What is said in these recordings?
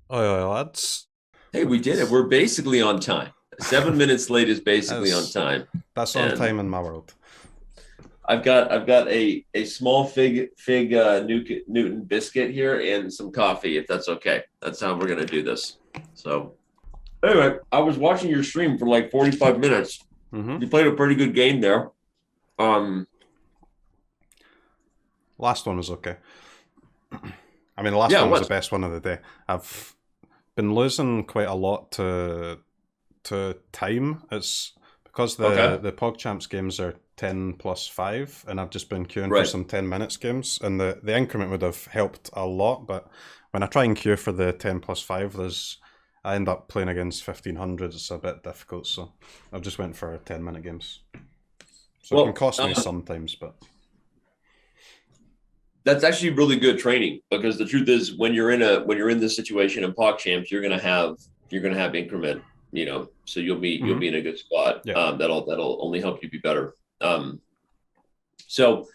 Oh, lads. Hey, we did it. We're basically on time. 7 minutes late is basically on That's time. that's on And time in my world. I've got a small fig Newton biscuit here and some coffee, if that's okay. That's how we're gonna do this. So anyway, I was watching your stream for like 45 minutes. hmm You played a pretty good game there. Um, Last one was okay. I mean, the last yeah, one was the what? best one of the day. I've been losing quite a lot to time. It's because Okay, the PogChamps games are 10+5, and I've just been queuing for right. some 10 minutes games, and the increment would have helped a lot. But when I try and queue for the 10+5, I end up playing against 1500. It's a bit difficult, so I've just went for 10-minute games. So it can Well, cost me sometimes, but that's actually really good training because the truth is when you're in this situation in POC champs, you're gonna have increment, so you'll hmm be in a good spot. yeah. That'll only help you be better. So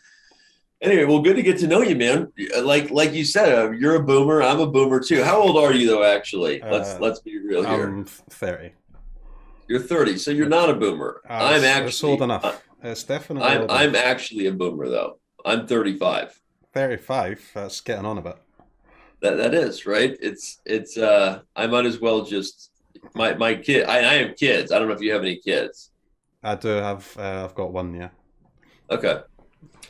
anyway, well, good to get to know you, man. Like you said, you're a boomer. I'm a boomer too. How old are you though? Actually, let's Uh, let's be real here. I'm 30. You're 30, so you're Yeah. not a boomer. I'm It's old actually enough. It's definitely I'm old I'm enough. actually a boomer though. I'm 35. 35, that's getting on a bit. That is right. It's I might as well just my kid. I have kids. I don't know if you have any kids. I do have, I've got one, yeah. Okay,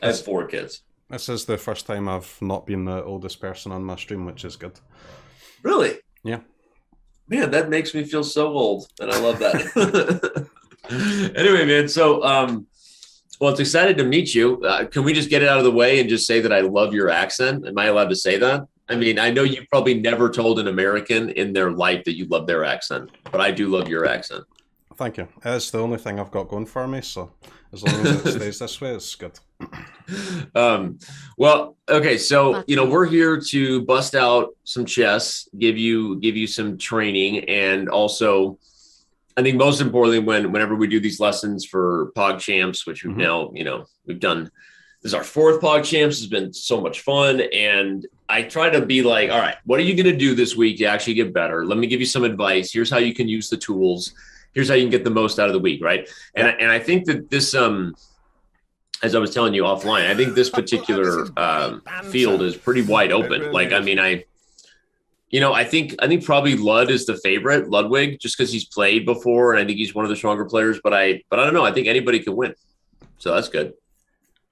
I have This, 4 kids. this is the first time I've not been the oldest person on my stream, which is good. Really, Yeah. man, that makes me feel so old, and I love that. Anyway, man. So well, it's excited to meet you. Can we just get it out of the way and just say that I love your accent? Am I allowed to say that? I mean, I know you probably never told an American in their life that you love their accent, but I do love your accent. Thank you. It's the only thing I've got going for me, so as long as it stays this way, it's good. um, well, okay, so we're here to bust out some chess, give you some training, and also, I think most importantly, whenever we do these lessons for Pog Champs, which we've hmm now, we've done. This is our fourth Pog Champs. It's been so much fun, and I try to be like, all right, what are you going to do this week to actually get better? Let me give you some advice. Here's how you can use the tools. Here's how you can get the most out of the week, right? And Yeah. I think that this as I was telling you offline, I think this This particular is great field banter. is pretty wide It open. really Like, I is. mean, I think probably Lud is the favorite, Ludwig, just because he's played before, and I think he's one of the stronger players. But I don't know. I think anybody can win, so that's good.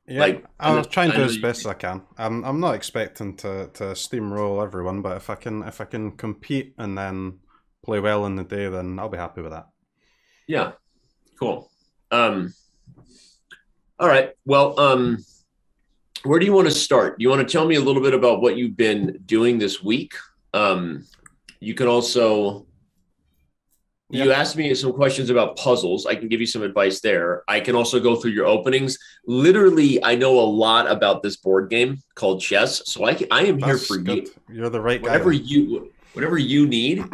Yeah, Like, I'll try and I do know as you. best as I can. I'm not expecting to steamroll everyone, but if I can compete and then play well in the day, then I'll be happy with that. Yeah, cool. Um, all right. Well, where do you want to start? Do you want to tell me a little bit about what you've been doing this week? Um, you can also Yeah. you asked me some questions about puzzles. I can give you some advice there. I can also go through your openings. Literally, I know a lot about this board game called chess, so I am here That's for good. you. You're the right guy Whatever then. you need,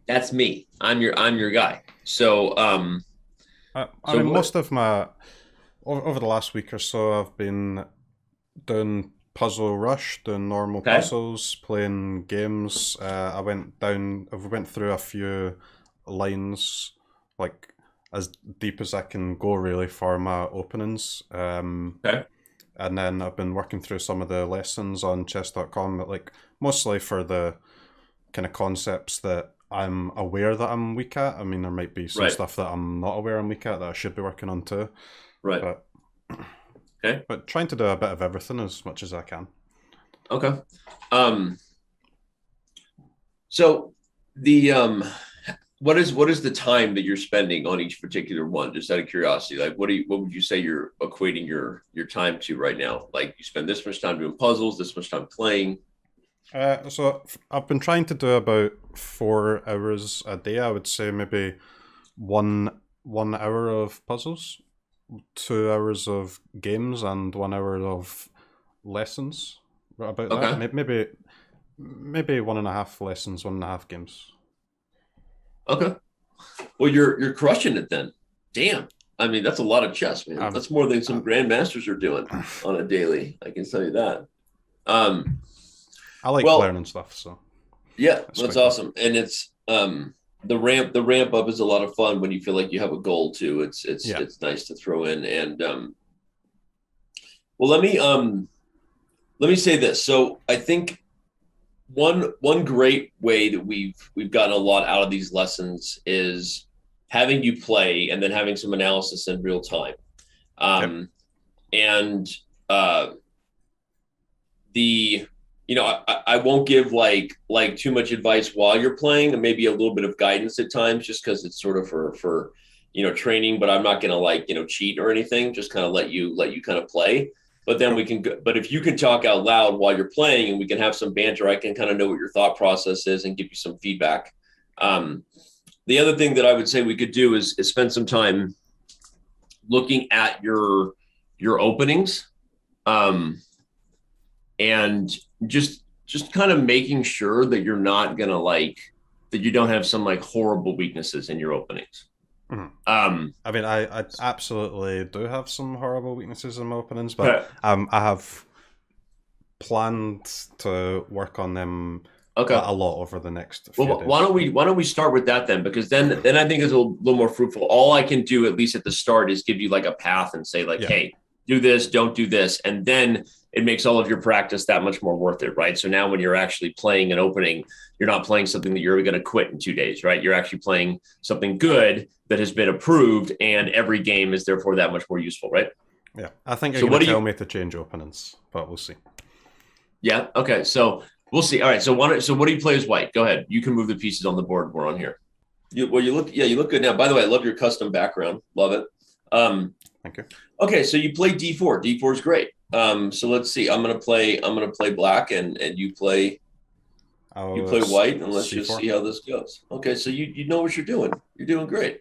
that's me. I'm your guy. So I so mean, what? most of my over the last week or so, I've been doing Puzzle Rush, doing normal Okay. puzzles, playing games. I went through a few lines, like as deep as I can go, really, for my openings. Okay. And then I've been working through some of the lessons on chess.com, but like mostly for the kind of concepts that I'm aware that I'm weak at. I mean, there might be some Right. stuff that I'm not aware I'm weak at that I should be working on too, Right. but Okay. trying to do a bit of everything as much as I can. Okay. Um so the what is the time that you're spending on each particular one? Just out of curiosity, like what would you say you're equating your time to right now? Like you spend this much time doing puzzles, this much time playing. I've been trying to do about 4 hours a day. I would say maybe one hour of puzzles, 2 hours of games, and 1 hour of lessons. About that, Okay. maybe one and a half lessons, 1.5 games. Okay. Well, you're crushing it then. Damn. I mean, that's a lot of chess, man. I've That's more than I, some grandmasters are doing on a daily. I can tell you that. Um, I like well, learning stuff, so Yeah, that's awesome. And it's the ramp up is a lot of fun when you feel like you have a goal too. It's nice to throw in. And well, let me say this. So I think one great way that we've gotten a lot out of these lessons is having you play and then having some analysis in real time. And I won't give like too much advice while you're playing, and maybe a little bit of guidance at times, just because it's sort of for training. But I'm not going to cheat or anything. Just kind of let you kind of play. But then we can. But if you can talk out loud while you're playing, and we can have some banter, I can kind of know what your thought process is and give you some feedback. The other thing that I would say we could do is spend some time looking at your openings, and just kind of making sure that you're not gonna that you don't have some horrible weaknesses in your openings. Mm-hmm. I mean, I absolutely do have some horrible weaknesses in my openings, but I have planned to work on them a lot over the next few days. Why don't we start with that then? Because then I think it's a little more fruitful. All I can do, at least at the start, is give you a path and say hey, do this, don't do this, and then it makes all of your practice that much more worth it, right? So now when you're actually playing an opening, you're not playing something that you're going to quit in 2 days, right? You're actually playing something good that has been approved, and every game is therefore that much more useful, right? Yeah, I think you're going to tell me to change openings, but we'll see. Yeah, okay, so we'll see. All right, so what do you play as white? Go ahead. You can move the pieces on the board. We're on here. You look good now. By the way, I love your custom background. Love it. Thank you. Okay, so you play d4. D4 is great. So let's see. I'm gonna play black, and you play white, and let's just see how this goes. Okay, so you know what you're doing. You're doing great.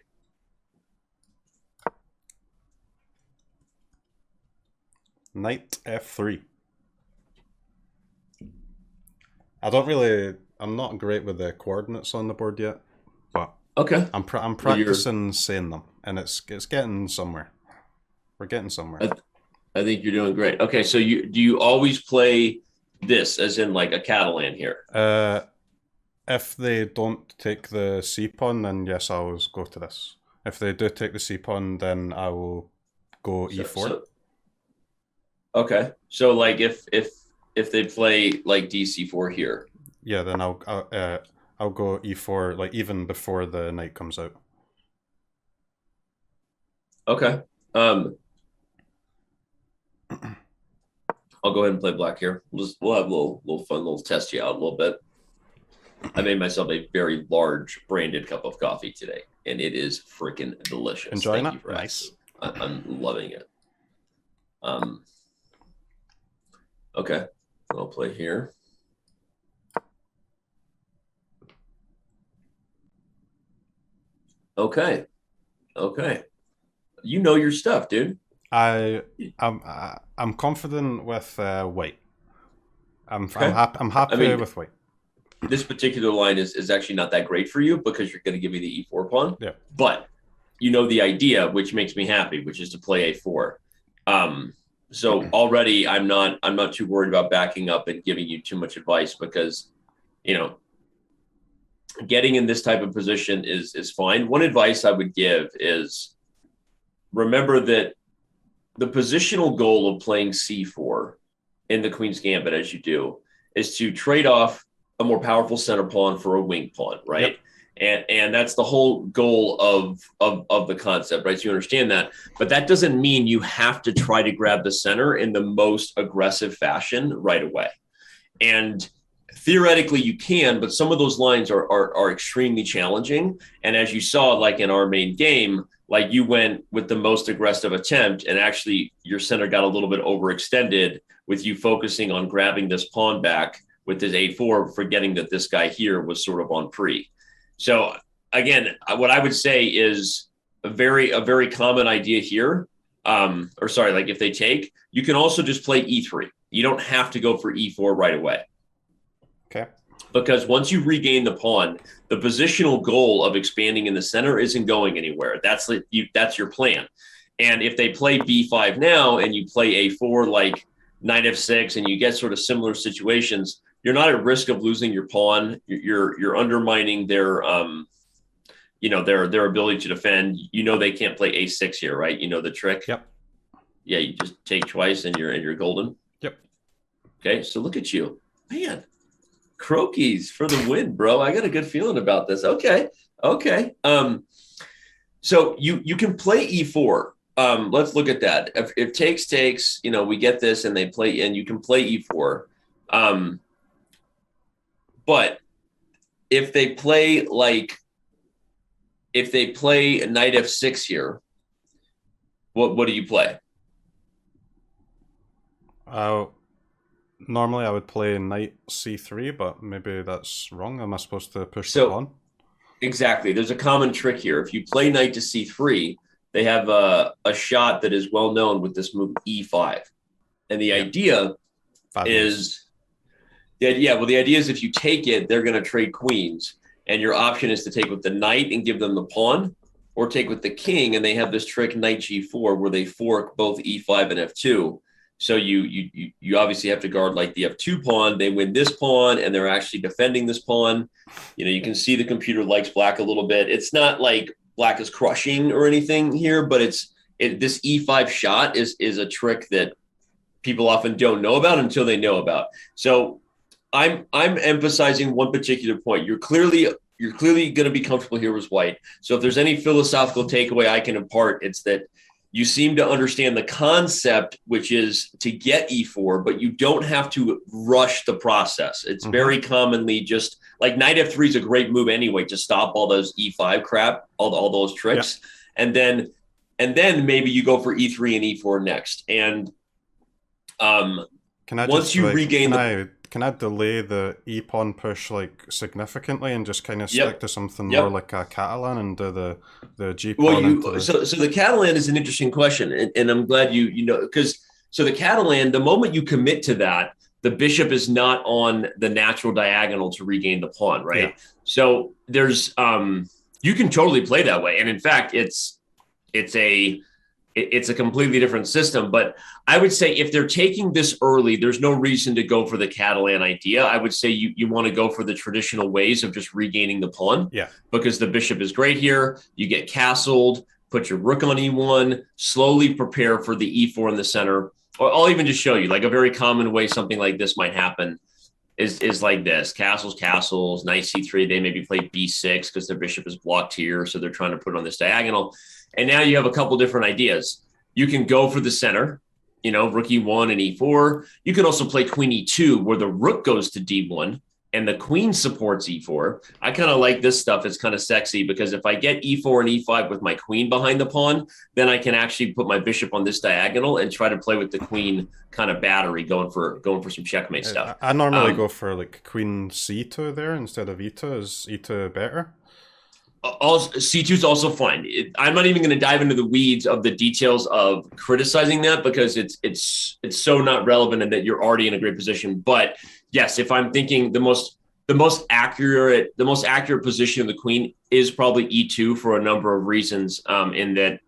Knight f3. I'm not great with the coordinates on the board yet, but I'm practicing saying them, and it's getting somewhere. We're getting somewhere. I think you're doing great. Okay, so do you always play this as in a Catalan here? If they don't take the c pawn, then yes, I will go to this. If they do take the c pawn, then I will go e4. Okay, so if they play dc4 here, yeah, then I'll go e4 even before the knight comes out. Okay. I'll go ahead and play black here. We'll have a little fun, little test you out a little bit. I made myself a very large branded cup of coffee today, and it is freaking delicious. Enjoying it? Nice. I'm loving it. Okay, I'll play here. Okay. You know your stuff, dude. I'm confident with white. I'm happy with white. This particular line is actually not that great for you because you're going to give me the e4 pawn. Yeah. But you know the idea, which makes me happy, which is to play a4. So already I'm not too worried about backing up and giving you too much advice because, getting in this type of position is fine. One advice I would give is remember that the positional goal of playing c4 in the Queen's Gambit, as you do, is to trade off a more powerful center pawn for a wing pawn, right? Yep. And that's the whole goal of the concept, right? So you understand that, but that doesn't mean you have to try to grab the center in the most aggressive fashion right away. And theoretically you can, but some of those lines are extremely challenging. And as you saw, in our main game, you went with the most aggressive attempt, and actually your center got a little bit overextended with you focusing on grabbing this pawn back with this a4, forgetting that this guy here was sort of on pre. So again, what I would say is a very common idea here. If they take, you can also just play e3. You don't have to go for e4 right away. Okay. Because once you regain the pawn, the positional goal of expanding in the center isn't going anywhere. That's your plan. And if they play b5 now and you play a4 knight f6 and you get sort of similar situations, you're not at risk of losing your pawn. You're undermining their their ability to defend. They can't play a6 here, right? You know the trick. Yep. Yeah, you just take twice and you're golden. Yep. Okay, so look at you, man. CROKEYZ for the win, bro. I got a good feeling about this. Okay. So you can play e4. Let's look at that. If takes, we get this and they play, and you can play e4. But if they play knight f6 here, what do you play? Normally I would play knight c3, but maybe that's wrong. Am I supposed to push the pawn? Exactly. There's a common trick here. If you play knight to c3, they have a shot that is well known with this move e5. And the idea is if you take it, they're going to trade queens. And your option is to take with the knight and give them the pawn, or take with the king, and they have this trick knight g4 where they fork both e5 and f2. So you obviously have to guard like the f2 pawn. They win this pawn, and they're actually defending this pawn. You can see the computer likes black a little bit. It's not like black is crushing or anything here, but this e5 shot is a trick that people often don't know about until they know about. So I'm emphasizing one particular point. You're clearly going to be comfortable here with white. So if there's any philosophical takeaway I can impart, it's that you seem to understand the concept, which is to get e4, but you don't have to rush the process. It's very commonly just like knight f3 is a great move anyway to stop all those e5 crap, all those tricks. Yeah. And then maybe you go for e3 and e4 next. And can I delay the e-pawn push like significantly and just kind of stick to something more like a Catalan and do the g-pawn? So the Catalan is an interesting question, and I'm glad you know, because so the Catalan, the moment you commit to that, the bishop is not on the natural diagonal to regain the pawn, right? Yeah. So there's you can totally play that way, and in fact, it's a completely different system. But I would say if they're taking this early, there's no reason to go for the Catalan idea. I would say you want to go for the traditional ways of just regaining the pawn. Yeah. Because the bishop is great here. You get castled, put your rook on e1, slowly prepare for the e4 in the center. Or I'll even just show you like a very common way something like this might happen is like this. Castles, knight c3. They maybe play b6 because their bishop is blocked here. So they're trying to put it on this diagonal. And now you have a couple different ideas. You can go for the center, rook e1 and e4. You can also play queen e2 where the rook goes to d1 and the queen supports e4. I kind of like this stuff. It's kind of sexy because if I get e4 and e5 with my queen behind the pawn, then I can actually put my bishop on this diagonal and try to play with the queen kind of battery going for some checkmate stuff. I normally go for like queen c2 there instead of e2. Is e2 better? C2 is also fine. I'm not even going to dive into the weeds of the details of criticizing that because it's so not relevant and that you're already in a great position. But yes, if I'm thinking the most accurate position of the queen is probably e2 for a number of reasons. In that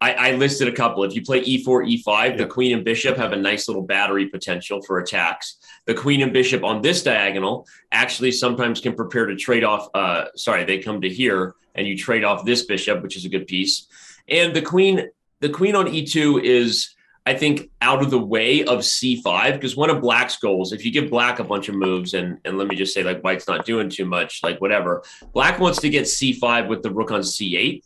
I listed a couple. If you play e4, e5, the queen and bishop have a nice little battery potential for attacks. The queen and bishop on this diagonal actually sometimes can prepare to trade off. They come to here and you trade off this bishop, which is a good piece. And the queen on e2 is, I think, out of the way of c5 because one of black's goals, if you give black a bunch of moves and let me just say like white's not doing too much, like whatever, black wants to get c5 with the rook on c8.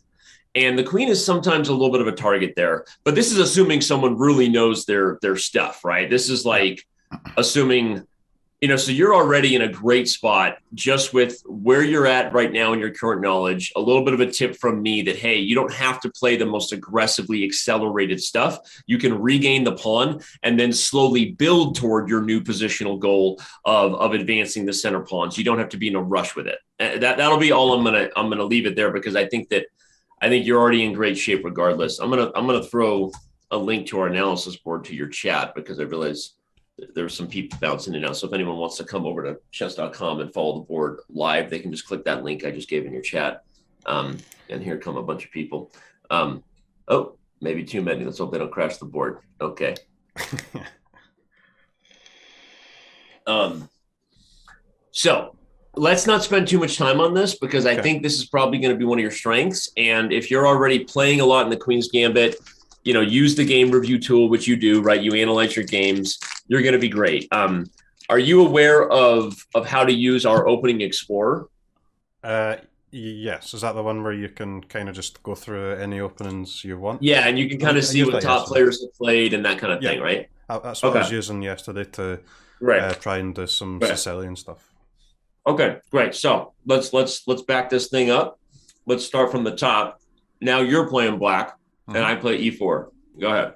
And the queen is sometimes a little bit of a target there. But this is assuming someone really knows their stuff, right? This is like assuming, so you're already in a great spot just with where you're at right now in your current knowledge. A little bit of a tip from me that, hey, you don't have to play the most aggressively accelerated stuff. You can regain the pawn and then slowly build toward your new positional goal of advancing the center pawns. You don't have to be in a rush with it. That'll be all I'm gonna leave it there because I think you're already in great shape regardless. I'm gonna throw a link to our analysis board to your chat because I realize there's some people bouncing in now. So if anyone wants to come over to chess.com and follow the board live, they can just click that link I just gave in your chat. And here come a bunch of people. Maybe too many. Let's hope they don't crash the board. Okay. Um, so let's not spend too much time on this because I think this is probably going to be one of your strengths. And if you're already playing a lot in the Queen's Gambit, use the game review tool, which you do, right? You analyze your games. You're going to be great. Are you aware of how to use our opening explorer? Yes. Is that the one where you can kind of just go through any openings you want? Yeah, and you can kind of see what top players have played and that kind of thing, right? That's what I was using yesterday to try and do some Sicilian stuff. Okay, great. So let's back this thing up. Let's start from the top. Now you're playing black, and I play e4. Go ahead.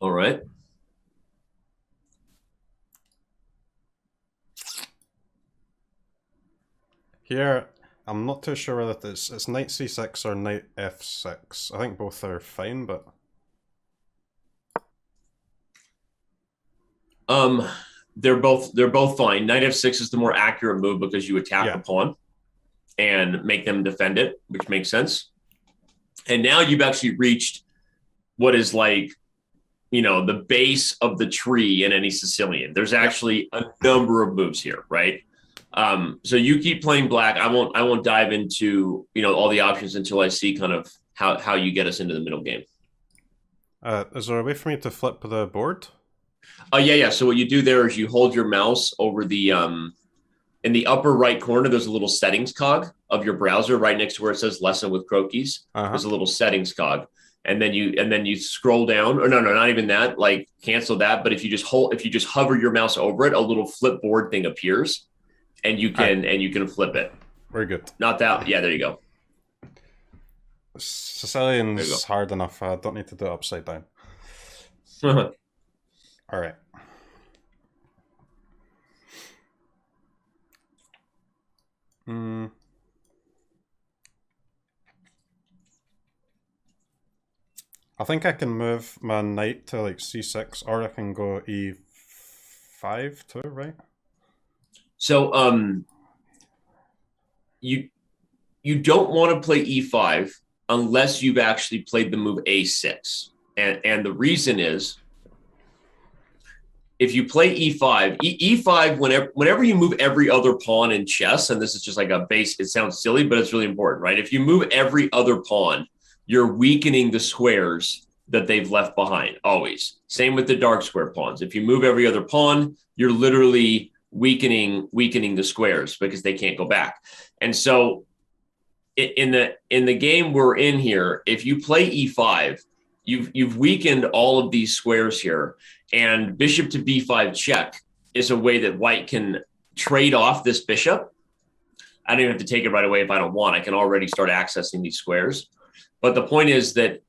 All right. Here, I'm not too sure whether it's knight c6 or knight f6. I think both are fine, but they're both fine. Knight f6 is the more accurate move because you attack the pawn and make them defend it, which makes sense. And now you've actually reached what is like, the base of the tree in any Sicilian. There's actually a number of moves here, right? So you keep playing black. I won't dive into, all the options until I see kind of how you get us into the middle game. Is there a way for me to flip the board? Yeah. So what you do there is you hold your mouse over the, in the upper right corner, there's a little settings cog of your browser right next to where it says lesson with CROKEYZ. There's a little settings cog. And then you scroll down, or no, not even that, like cancel that. But if you just hover your mouse over it, a little flip board thing appears. And you can flip it. Very good. Not that. Yeah, there you go. Sicilian's hard enough. I don't need to do it upside down. All right. I think I can move my knight to like c6, or I can go e5 too, right? So you don't want to play e5 unless you've actually played the move a6. And the reason is if you play e5, e5 whenever you move every other pawn in chess, and this is just like a base, it sounds silly, but it's really important, right? If you move every other pawn, you're weakening the squares that they've left behind, always. Same with the dark square pawns. If you move every other pawn, you're literally weakening the squares because they can't go back. And so in the game we're in here, if you play e5, you've weakened all of these squares here, and bishop to b5 check is a way that white can trade off this bishop. I don't even have to take it right away if I don't want. I can already start accessing these squares. But the point is that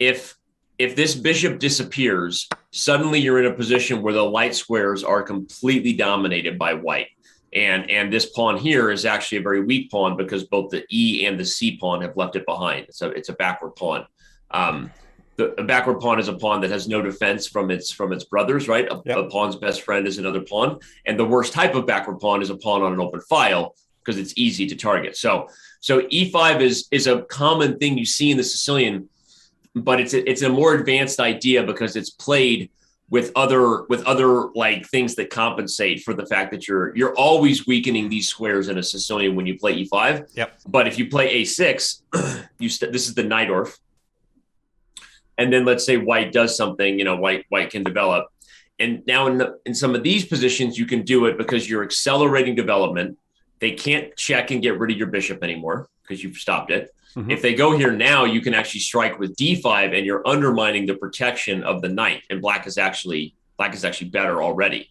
if this bishop disappears, suddenly you're in a position where the light squares are completely dominated by white. And this pawn here is actually a very weak pawn because both the E and the C pawn have left it behind. So it's a backward pawn. A backward pawn is a pawn that has no defense from its brothers, right? A pawn's best friend is another pawn. And the worst type of backward pawn is a pawn on an open file because it's easy to target. So E5 is a common thing you see in the Sicilian, but it's a more advanced idea because it's played with other like things that compensate for the fact that you're always weakening these squares in a Sicilian when you play E5. Yep. But if you play A6, this is the Najdorf. And then let's say white does something, white can develop. And now in some of these positions, you can do it because you're accelerating development. They can't check and get rid of your bishop anymore because you've stopped it. Mm-hmm. If they go here now, you can actually strike with d5 and you're undermining the protection of the knight. And black is actually better already.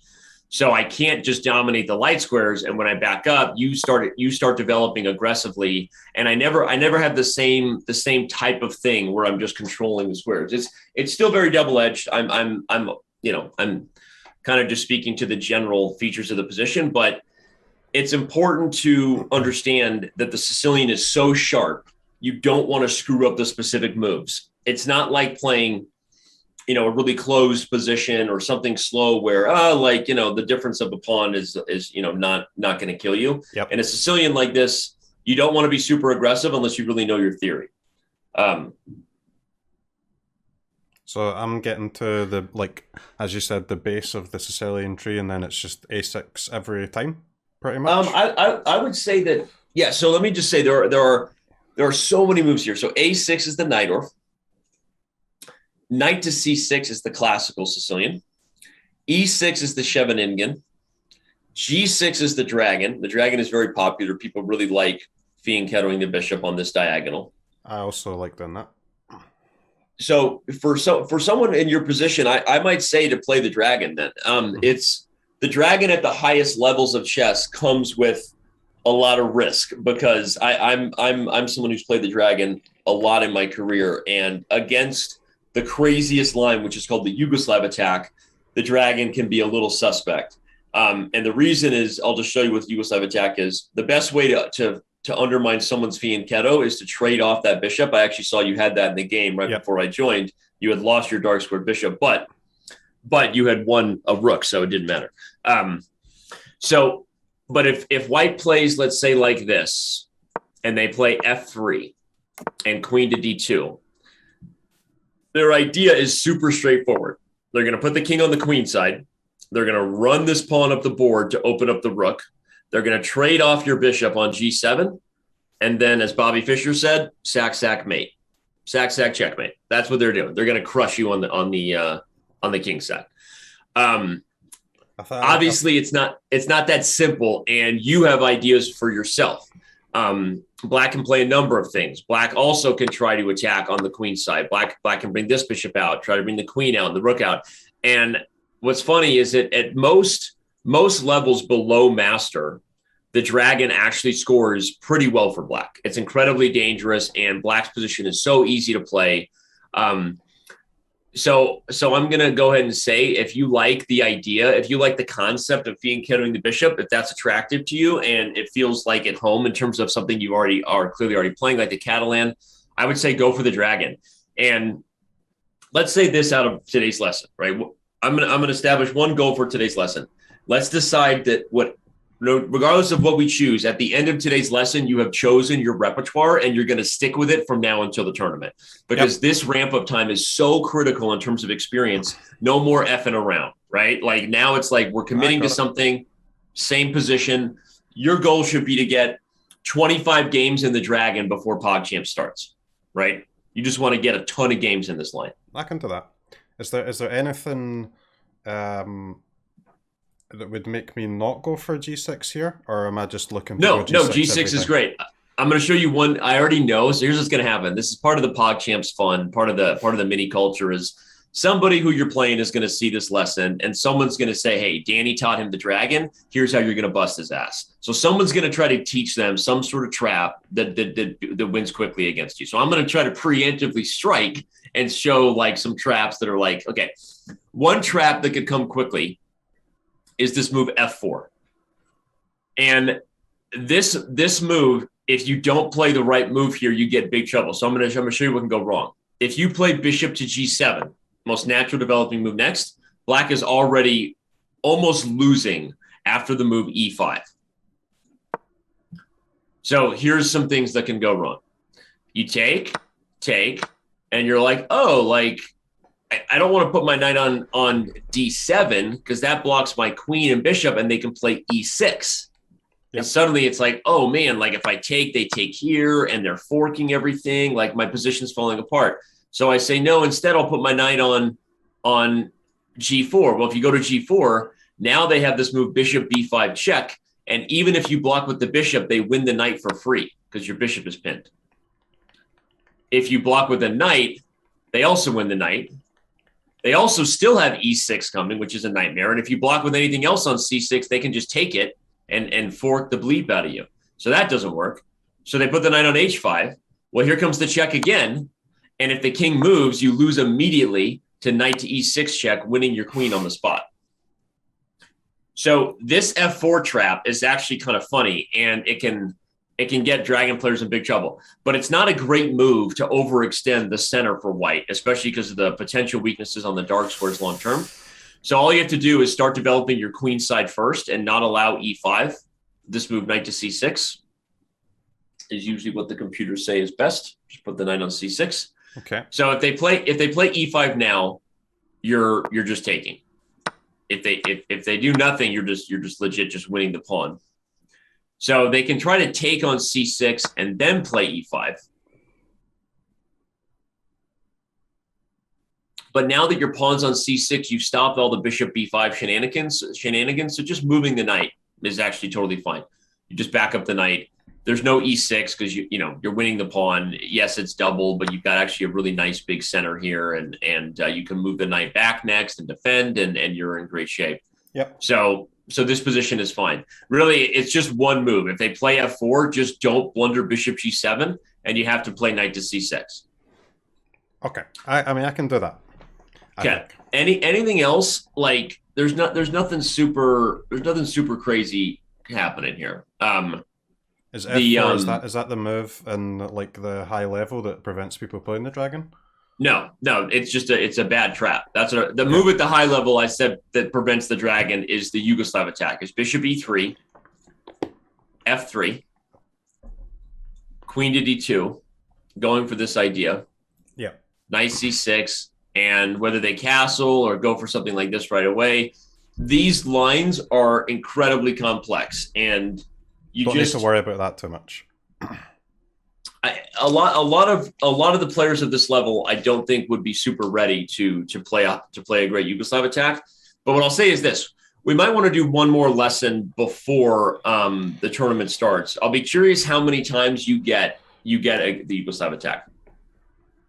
So I can't just dominate the light squares. And when I back up, you start developing aggressively. And I never had the same type of thing where I'm just controlling the squares. It's still very double-edged. I'm kind of just speaking to the general features of the position, but it's important to understand that the Sicilian is so sharp. You don't want to screw up the specific moves. It's not like playing a really closed position or something slow where, the difference of a pawn is not going to kill you. Yep. And a Sicilian like this, you don't want to be super aggressive unless you really know your theory. So I'm getting to the, as you said, the base of the Sicilian tree, and then it's just a6 every time, pretty much. I would say that, yeah. So let me just say there are so many moves here. So a6 is the Najdorf. Knight to c6 is the classical Sicilian. e6 is the Scheveningen. g6 is the dragon. The dragon is very popular. People really like fianchettoing the bishop on this diagonal. I also like doing that. So for someone in your position, I might say to play the dragon then. It's the dragon at the highest levels of chess comes with a lot of risk, because I'm someone who's played the dragon a lot in my career, and against the craziest line, which is called the Yugoslav Attack, the dragon can be a little suspect. And the reason is, I'll just show you what Yugoslav Attack is. The best way to undermine someone's fianchetto is to trade off that bishop. I actually saw you had that in the game right before I joined. You had lost your dark squared bishop, but you had won a rook, so it didn't matter. But if white plays, let's say like this, and they play f3 and queen to d2, their idea is super straightforward. They're going to put the king on the queen side. They're going to run this pawn up the board to open up the rook. They're going to trade off your bishop on g7. And then, as Bobby Fischer said, sack, sack, mate. Sack, sack, checkmate. That's what they're doing. They're going to crush you on the king side. Obviously, it's not that simple, and you have ideas for yourself. Black can play a number of things. Black also can try to attack on the queen side. Black can bring this bishop out, try to bring the queen out and the rook out. And what's funny is that at most levels below master, the dragon actually scores pretty well for black. It's incredibly dangerous, and black's position is so easy to play. So I'm going to go ahead and say, if you like the idea, if you like the concept of fianchettoing the bishop, if that's attractive to you and it feels like at home in terms of something you already are clearly already playing, like the Catalan, I would say go for the dragon. And let's say this out of today's lesson, right? I'm going to establish one goal for today's lesson. Let's decide that regardless of what we choose, at the end of today's lesson, you have chosen your repertoire and you're going to stick with it from now until the tournament, because this ramp up time is so critical in terms of experience. No more effing around, right? Like now it's like we're committing to something, same position. Your goal should be to get 25 games in the dragon before PogChamp starts, right? You just want to get a ton of games in this line. I can do that. Is there anything that would make me not go for G6 here, or am I just looking for No, G6 is great. I'm going to show you one I already know. So here's what's going to happen. This is part of the PogChamps fun. Part of the mini culture is somebody who you're playing is going to see this lesson, and someone's going to say, hey, Danny taught him the dragon. Here's how you're going to bust his ass. So someone's going to try to teach them some sort of trap that wins quickly against you. So I'm going to try to preemptively strike and show like some traps that are like, okay, one trap that could come quickly is this move f4. And this move, if you don't play the right move here, you get big trouble. So I'm going to show you what can go wrong. If you play bishop to g7, most natural developing move next, black is already almost losing after the move e5. So here's some things that can go wrong. You take, and you're like, oh, like, I don't want to put my knight on d7 because that blocks my queen and bishop, and they can play e6. Yep. And suddenly it's like, oh man, like if I take, they take here and they're forking everything. Like my position's falling apart. So I say, no, instead I'll put my knight on g4. Well, if you go to g4, now they have this move bishop b5 check. And even if you block with the bishop, they win the knight for free because your bishop is pinned. If you block with a knight, they also win the knight. They also still have e6 coming, which is a nightmare. And if you block with anything else on c6, they can just take it and fork the bleep out of you. So that doesn't work. So they put the knight on h5. Well, here comes the check again. And if the king moves, you lose immediately to knight to e6 check, winning your queen on the spot. So this f4 trap is actually kind of funny, and it can it can get dragon players in big trouble. But it's not a great move to overextend the center for white, especially because of the potential weaknesses on the dark squares long term. So all you have to do is start developing your queen side first and not allow e5. This move, knight to c6, is usually what the computers say is best. Just put the knight on c6. Okay. So if they play e5 now, you're just taking. If they do nothing, you're just legit just winning the pawn. So they can try to take on c6 and then play e5. But now that your pawn's on c6, you've stopped all the bishop b5 shenanigans. So just moving the knight is actually totally fine. You just back up the knight. There's no e6 because you're winning the pawn. Yes, it's double, but you've got actually a really nice big center here, and you can move the knight back next and defend, and you're in great shape. Yep. So this position is fine. Really, it's just one move. If they play f4, just don't blunder bishop g7, and you have to play knight to c6. Okay. I mean, I can do that. Okay. Anything else? Like there's nothing super crazy happening here. Is F4, is that the move in like the high level that prevents people playing the dragon? No, it's a bad trap. That's the move at the high level I said that prevents the dragon is the Yugoslav attack. It's bishop e3, f3, queen to d2, going for this idea. Yeah. Knight c6, and whether they castle or go for something like this right away, these lines are incredibly complex, and you don't just need to worry about that too much. A lot of the players at this level, I don't think would be super ready to play a great Yugoslav attack. But what I'll say is this: we might want to do one more lesson before the tournament starts. I'll be curious how many times you get the Yugoslav attack.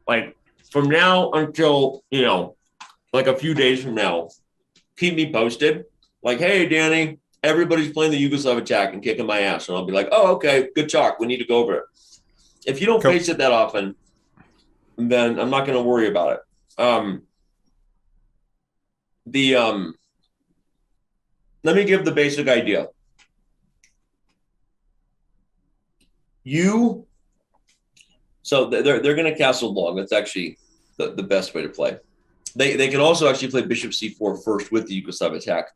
Like from now until like a few days from now, keep me posted. Like, hey, Danny, everybody's playing the Yugoslav attack and kicking my ass, and I'll be like, oh, okay, good talk. We need to go over it. If you don't face it that often, then I'm not going to worry about it. Let me give the basic idea. So they're going to castle long. That's actually the best way to play. They can also actually play bishop c4 first with the Yugoslav attack,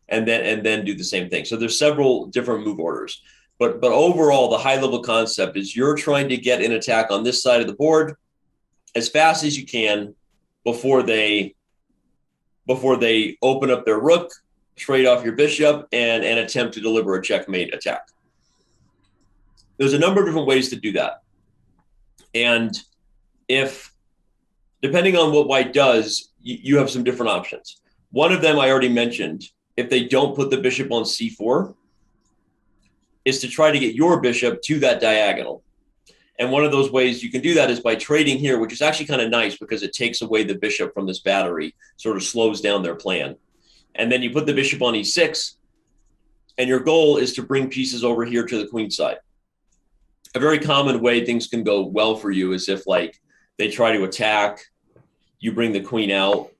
and then do the same thing. So there's several different move orders. But overall, the high-level concept is you're trying to get an attack on this side of the board as fast as you can before they open up their rook, trade off your bishop, and attempt to deliver a checkmate attack. There's a number of different ways to do that. And depending on what white does, you have some different options. One of them I already mentioned, if they don't put the bishop on c4, is to try to get your bishop to that diagonal. And one of those ways you can do that is by trading here, which is actually kind of nice because it takes away the bishop from this battery, sort of slows down their plan. And then you put the bishop on e6, and your goal is to bring pieces over here to the queen side. A very common way things can go well for you is if like they try to attack, you bring the queen out,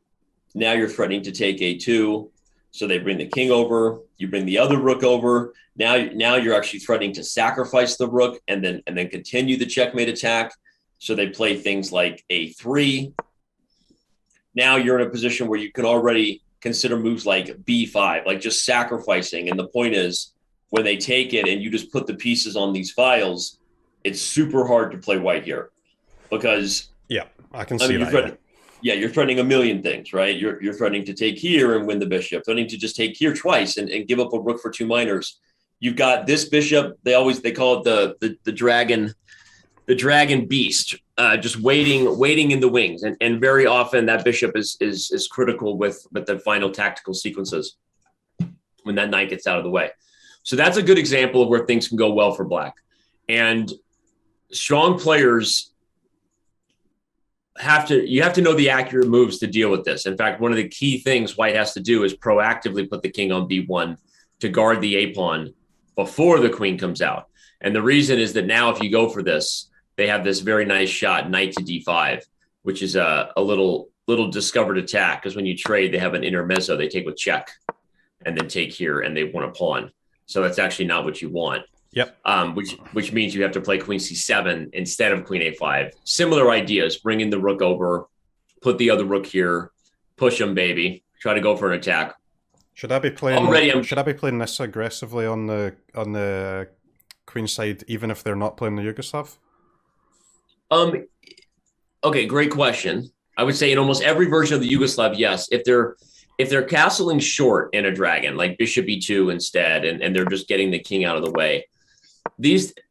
now you're threatening to take a2, so they bring the king over, you bring the other rook over, now you're actually threatening to sacrifice the rook and then continue the checkmate attack. So they play things like a3. Now you're in a position where you can already consider moves like b5, like just sacrificing. And the point is, when they take it and you just put the pieces on these files, it's super hard to play white here because I can see that. You're threatening a million things, right? You're threatening to take here and win the bishop, threatening to just take here twice and give up a rook for 2 minors. You've got this bishop. They call it the dragon beast, just waiting in the wings, and very often that bishop is critical with the final tactical sequences when that knight gets out of the way. So that's a good example of where things can go well for black. And strong players you have to know the accurate moves to deal with this. In fact, one of the key things white has to do is proactively put the king on b1 to guard the a pawn before the queen comes out. And the reason is that now if you go for this, they have this very nice shot, knight to d5, which is a little discovered attack, because when you trade, they have an intermezzo. They take with check and then take here, and they want a pawn. So that's actually not what you want. Yep. Which means you have to play queen c7 instead of queen a5. Similar ideas, bringing the rook over, put the other rook here, push them, baby. Try to go for an attack. Should I be playing this aggressively on the queen side, even if they're not playing the Yugoslav? Okay, great question. I would say in almost every version of the Yugoslav, yes. If they're castling short in a dragon, like bishop e2 instead, and they're just getting the king out of the way,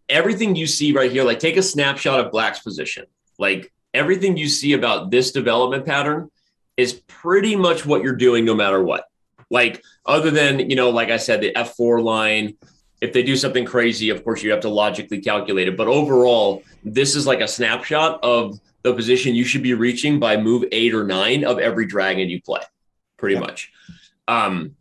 everything you see right here, like take a snapshot of black's position. Like everything you see about this development pattern is pretty much what you're doing no matter what. Like other than, like I said, the F4 line, if they do something crazy, of course, you have to logically calculate it. But overall, this is like a snapshot of the position you should be reaching by move 8 or 9 of every dragon you play, pretty much. And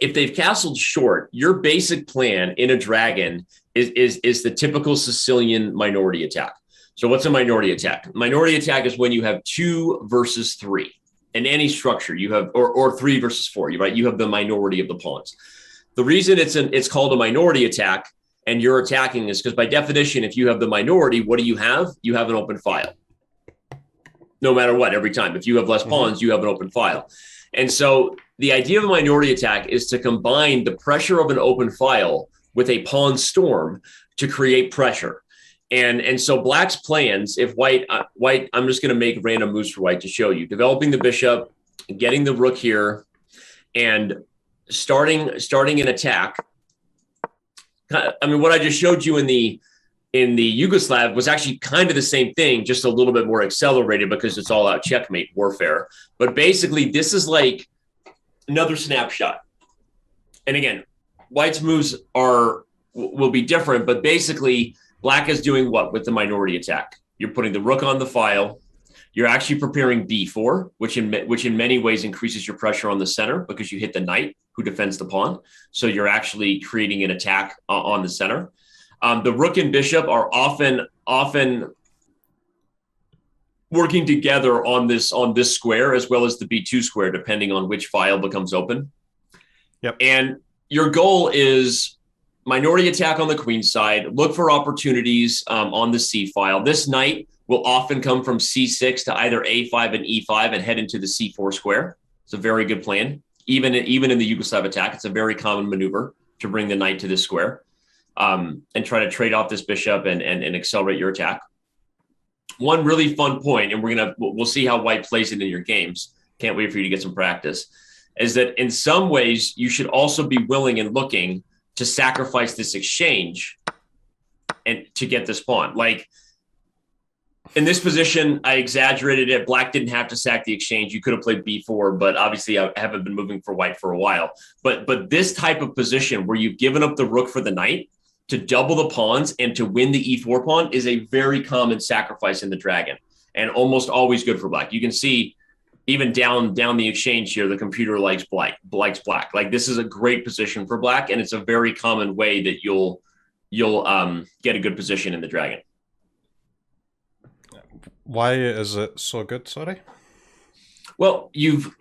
if they've castled short, your basic plan in a dragon is the typical Sicilian minority attack. So what's a minority attack? Minority attack is when you have 2 versus 3. In any structure, you have, or 3 versus 4, right? You have the minority of the pawns. The reason it's called a minority attack and you're attacking is because by definition, if you have the minority, what do you have? You have an open file. No matter what, every time. If you have less pawns, you have an open file. And so the idea of a minority attack is to combine the pressure of an open file with a pawn storm to create pressure. And so black's plans, if white, I'm just going to make random moves for white to show you, developing the bishop, getting the rook here, and starting an attack. I mean, what I just showed you in the Yugoslav was actually kind of the same thing, just a little bit more accelerated because it's all out checkmate warfare. But basically, this is like another snapshot. And again, white's moves will be different, but basically, black is doing what with the minority attack? You're putting the rook on the file. You're actually preparing b4, which in many ways increases your pressure on the center because you hit the knight who defends the pawn. So you're actually creating an attack on the center. The rook and bishop are often working together on this square as well as the b2 square, depending on which file becomes open. Yep. And your goal is minority attack on the queen side. Look for opportunities on the c file. This knight will often come from c6 to either a5 and e5 and head into the c4 square. It's a very good plan. Even in the Yugoslav attack, it's a very common maneuver to bring the knight to this square and try to trade off this bishop and accelerate your attack. One really fun point, and we'll see how white plays it in your games. Can't wait for you to get some practice. Is that in some ways you should also be willing and looking to sacrifice this exchange and to get this pawn. Like in this position, I exaggerated it. Black didn't have to sack the exchange. You could have played b4, but obviously I haven't been moving for white for a while. But this type of position where you've given up the rook for the knight to double the pawns and to win the e4 pawn is a very common sacrifice in the dragon and almost always good for black. You can see even down the exchange here, the computer likes black. Like this is a great position for black, and it's a very common way that you'll get a good position in the dragon. Why is it so good? Sorry. Well, you've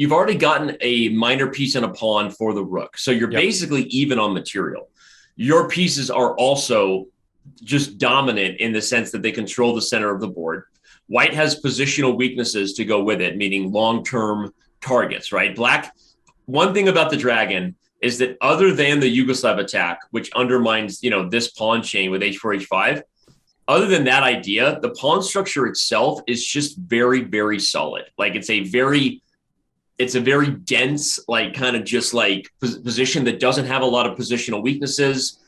already gotten a minor piece and a pawn for the rook, so you're basically even on material. Your pieces are also just dominant in the sense that they control the center of the board. White has positional weaknesses to go with it, meaning long-term targets, right? Black, one thing about the dragon is that other than the Yugoslav attack, which undermines, this pawn chain with h4, h5, other than that idea, the pawn structure itself is just very, very solid. Like it's a very dense, like kind of just like position that doesn't have a lot of positional weaknesses.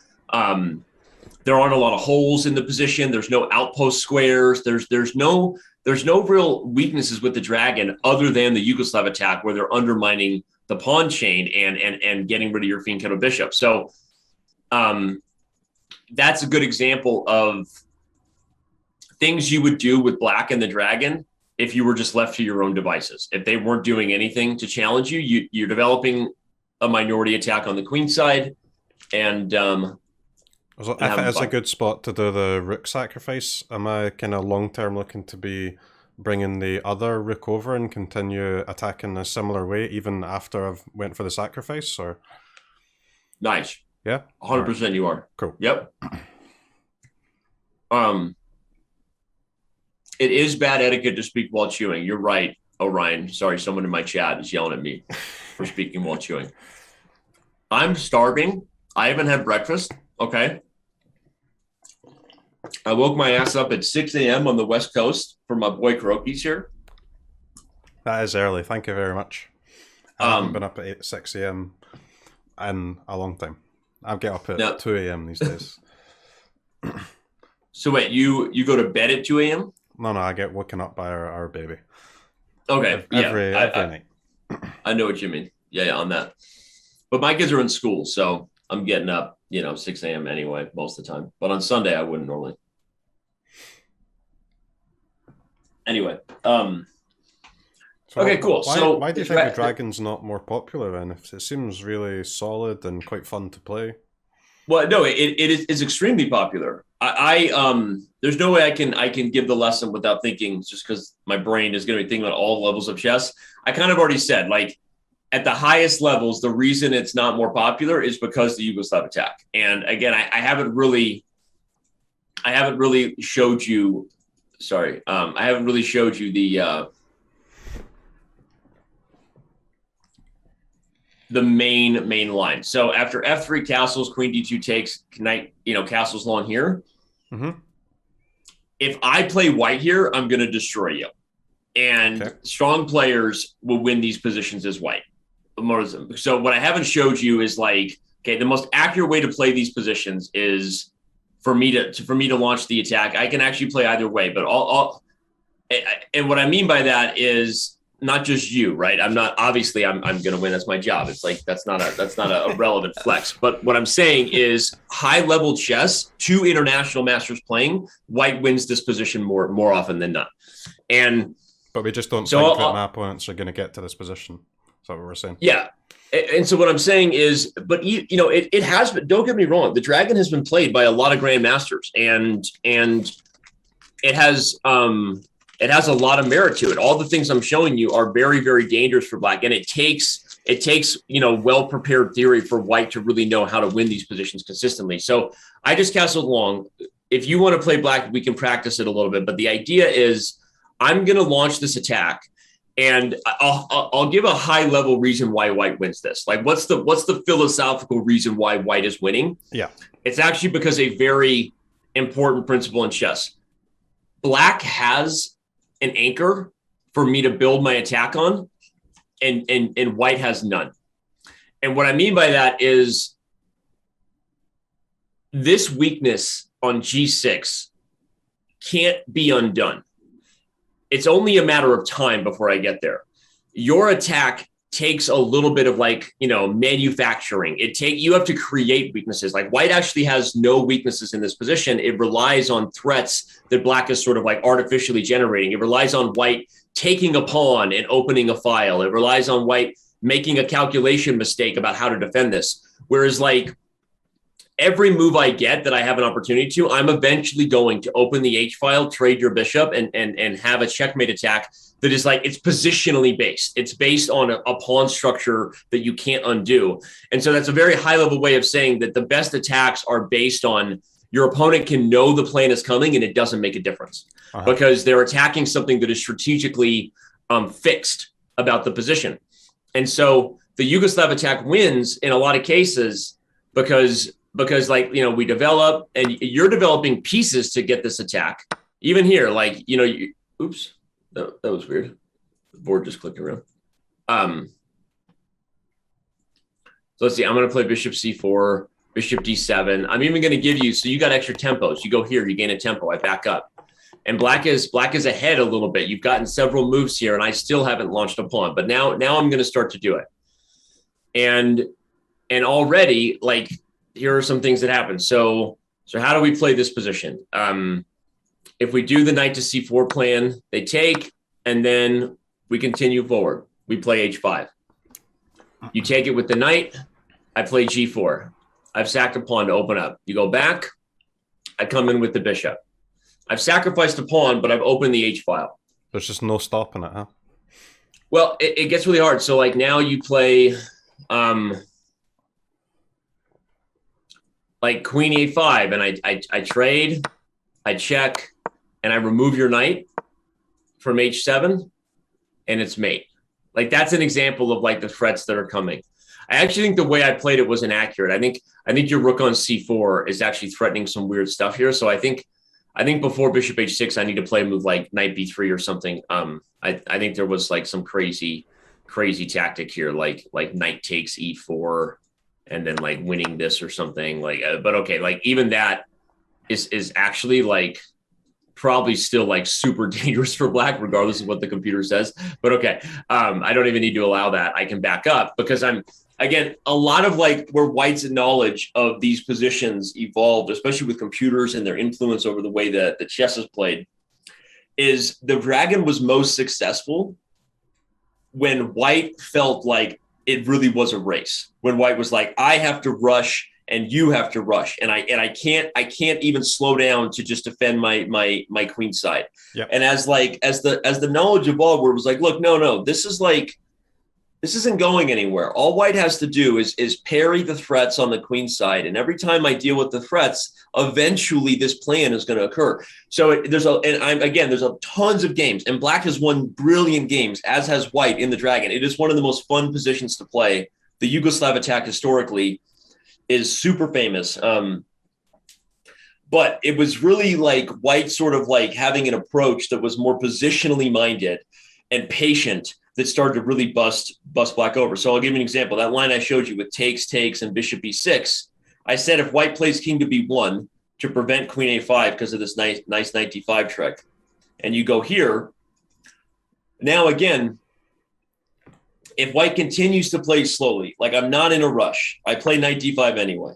There aren't a lot of holes in the position. There's no outpost squares. There's no real weaknesses with the dragon other than the Yugoslav attack where they're undermining the pawn chain and getting rid of your fianchetto bishop. So that's a good example of things you would do with black and the dragon if you were just left to your own devices. If they weren't doing anything to challenge you, you're developing a minority attack on the queen side. And so if it is a good spot to do the rook sacrifice, am I kind of long-term looking to be bringing the other rook over and continue attacking a similar way even after I've went for the sacrifice? Or Nice. Yeah? 100% you are. Cool. Yep. It is bad etiquette to speak while chewing. You're right, Orion. Sorry, someone in my chat is yelling at me for speaking while chewing. I'm starving. I haven't had breakfast. Okay. I woke my ass up at 6 a.m. on the West Coast for my boy CROKEYZ here. That is early. Thank you very much. I haven't been up at 6 a.m. in a long time. I get up at 2 a.m. these days. So wait, you go to bed at 2 a.m.? No, I get woken up by our baby. Okay, every night. I know what you mean. Yeah, on that. But my kids are in school, so I'm getting up, 6 a.m. anyway, most of the time. But on Sunday, I wouldn't normally. Anyway, okay, cool. Why do you think the Dragon's not more popular then? If it seems really solid and quite fun to play. Well, no, it's extremely popular. There's no way I can give the lesson without thinking, just because my brain is going to be thinking about all levels of chess. I kind of already said, like, at the highest levels, the reason it's not more popular is because the Yugoslav attack. And again, I haven't really showed you. Sorry, I haven't really showed you the main line. So after f3 castles, queen d2 takes, knight, castles long here. Mm-hmm. If I play white here, I'm going to destroy you. And strong players will win these positions as white. So what I haven't showed you is like, okay, the most accurate way to play these positions is for me to launch the attack. I can actually play either way, but and what I mean by that is not just you, right? I'm going to win. That's my job. It's like, that's not a relevant flex. But what I'm saying is high level chess, 2 international masters playing, white wins this position more often than not. But we just don't think that my opponents are going to get to this position. That's what we're saying. Yeah. And so what I'm saying is, but it has been, don't get me wrong, the Dragon has been played by a lot of grandmasters and it has a lot of merit to it. All the things I'm showing you are very, very dangerous for black. And it takes well-prepared theory for white to really know how to win these positions consistently. So I just castled long. If you want to play black, we can practice it a little bit. But the idea is I'm going to launch this attack. And I'll give a high level reason why white wins this. Like, what's the philosophical reason why white is winning? Yeah, it's actually because a very important principle in chess. Black has an anchor for me to build my attack on, and white has none. And what I mean by that is this weakness on G6 can't be undone. It's only a matter of time before I get there. Your attack takes a little bit of manufacturing. You have to create weaknesses. Like white actually has no weaknesses in this position. It relies on threats that black is sort of like artificially generating. It relies on white taking a pawn and opening a file. It relies on white making a calculation mistake about how to defend this. Whereas like every move I get that I have an opportunity to, I'm eventually going to open the H file, trade your bishop, and have a checkmate attack that is like, it's positionally based. It's based on a pawn structure that you can't undo. And so that's a very high level way of saying that the best attacks are based on your opponent can know the plan is coming and it doesn't make a difference because they're attacking something that is strategically fixed about the position. And so the Yugoslav attack wins in a lot of cases because we develop and you're developing pieces to get this attack. Even here, oops, that was weird. The board just clicked around. So let's see, I'm going to play bishop c4, bishop d7. I'm even going to give you, so you got extra tempos. You go here, you gain a tempo, I back up. And black is ahead a little bit. You've gotten several moves here and I still haven't launched a pawn, but now I'm going to start to do it. And already here are some things that happen. So how do we play this position? If we do the knight to c4 plan, they take, and then we continue forward. We play h5. You take it with the knight. I play g4. I've sacked a pawn to open up. You go back. I come in with the bishop. I've sacrificed a pawn, but I've opened the h file. There's just no stopping it, huh? Well, it gets really hard. So now you play... like queen a5, and I trade, I check, and I remove your knight from h7, and it's mate. Like that's an example of like the threats that are coming. I actually think the way I played it was inaccurate. I think your rook on c4 is actually threatening some weird stuff here. So I think before bishop h6, I need to play a move like knight b3 or something. I think there was like some crazy tactic here, like knight takes e4, and then like winning this or something. Like, but okay, like even that is actually like probably still like super dangerous for black, regardless of what the computer says. But okay, I don't even need to allow that. I can back up because again, a lot of like where white's knowledge of these positions evolved, especially with computers and their influence over the way that the chess is played, is the dragon was most successful when white felt like it really was a race. When white was like, I have to rush and you have to rush, and I can't even slow down to just defend my queen side. Yep. And as the knowledge evolved, where it was like, look, no, this isn't going anywhere. All white has to do is parry the threats on the queen side, and every time I deal with the threats, eventually this plan is going to occur. So there's tons of games, and black has won brilliant games, as has white in the dragon. It is one of the most fun positions to play. The Yugoslav Attack historically is super famous. But it was really like white sort of like having an approach that was more positionally minded and patient that started to really bust black over. So I'll give you an example. That line I showed you with takes, and bishop b6, I said if white plays king to b1 to prevent queen a5 because of this nice knight d5 trick, and you go here, now again, if white continues to play slowly, like I'm not in a rush, I play knight d5 anyway.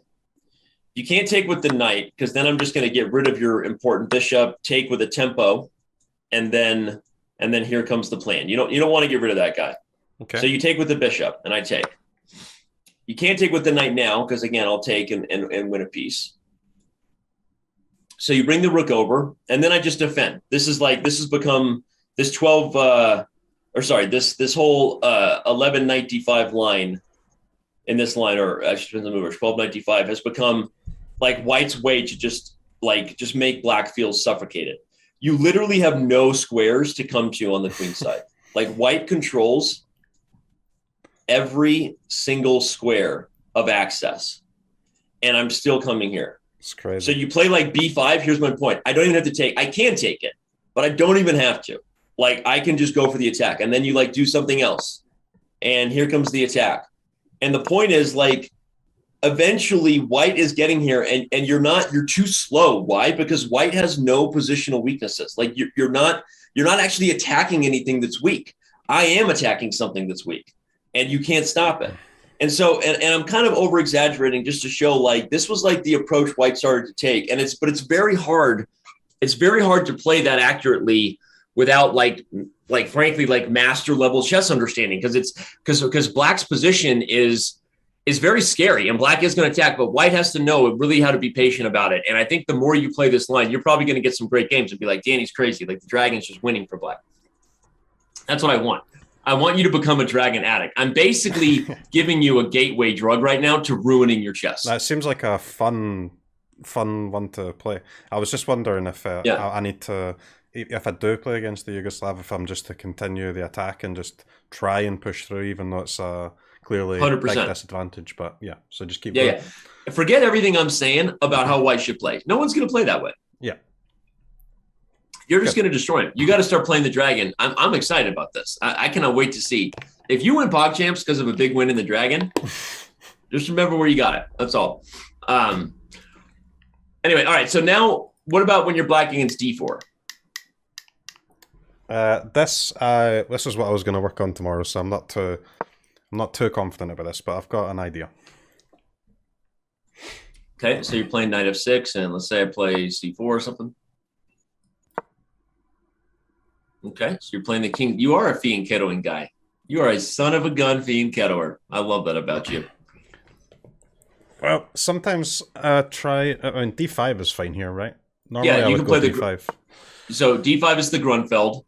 You can't take with the knight because then I'm just going to get rid of your important bishop, take with a tempo, and then here comes the plan. You don't want to get rid of that guy. Okay. So you take with the bishop, and I take. You can't take with the knight now because, again, I'll take and win a piece. So you bring the rook over, and then I just defend. This has become this 12 this whole 11 knight d5 line in this line, or actually the movers 12 knight d5 has become like white's way to just make black feel suffocated. You literally have no squares to come to on the queen side. Like white controls every single square of access, and I'm still coming here. It's crazy. So you play like b5. Here's my point. I don't even have to take. I can take it, but I don't even have to. Like I can just go for the attack, and then you like do something else, and here comes the attack. And the point is like, eventually white is getting here, and you're too slow. Why? Because white has no positional weaknesses. Like you're not actually attacking anything that's weak. I am attacking something that's weak, and you can't stop it. And so, and I'm kind of over exaggerating just to show like this was like the approach white started to take. And it's very hard. It's very hard to play that accurately without like frankly, like master level chess understanding. Because black's position is very scary, and black is going to attack, but white has to know really how to be patient about it. And I think the more you play this line, you're probably going to get some great games and be like, Danny's crazy. Like the dragon's just winning for black. That's what I want. I want you to become a dragon addict. I'm basically giving you a gateway drug right now to ruining your chess. That seems like a fun one to play. I was just wondering if I need to, if I do play against the Yugoslav, if I'm just to continue the attack and just try and push through, even though it's clearly 100%. Big disadvantage. But yeah, so just keep going. Yeah. Forget everything I'm saying about how white should play. No one's going to play that way. Yeah. You're just going to destroy him. You got to start playing the dragon. I'm excited about this. I cannot wait to see. If you win PogChamps because of a big win in the dragon, just remember where you got it. That's all. Anyway, all right. So now, what about when you're black against d4? This is what I was going to work on tomorrow, so I'm not too confident about this, but I've got an idea. Okay, so you're playing knight f6, and let's say I play c4 or something. Okay, so you're playing the king. You are a fianchettoing guy. You are a son of a gun fianchettoer. I love that about you. Well, sometimes d5 is fine here, right? Normally yeah, you can play d5. So d5 is the Grunfeld.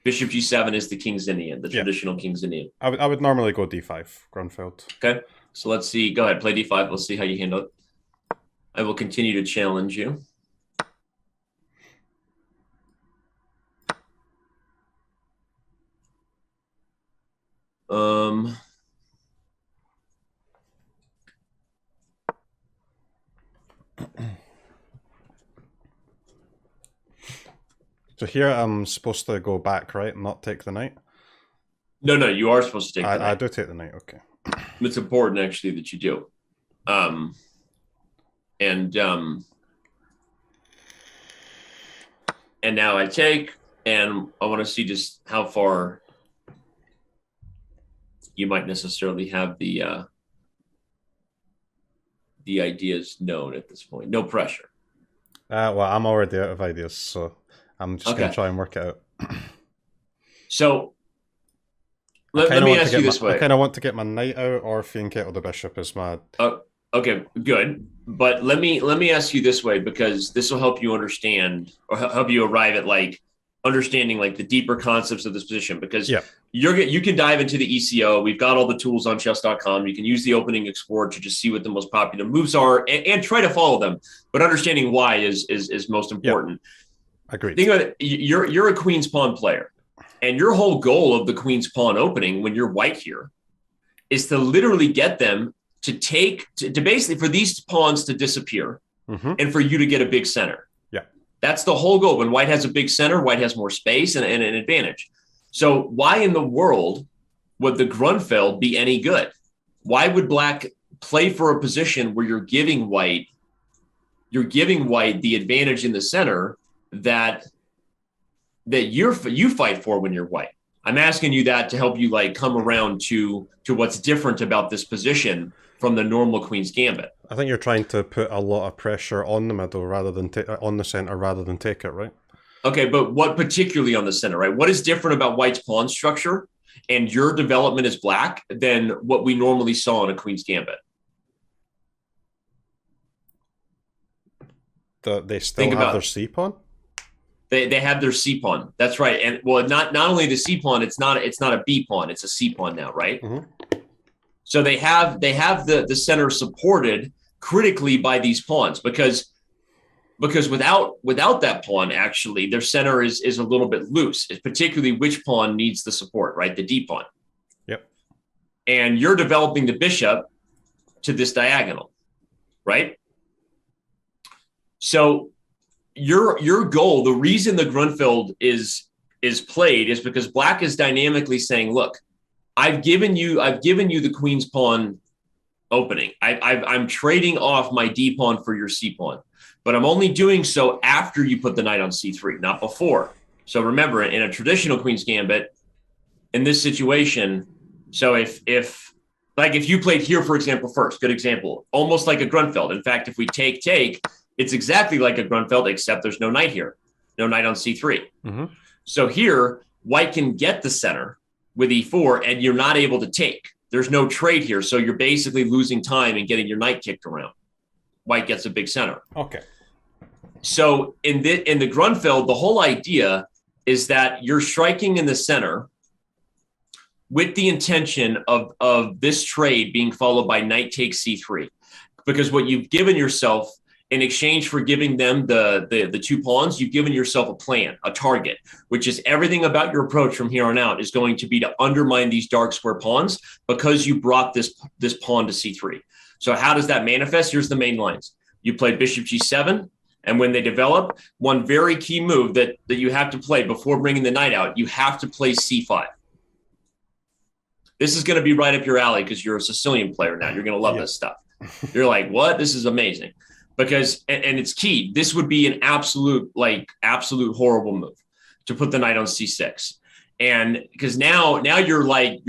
Bishop g7 is the King's Indian, the traditional King's Indian. I would normally go d5, Grunfeld. Okay, so let's see. Go ahead, play d5. Let's see how you handle it. I will continue to challenge you. So here I'm supposed to go back, right? And not take the knight? No, you are supposed to take the knight. I do take the knight, okay. It's important, actually, that you do. And now I take, and I want to see just how far you might necessarily have the ideas known at this point. No pressure. Well, I'm already out of ideas, so I'm just going to try and work it out. So let me ask you this way. I kind of want to get my knight out or fianchetto the bishop is my... Okay, good. But let me ask you this way, because this will help you understand, or help you arrive at like understanding like the deeper concepts of this position, because you can dive into the ECO. We've got all the tools on chess.com. You can use the opening explorer to just see what the most popular moves are and try to follow them. But understanding why is most important. Agreed. Think about it. You're a queen's pawn player, and your whole goal of the queen's pawn opening when you're white here is to literally get them to basically for these pawns to disappear and for you to get a big center. That's the whole goal. When white has a big center, white has more space and an advantage. So why in the world would the Grunfeld be any good? Why would black play for a position where you're giving white the advantage in the center that you fight for when you're white? I'm asking you that to help you like come around to what's different about this position from the normal Queen's Gambit. I think you're trying to put a lot of pressure on the middle rather than on the center rather than take it, right? Okay, but what particularly on the center, right? What is different about white's pawn structure and your development as black than what we normally saw in a Queen's Gambit? They still have their C pawn? They have their C pawn. That's right. And well, not only the C pawn, it's not a B pawn, it's a C pawn now, right? So they have the center supported critically by these pawns because without that pawn, actually, their center is a little bit loose. It's particularly which pawn needs the support, right? The D pawn. Yep. And you're developing the bishop to this diagonal, right? So your goal, the reason the Grunfeld is played is because black is dynamically saying, look, I've given you the queen's pawn opening. I'm trading off my D pawn for your C pawn, but I'm only doing so after you put the knight on C3, not before. So remember, in a traditional Queen's Gambit, in this situation, so if you played here, for example, first, good example, almost like a Grunfeld. In fact, if we take, it's exactly like a Grunfeld, except there's no knight here, no knight on C3. So here, white can get the center with E4, and you're not able to take. There's no trade here, so you're basically losing time and getting your knight kicked around. White gets a big center. Okay. So in the Grunfeld, the whole idea is that you're striking in the center with the intention of this trade being followed by knight takes C3, because what you've given yourself in exchange for giving them the two pawns, you've given yourself a plan, a target, which is everything about your approach from here on out is going to be to undermine these dark square pawns because you brought this pawn to C3. So how does that manifest? Here's the main lines. You play bishop G7, and when they develop, one very key move that you have to play before bringing the knight out, you have to play C5. This is going to be right up your alley because you're a Sicilian player now. You're going to love this stuff. You're like, what? This is amazing. Because, and it's key, this would be an absolute horrible move to put the knight on C6. And because now you're like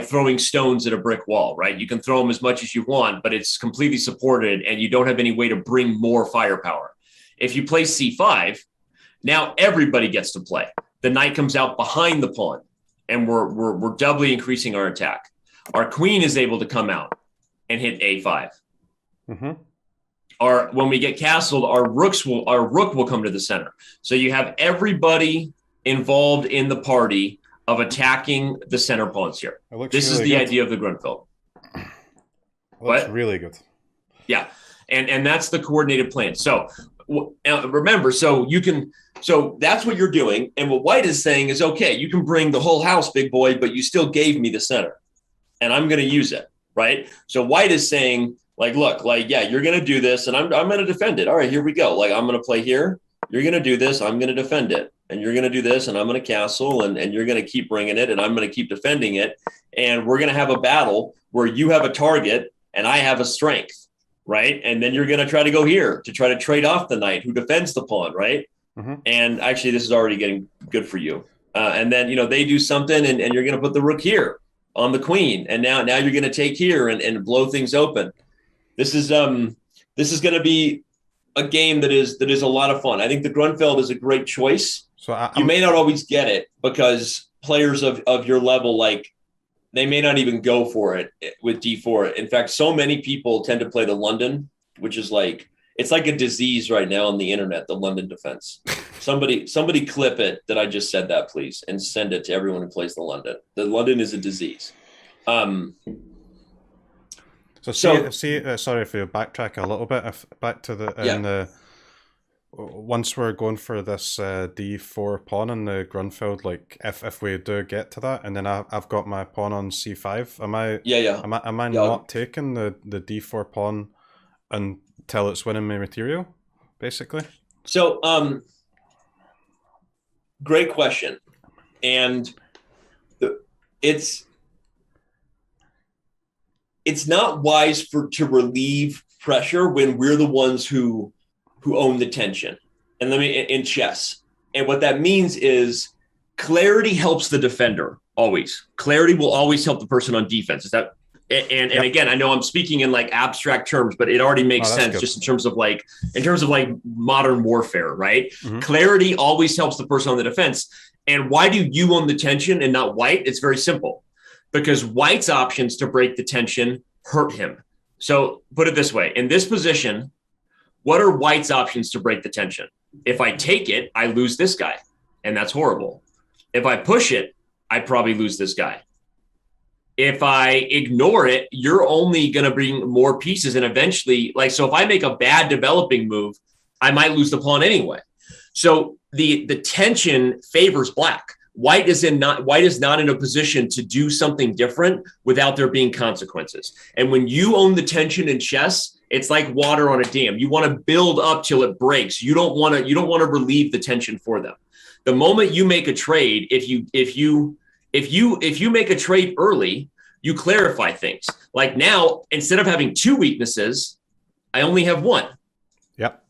throwing stones at a brick wall, right? You can throw them as much as you want, but it's completely supported and you don't have any way to bring more firepower. If you play C5, now everybody gets to play. The knight comes out behind the pawn and we're doubly increasing our attack. Our queen is able to come out and hit A5. When we get castled, our rook will come to the center. So you have everybody involved in the party of attacking the center pawns here. This is the idea of the Grunfeld. Looks really good. Yeah. And that's the coordinated plan. So remember, so that's what you're doing. And what white is saying is, okay, you can bring the whole house, big boy, but you still gave me the center and I'm going to use it. Right. So white is saying like, look, like, yeah, you're going to do this and I'm going to defend it. All right, here we go. Like, I'm going to play here. You're going to do this. I'm going to defend it. And you're going to do this and I'm going to castle and you're going to keep bringing it and I'm going to keep defending it. And we're going to have a battle where you have a target and I have a strength. Right. And then you're going to try to go here to try to trade off the knight who defends the pawn. Right. Mm-hmm. And actually, this is already getting good for you. And then, you know, they do something and you're going to put the rook here on the queen. And now you're going to take here and blow things open. This is going to be a game that is a lot of fun. I think the Grunfeld is a great choice. So you may not always get it because players of your level, like, they may not even go for it with D4. In fact, so many people tend to play the London, which is like, it's like a disease right now on the internet, the London defense. Somebody clip it that I just said that, please, and send it to everyone who plays the London. The London is a disease. Sorry if you backtrack a little bit, back to the once we're going for this D4 pawn in the Grunfeld, like if we do get to that, and then I've got my pawn on C5, am I not taking the D4 pawn until it's winning me material, basically? So great question, and it's not wise to relieve pressure when we're the ones who own the tension. And in chess. And what that means is clarity helps the defender always. Clarity will always help the person on defense. Is that, and again, I know I'm speaking in like abstract terms, but it already makes sense just in terms of like modern warfare, right? Mm-hmm. Clarity always helps the person on the defense. And why do you own the tension and not white? It's very simple. Because white's options to break the tension hurt him. So put it this way, in this position, what are white's options to break the tension? If I take it, I lose this guy, and that's horrible. If I push it, I probably lose this guy. If I ignore it, you're only going to bring more pieces, and eventually, so if I make a bad developing move, I might lose the pawn anyway. So the tension favors black. White is not in a position to do something different without there being consequences. And when you own the tension in chess, it's like water on a dam. You want to build up till it breaks. You don't want to relieve the tension for them. The moment you make a trade, if you make a trade early, you clarify things. Like now, instead of having two weaknesses, I only have one. Yep.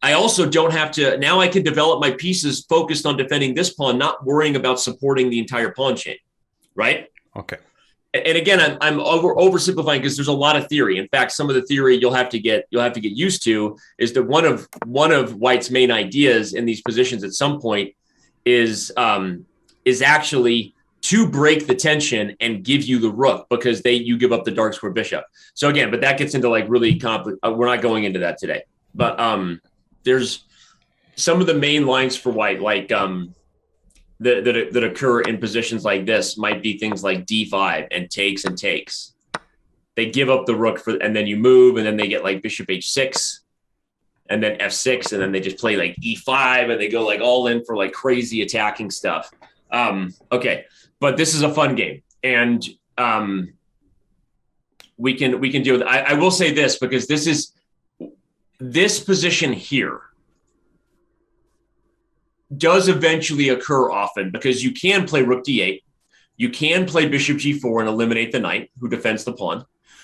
I also don't have to, now I can develop my pieces focused on defending this pawn, not worrying about supporting the entire pawn chain, right? Okay. And again, I'm oversimplifying because there's a lot of theory. In fact, some of the theory you'll have to get used to is that one of White's main ideas in these positions at some point is actually to break the tension and give you the rook because you give up the dark square bishop. So again, but that gets into like really complicated. We're not going into that today, but there's some of the main lines for White, like that occur in positions like this might be things like D5 and takes. They give up the rook and then you move, and then they get like bishop H6 and then F6, and then they just play like E5 and they go like all in for like crazy attacking stuff. Okay, but this is a fun game, and we can deal with it. I will say this because this position here does eventually occur often because you can play rook d8, you can play bishop g4 and eliminate the knight who defends the pawn.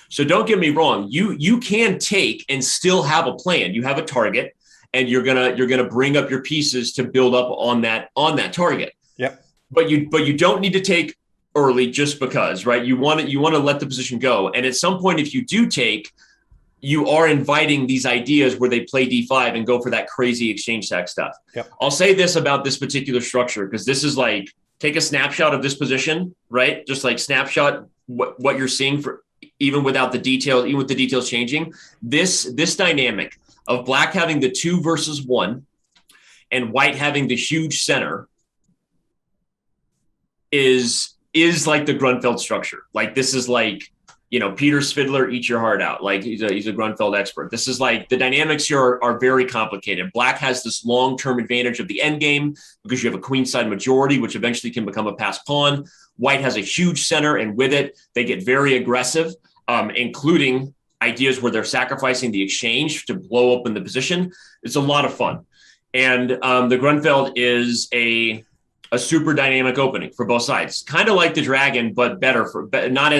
So don't get me wrong, you can take and still have a plan. You have a target, and you're gonna bring up your pieces to build up on that target. Yep. But you don't need to take early just because, right? You want to let the position go, and at some point, if you do take, you are inviting these ideas where they play D5 and go for that crazy exchange tag stuff. Yep. I'll say this about this particular structure, because this is like, take a snapshot of this position, right? Just like snapshot what you're seeing for even without the details, even with the details changing. This dynamic of black having the 2 versus 1 and white having the huge center is like the Grunfeld structure. Like this is like Peter Svidler, eat your heart out. Like he's a Grunfeld expert. This is like the dynamics here are very complicated. Black has this long-term advantage of the end game because you have a queenside majority, which eventually can become a pass pawn. White has a huge center, and with it, they get very aggressive, including ideas where they're sacrificing the exchange to blow open the position. It's a lot of fun. And the Grunfeld is a super dynamic opening for both sides, kind of like the Dragon, but better not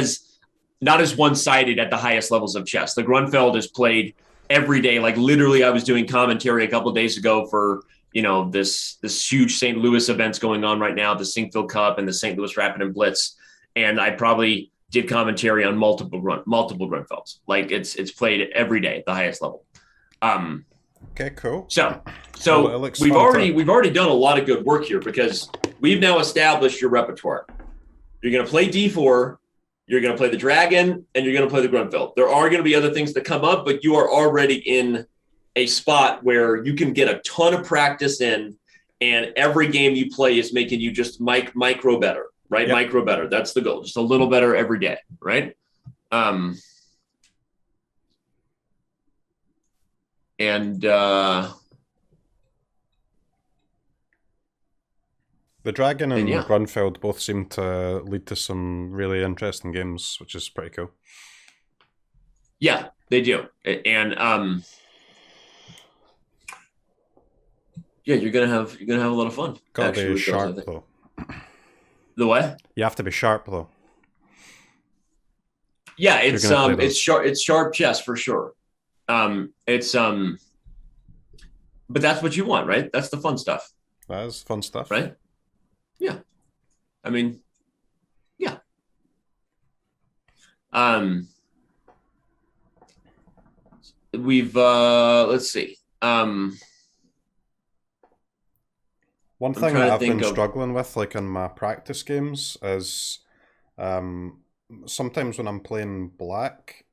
as one-sided at the highest levels of chess. The Grunfeld is played every day. Like literally, I was doing commentary a couple of days ago for this huge St. Louis events going on right now, the Sinkfield Cup and the St. Louis Rapid and Blitz, and I probably did commentary on multiple Grunfelds. Like it's played every day at the highest level. Okay, cool. So Well, we've already done a lot of good work here because we've now established your repertoire. You're going to play D4. You're going to play the Dragon, and you're going to play the Grunfeld. There are going to be other things that come up, but you are already in a spot where you can get a ton of practice in, and every game you play is making you just micro better, right? Yep. Micro better. That's the goal. Just a little better every day, right? The Dragon and Grunfeld both seem to lead to some really interesting games, which is pretty cool. Yeah, they do. And you're gonna have a lot of fun. Gotta be sharp though. The what? You have to be sharp though. Yeah, it's sharp chess for sure. But that's what you want, right? That's the fun stuff. That is fun stuff, right? Yeah. I mean, yeah. We've let's see. One thing that I've been struggling with, like in my practice games, is sometimes when I'm playing Black,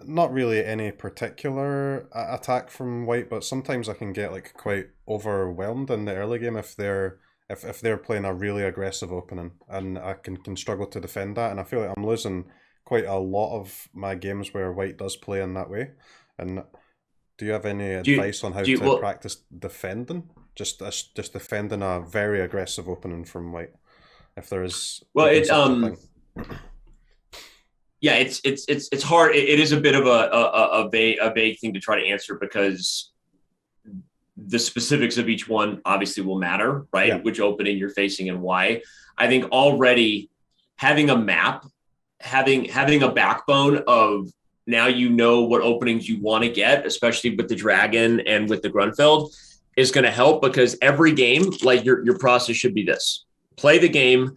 not really any particular attack from White, but sometimes I can get like quite overwhelmed in the early game if they're playing a really aggressive opening, and I can struggle to defend that, and I feel like I'm losing quite a lot of my games where White does play in that way. And do you have any advice on how to practice defending? Just defending a very aggressive opening from White, if there is. Well, yeah, it's hard. It is a bit of a vague thing to try to answer because the specifics of each one obviously will matter, right? Yeah. Which opening you're facing and why. I think already having a map, having a backbone of now you know what openings you want to get, especially with the Dragon and with the Grunfeld, is going to help because every game, like your process should be this: play the game.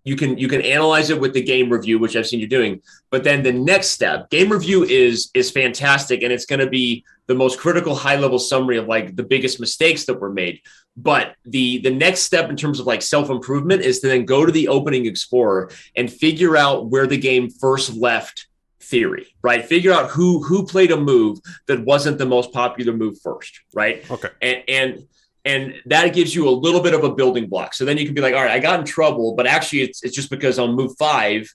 You can analyze it with the game review, which I've seen you doing. But then the next step, game review is fantastic, and it's going to be the most critical high-level summary of like the biggest mistakes that were made. But the next step in terms of like self-improvement is to then go to the opening explorer and figure out where the game first left theory, right? Figure out who played a move that wasn't the most popular move first, right? Okay. And that gives you a little bit of a building block. So then you can be like, all right, I got in trouble, but actually it's just because on move 5,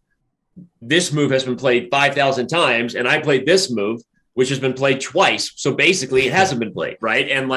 this move has been played 5,000 times, and I played this move, which has been played twice. So basically it hasn't been played, right? And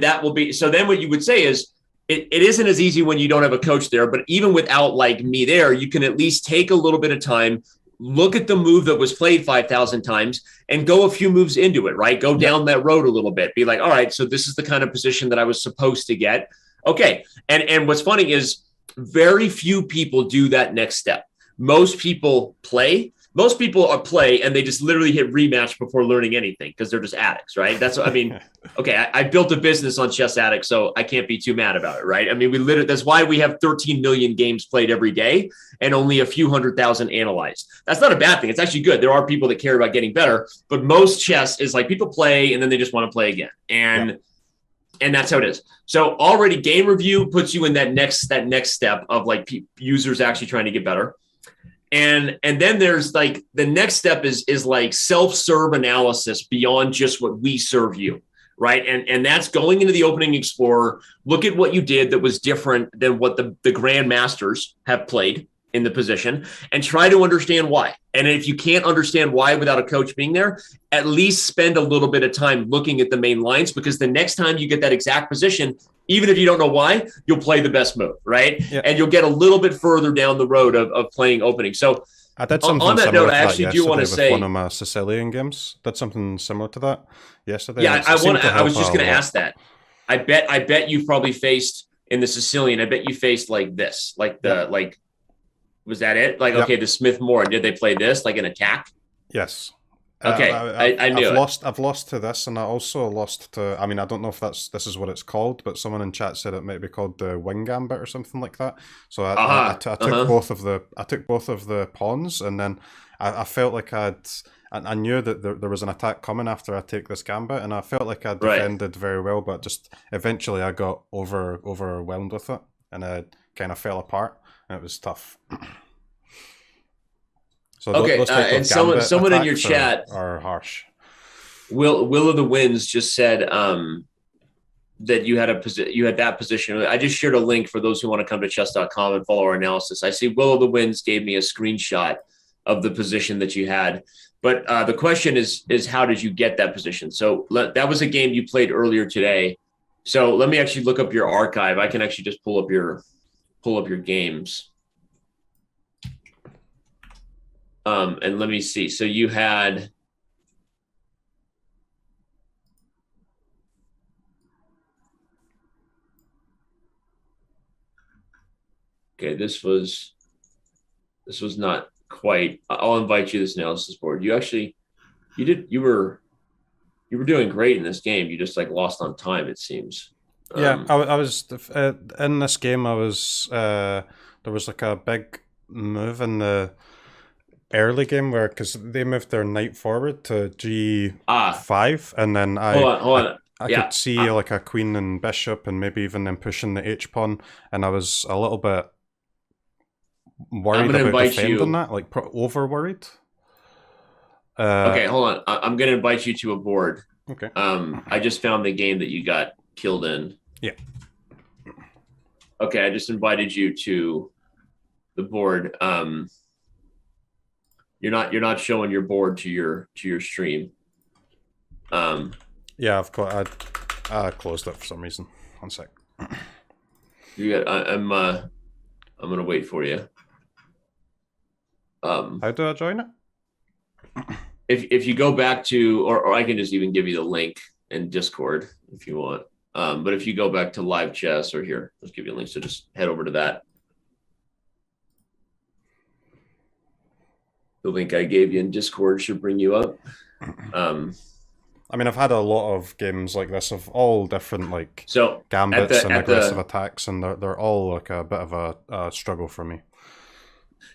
that will be, so then what you would say is, it isn't as easy when you don't have a coach there, but even without like me there, you can at least take a little bit of time, look at the move that was played 5,000 times and go a few moves into it, right? Go down that road a little bit. Be like, all right, so this is the kind of position that I was supposed to get. Okay. And what's funny is very few people do that next step. Most people play and they just literally hit rematch before learning anything because they're just addicts, right? That's what I mean. Okay, I built a business on Chess Addict, so I can't be too mad about it, right? I mean, that's why we have 13 million games played every day and only a few 100,000 analyzed. That's not a bad thing. It's actually good. There are people that care about getting better, but most chess is like people play and then they just want to play again. And that's how it is. So already game review puts you in that next step of like users actually trying to get better. And then there's like the next step is like self-serve analysis beyond just what we serve you, right? And that's going into the opening explorer, look at what you did that was different than what the grandmasters have played, in the position and try to understand why. And if you can't understand why without a coach being there, at least spend a little bit of time looking at the main lines, because the next time you get that exact position, even if you don't know why, you'll play the best move, right? Yeah. And you'll get a little bit further down the road of playing opening. So I did something on that note, I actually do want to say one of my Sicilian games. Did something similar to that yesterday. Yeah, I was just going to ask that. I bet you probably faced in the Sicilian. I bet you faced like this, like the like. Was that it? Like, okay, the Smith Moore. Did they play this like an attack? Yes. Okay, I knew I've lost to this, and I also lost to. I mean, I don't know if this is what it's called, but someone in chat said it might be called the Wing Gambit or something like that. So I took both of the pawns, and then I felt like I knew that there was an attack coming after I take this gambit, and I felt like I defended very well, but just eventually I got overwhelmed with it, and I kind of fell apart, and it was tough. So and someone in your chat are harsh. Will of the Winds just said that you had that position. I just shared a link for those who want to come to chess.com and follow our analysis. I see Will of the Winds gave me a screenshot of the position that you had. But the question is how did you get that position? So that was a game you played earlier today. So let me actually look up your archive. I can actually just pull up your games. And let me see. So you had this was not quite. I'll invite you to this analysis board. You were doing great in this game. You just like lost on time, it seems. Yeah, I was in this game. I was there was like a big move in the early game where, because they moved their knight forward to G5, and then I could see like a queen and bishop, and maybe even them pushing the H pawn, and I was a little bit worried about defending that, like over worried. Okay, hold on. I'm going to invite you to a board. Okay. I just found the game that you got killed in. Yeah. Okay, I just invited you to the board. You're not showing your board to your stream. Yeah, I closed it for some reason. 1 sec. I'm gonna wait for you. How do I join it? If you go back to, or I can just even give you the link in Discord if you want. But if you go back to live chess, or here, let's give you a link. So just head over to that. The link I gave you in Discord should bring you up. I mean, I've had a lot of games like this of all different like gambits and aggressive attacks, and they're all like a bit of a struggle for me.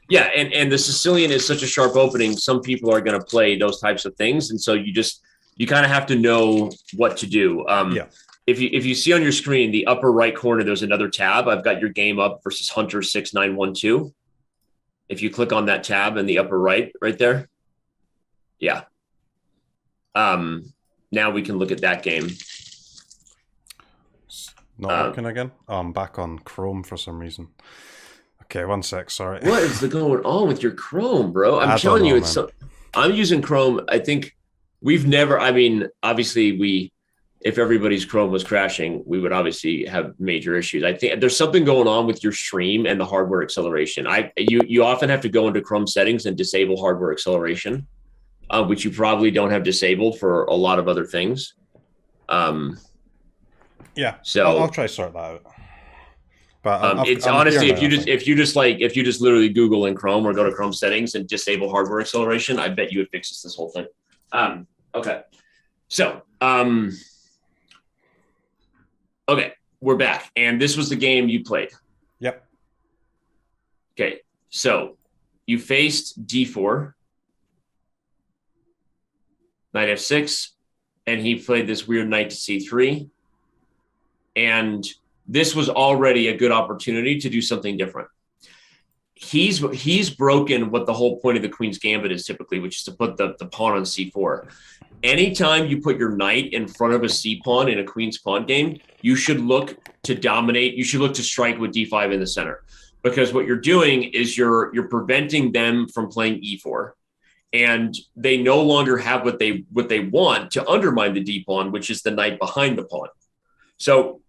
Yeah, and the Sicilian is such a sharp opening. Some people are going to play those types of things, and so you kind of have to know what to do. If you see on your screen the upper right corner, there's another tab. I've got your game up versus Hunter 6912. If you click on that tab in the upper right there. Yeah. Now we can look at that game. Not working again? Oh, I'm back on Chrome for some reason. Okay, 1 sec, sorry. What is going on with your Chrome, bro? I'm telling you, I'm using Chrome. I think obviously if everybody's Chrome was crashing, we would obviously have major issues. I think there's something going on with your stream and the hardware acceleration. You often have to go into Chrome settings and disable hardware acceleration, which you probably don't have disabled for a lot of other things. Yeah, so I'll try to sort that out. But it's honestly, if you just literally Google in Chrome or go to Chrome settings and disable hardware acceleration, I bet you it fixes this whole thing. Okay, so okay, we're back, and this was the game you played. Yep. Okay, so you faced D4, knight F6, and he played this weird knight to C3, and this was already a good opportunity to do something different. He's broken what the whole point of the Queen's Gambit is typically, which is to put the pawn on C4. Anytime you put your knight in front of a C pawn in a Queen's pawn game, you should look to dominate. You should look to strike with D5 in the center. because what you're doing is you're preventing them from playing e4, and they no longer have what they want to undermine the d pawn, which is the knight behind the pawn. So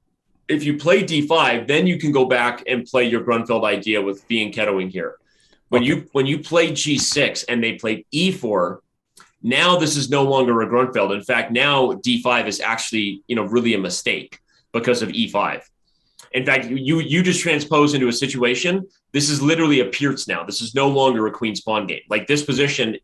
if you play d5, then you can go back and play your Grunfeld idea with Fianchettoing here. When you play g6 and they played e4, now this is no longer a Grunfeld. In fact, now d5 is actually, really a mistake because of e5. In fact, you just transpose into a situation. This is literally a Pierce now. This is no longer a queen's pawn game. Like, this position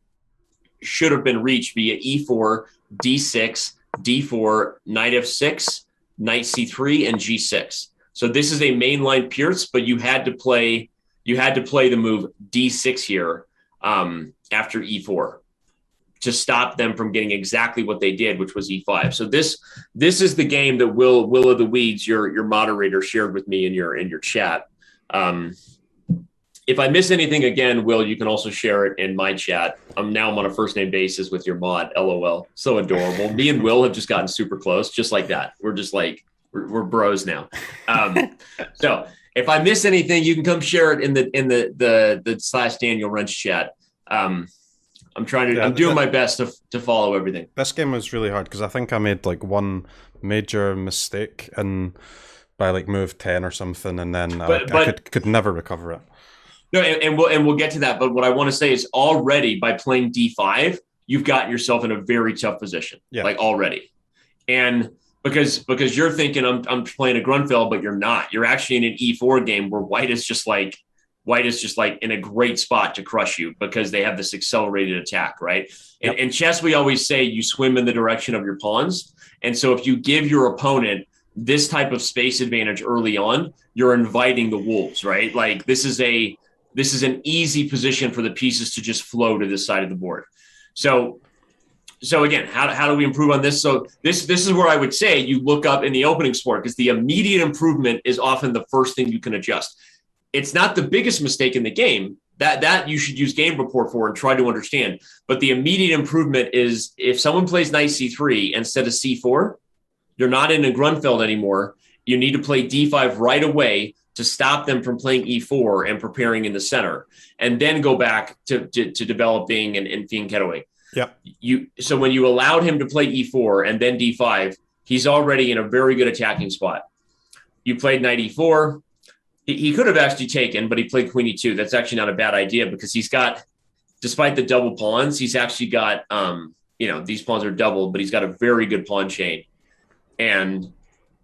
should have been reached via e4, d6, d4, knight f6, knight c3, and g6. So this is a mainline Pierce, but you had to play the move d6 here after e4 to stop them from getting exactly what they did, which was e5. So this is the game that Will of the Weeds, your moderator, shared with me in your chat. If I miss anything again, Will, you can also share it in my chat. I'm on a first name basis with your mod. LOL. So adorable. Me and Will have just gotten super close, just like that. We're just like, we're bros now. So if I miss anything, you can come share it in the /Daniel Rensch chat. I'm doing my best to follow everything. This game was really hard because I think I made like one major mistake by like move 10 or something, and then I could never recover it. No, and we'll get to that. But what I want to say is, already by playing d5, you've gotten yourself in a very tough position. Yeah. Like, already. And because you're thinking I'm playing a Grunfeld, but you're not. You're actually in an e4 game where white is just like in a great spot to crush you because they have this accelerated attack, right? Yep. In chess, we always say you swim in the direction of your pawns. And so if you give your opponent this type of space advantage early on, you're inviting the wolves, right? Like, this is an easy position for the pieces to just flow to this side of the board. So again, how do we improve on this? So this is where I would say you look up in the opening sport, because the immediate improvement is often the first thing you can adjust. It's not the biggest mistake in the game. That you should use game report for and try to understand. But the immediate improvement is, if someone plays knight c3 instead of c4, you're not in a Grunfeld anymore. You need to play d5 right away to stop them from playing e4 and preparing in the center, and then go back to developing and Fianchettoing. Yeah. So when you allowed him to play e4 and then d5, he's already in a very good attacking spot. You played knight e4. He could have actually taken, but he played queen e2. That's actually not a bad idea, because he's got, despite the double pawns, he's actually got, these pawns are doubled, but he's got a very good pawn chain. And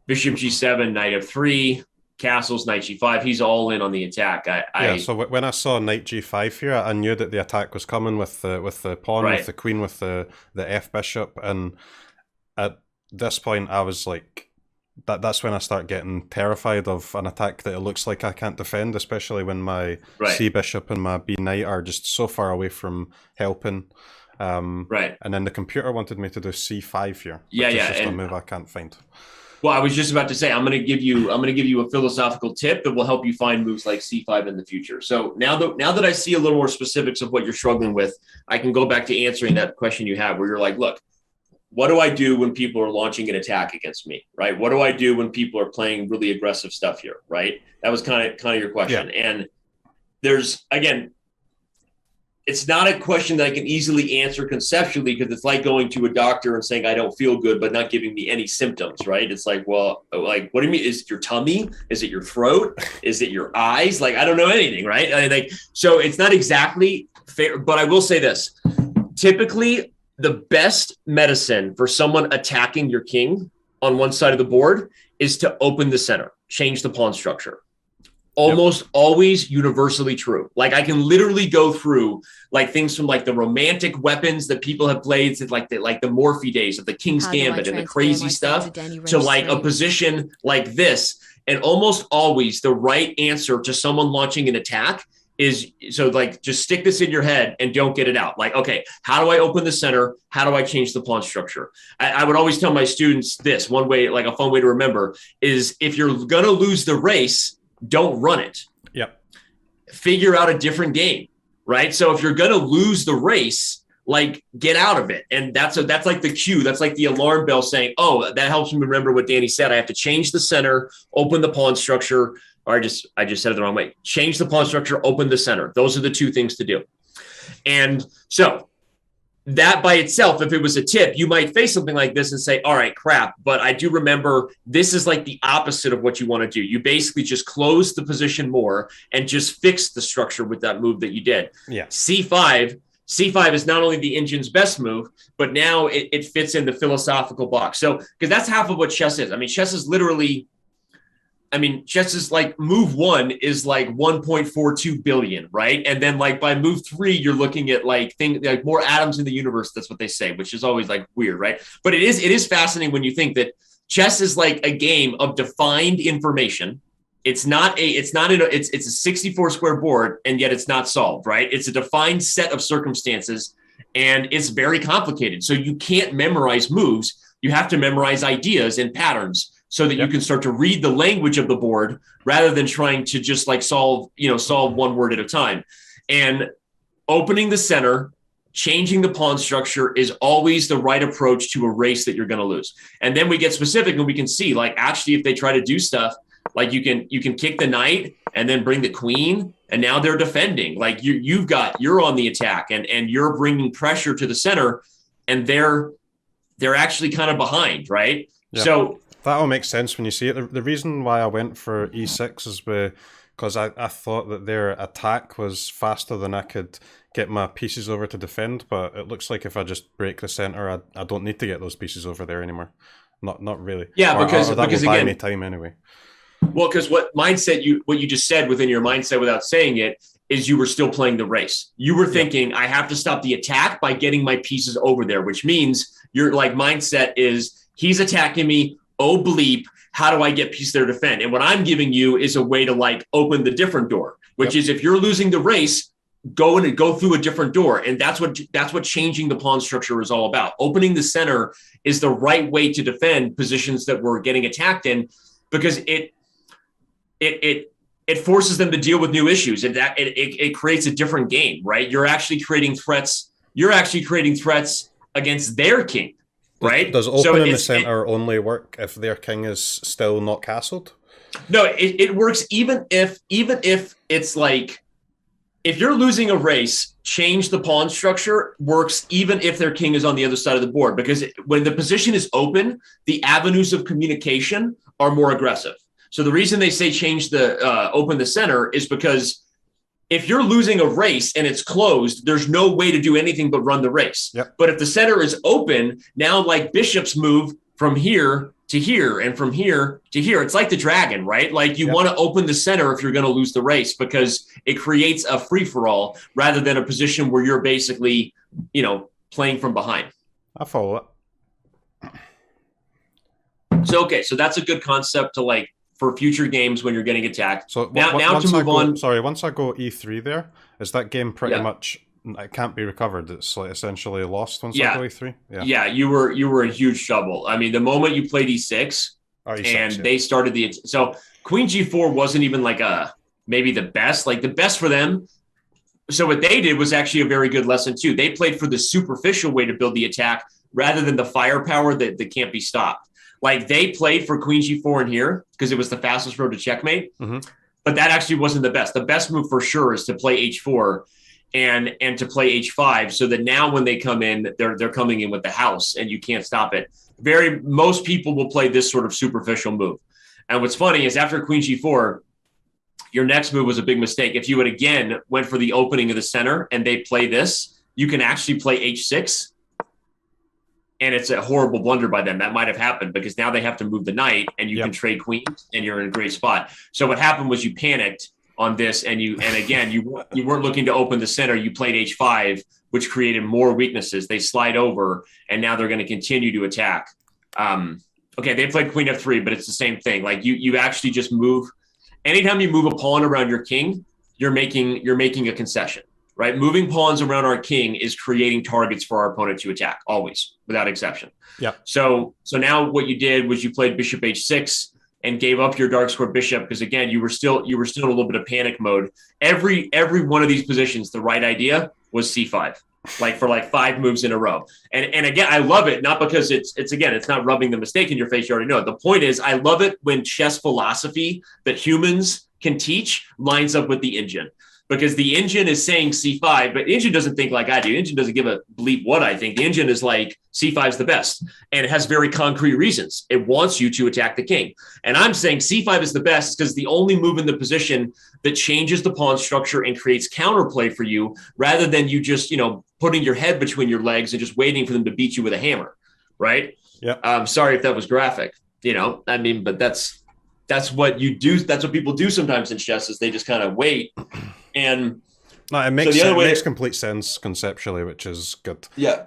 bishop g7, knight f3, castles, knight g5. He's all in on the attack. So when I saw knight g5 here, I knew that the attack was coming with the pawn, right, with the queen, with the f bishop, and at this point I was like, that's when I start getting terrified of an attack that it looks like I can't defend, especially when my c bishop and my b knight are just so far away from helping. Right. And then the computer wanted me to do c5 here. It's just a move I can't find. Well, I was just about to say, I'm going to give you a philosophical tip that will help you find moves like c5 in the future. So now that I see a little more specifics of what you're struggling with, I can go back to answering that question you have, where you're like, look, what do I do when people are launching an attack against me, right? What do I do when people are playing really aggressive stuff here, right? That was kind of your question. Yeah. And there's, again, it's not a question that I can easily answer conceptually, because it's like going to a doctor and saying, I don't feel good, but not giving me any symptoms, right? It's like, well, like, what do you mean? Is it your tummy? Is it your throat? Is it your eyes? Like, I don't know anything, right? So it's not exactly fair, but I will say this. Typically, the best medicine for someone attacking your king on one side of the board is to open the center, change the pawn structure. Almost always universally true. Like, I can literally go through like things from like the romantic weapons that people have played, to like the Morphy days of the King's Gambit and the crazy stuff, to like a position like this. And almost always the right answer to someone launching an attack is, so like, just stick this in your head and don't get it out. Like, okay, how do I open the center? How do I change the pawn structure? I would always tell my students this, one way, like a fun way to remember is, if you're going to lose the race, don't run it. Yep. Figure out a different game, right? So if you're going to lose the race, like, get out of it. And that's like the cue. That's like the alarm bell saying, oh, that helps me remember what Danny said. I have to change the center, open the pawn structure, or I just said it the wrong way. Change the pawn structure, open the center. Those are the two things to do. And so that by itself, if it was a tip, you might face something like this and say, all right, crap. But I do remember this is like the opposite of what you want to do. You basically just close the position more and just fix the structure with that move that you did. Yeah. C5 is not only the engine's best move, but now it fits in the philosophical box. So, because that's half of what chess is. I mean, chess is like move 1 is like 1.42 billion, right? And then like by move 3, you're looking at like more atoms in the universe. That's what they say, which is always like weird, right? But it is fascinating when you think that chess is like a game of defined information. It's a 64 square board, and yet it's not solved, right? It's a defined set of circumstances, and it's very complicated. So you can't memorize moves. You have to memorize ideas and patterns so that you can start to read the language of the board rather than trying to just like solve one word at a time. And opening the center, changing the pawn structure is always the right approach to a race that you're going to lose. And then we get specific and we can see like actually if they try to do stuff, like you can kick the knight and then bring the queen, and now they're defending. Like you're on the attack and you're bringing pressure to the center, and they're actually kind of behind, right? Yeah. So that all makes sense when you see it. The reason why I went for e6 is because I thought that their attack was faster than I could get my pieces over to defend, but it looks like if I just break the center, I don't need to get those pieces over there anymore. Not really. Yeah, because that will buy again, me time anyway. Well, because what you just said within your mindset without saying it is you were still playing the race. You were thinking, I have to stop the attack by getting my pieces over there, which means your like mindset is he's attacking me. Oh, bleep. How do I get pieces there to defend? And what I'm giving you is a way to like open the different door, which is if you're losing the race, go through a different door. And that's what changing the pawn structure is all about. Opening the center is the right way to defend positions that we're getting attacked in, because it forces them to deal with new issues, and that it creates a different game, right? You're actually creating threats against their king, right? Does opening the center only work if their king is still not castled? No, it works even if it's like, if you're losing a race, change the pawn structure works even if their king is on the other side of the board, because when the position is open, the avenues of communication are more aggressive. So the reason they say open the center is because if you're losing a race and it's closed, there's no way to do anything but run the race. Yep. But if the center is open, now like bishops move from here to here and from here to here. It's like the dragon, right? Like you want to open the center if you're going to lose the race, because it creates a free-for-all rather than a position where you're basically, playing from behind. I follow it. So that's a good concept to like, for future games when you're getting attacked. So now to move on. Sorry, once I go e3 there, is that game pretty much, it can't be recovered? It's like essentially lost once I go e3? Yeah, you were in huge trouble. I mean, the moment you played e6, they started so queen g4 wasn't even like maybe the best. Like the best for them. So what they did was actually a very good lesson too. They played for the superficial way to build the attack rather than the firepower that can't be stopped. Like they played for queen g4 in here because it was the fastest road to checkmate, but that actually wasn't the best. The best move for sure is to play h4 and to play h5, so that now when they come in, they're coming in with the house and you can't stop it. Most people will play this sort of superficial move. And what's funny is after queen g4, your next move was a big mistake. If you had again went for the opening of the center and they play this, you can actually play h6. And it's a horrible blunder by them. That might have happened because now they have to move the knight and you can trade queens and you're in a great spot. So what happened was you panicked on this and you weren't looking to open the center. You played h5, which created more weaknesses. They slide over and now they're going to continue to attack. Okay, they played queen f3, but it's the same thing. Like you actually just move. Anytime you move a pawn around your king, you're making a concession. Right, moving pawns around our king is creating targets for our opponent to attack, always, without exception. Yeah. So now what you did was you played bishop h6 and gave up your dark square bishop because again you were still in a little bit of panic mode. Every one of these positions, the right idea was c5, like for like 5 moves in a row. And again, I love it not because it's not rubbing the mistake in your face. You already know it. The point is, I love it when chess philosophy that humans can teach lines up with the engine. Because the engine is saying C5, but the engine doesn't think like I do. The engine doesn't give a bleep what I think. The engine is like C5 is the best, and it has very concrete reasons. It wants you to attack the king. And I'm saying C5 is the best because the only move in the position that changes the pawn structure and creates counterplay for you, rather than you just, putting your head between your legs and just waiting for them to beat you with a hammer, right? Yeah. I'm sorry if that was graphic, but that's what you do. That's what people do sometimes in chess is they just kind of wait. And no, it makes complete sense conceptually, which is good. Yeah.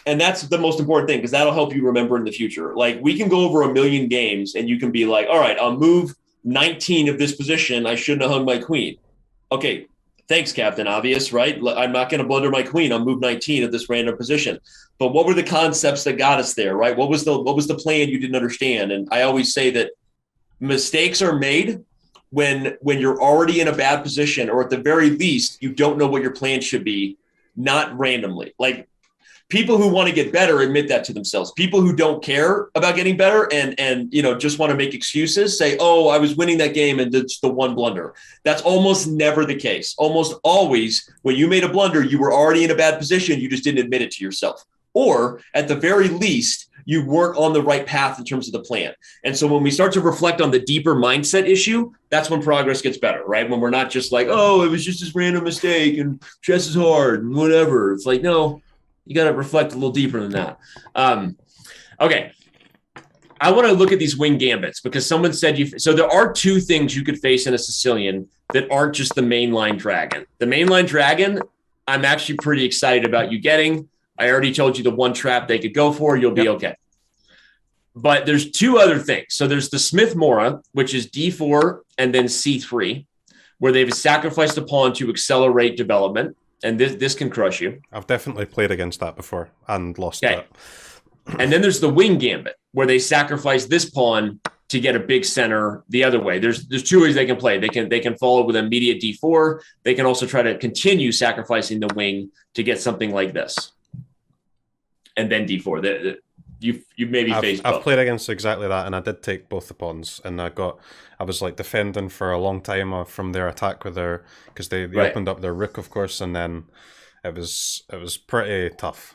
And that's the most important thing, because that'll help you remember in the future. Like, we can go over a million games and you can be like, all right, I'll move 19 of this position. I shouldn't have hung my queen. Okay. Thanks, Captain Obvious, right? I'm not going to blunder my queen. I'll move 19 of this random position. But what were the concepts that got us there, right? What was the plan you didn't understand? And I always say that mistakes are made when you're already in a bad position, or at the very least, you don't know what your plan should be, not randomly. Like, people who want to get better admit that to themselves. People who don't care about getting better and just want to make excuses say, oh, I was winning that game and it's the one blunder. That's almost never the case. Almost always, when you made a blunder, you were already in a bad position. You just didn't admit it to yourself. Or at the very least, you weren't on the right path in terms of the plan. And so when we start to reflect on the deeper mindset issue, that's when progress gets better, right? When we're not just like, oh, it was just this random mistake and chess is hard and whatever. It's like, no, you got to reflect a little deeper than that. Okay. I want to look at these wing gambits because someone said so there are two things you could face in a Sicilian that aren't just the mainline dragon. The mainline dragon, I'm actually pretty excited about you getting. I already told you the one trap they could go for. You'll be okay. But there's two other things. So there's the Smith Mora, which is D4 and then C3, where they've sacrificed a pawn to accelerate development. And this can crush you. I've definitely played against that before and lost it. And then there's the Wing Gambit, where they sacrifice this pawn to get a big center the other way. There's two ways they can play. They can follow with immediate D4. They can also try to continue sacrificing the wing to get something like this. And then D4. You maybe faced both. I've played against exactly that, and I did take both the pawns, and I was like defending for a long time from their attack with their, because they opened up their rook, of course, and then it was pretty tough.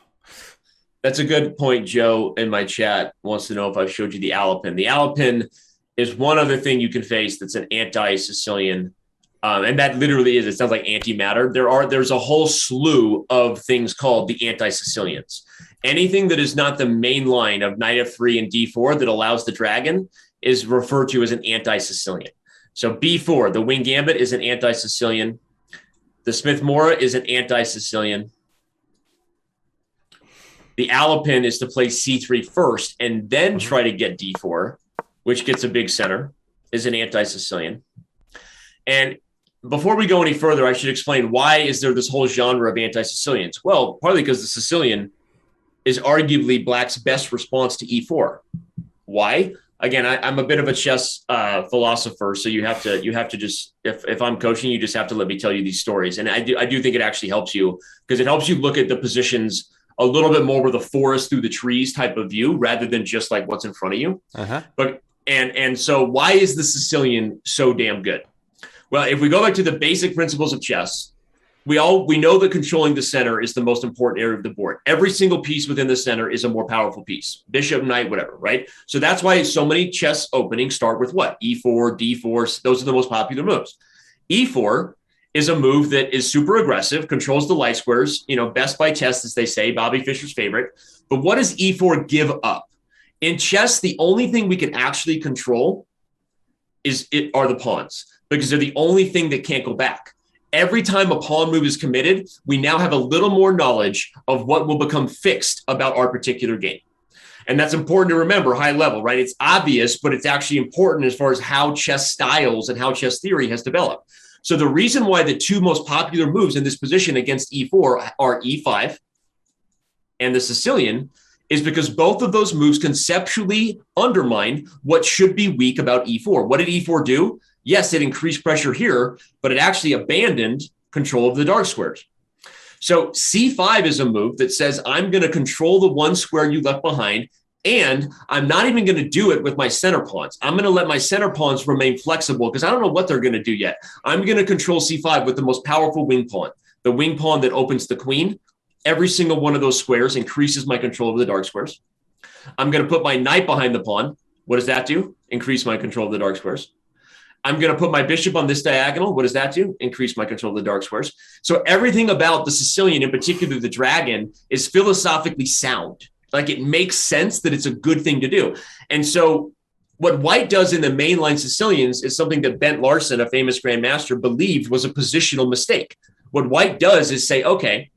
That's a good point. Joe in my chat wants to know if I've showed you the Alapin. The Alapin is one other thing you can face that's an anti-Sicilian. And that literally is, it sounds like antimatter. There's a whole slew of things called the anti-Sicilians. Anything that is not the main line of knight f3 and d4 that allows the dragon is referred to as an anti-Sicilian. So b4, the Wing Gambit, is an anti-Sicilian. The Smith Mora is an anti-Sicilian. The Alapin is to play c3 first and then try to get d4, which gets a big center, is an anti-Sicilian. And before we go any further, I should explain why is there this whole genre of anti-Sicilians? Well, partly because the Sicilian is arguably Black's best response to e4. Why? Again, I'm a bit of a chess philosopher, so you have to just, if I'm coaching, you just have to let me tell you these stories. And I do think it actually helps you, because it helps you look at the positions a little bit more with a forest through the trees type of view, rather than just like what's in front of you. But so why is the Sicilian so damn good? Well, if we go back to the basic principles of chess, we know that controlling the center is the most important area of the board. Every single piece within the center is a more powerful piece. Bishop, knight, whatever, right? So that's why so many chess openings start with what? E4, D4, those are the most popular moves. E4 is a move that is super aggressive, controls the light squares, best by test, as they say, Bobby Fischer's favorite. But what does E4 give up? In chess, the only thing we can actually control are the pawns, because they're the only thing that can't go back. Every time a pawn move is committed, we now have a little more knowledge of what will become fixed about our particular game. And that's important to remember, high level, right? It's obvious, but it's actually important as far as how chess styles and how chess theory has developed. So the reason why the two most popular moves in this position against e4 are e5 and the Sicilian is because both of those moves conceptually undermine what should be weak about e4. What did e4 do? Yes, it increased pressure here, but it actually abandoned control of the dark squares. So C5 is a move that says, I'm going to control the one square you left behind, And I'm not even going to do it with my center pawns. I'm going to let my center pawns remain flexible because I don't know what they're going to do yet. I'm going to control c5 with the most powerful wing pawn, the wing pawn that opens the queen. Every single one of those squares increases my control over the dark squares. I'm going to put my knight behind the pawn. What does that do? Increase my control of the dark squares. I'm going to put my bishop on this diagonal. What does that do? Increase my control of the dark squares. So everything about the Sicilian, in particular the dragon, is philosophically sound. Like, it makes sense that it's a good thing to do. And so what white does in the mainline Sicilians is something that Bent Larsen, a famous grandmaster, believed was a positional mistake. What white does is say, okay,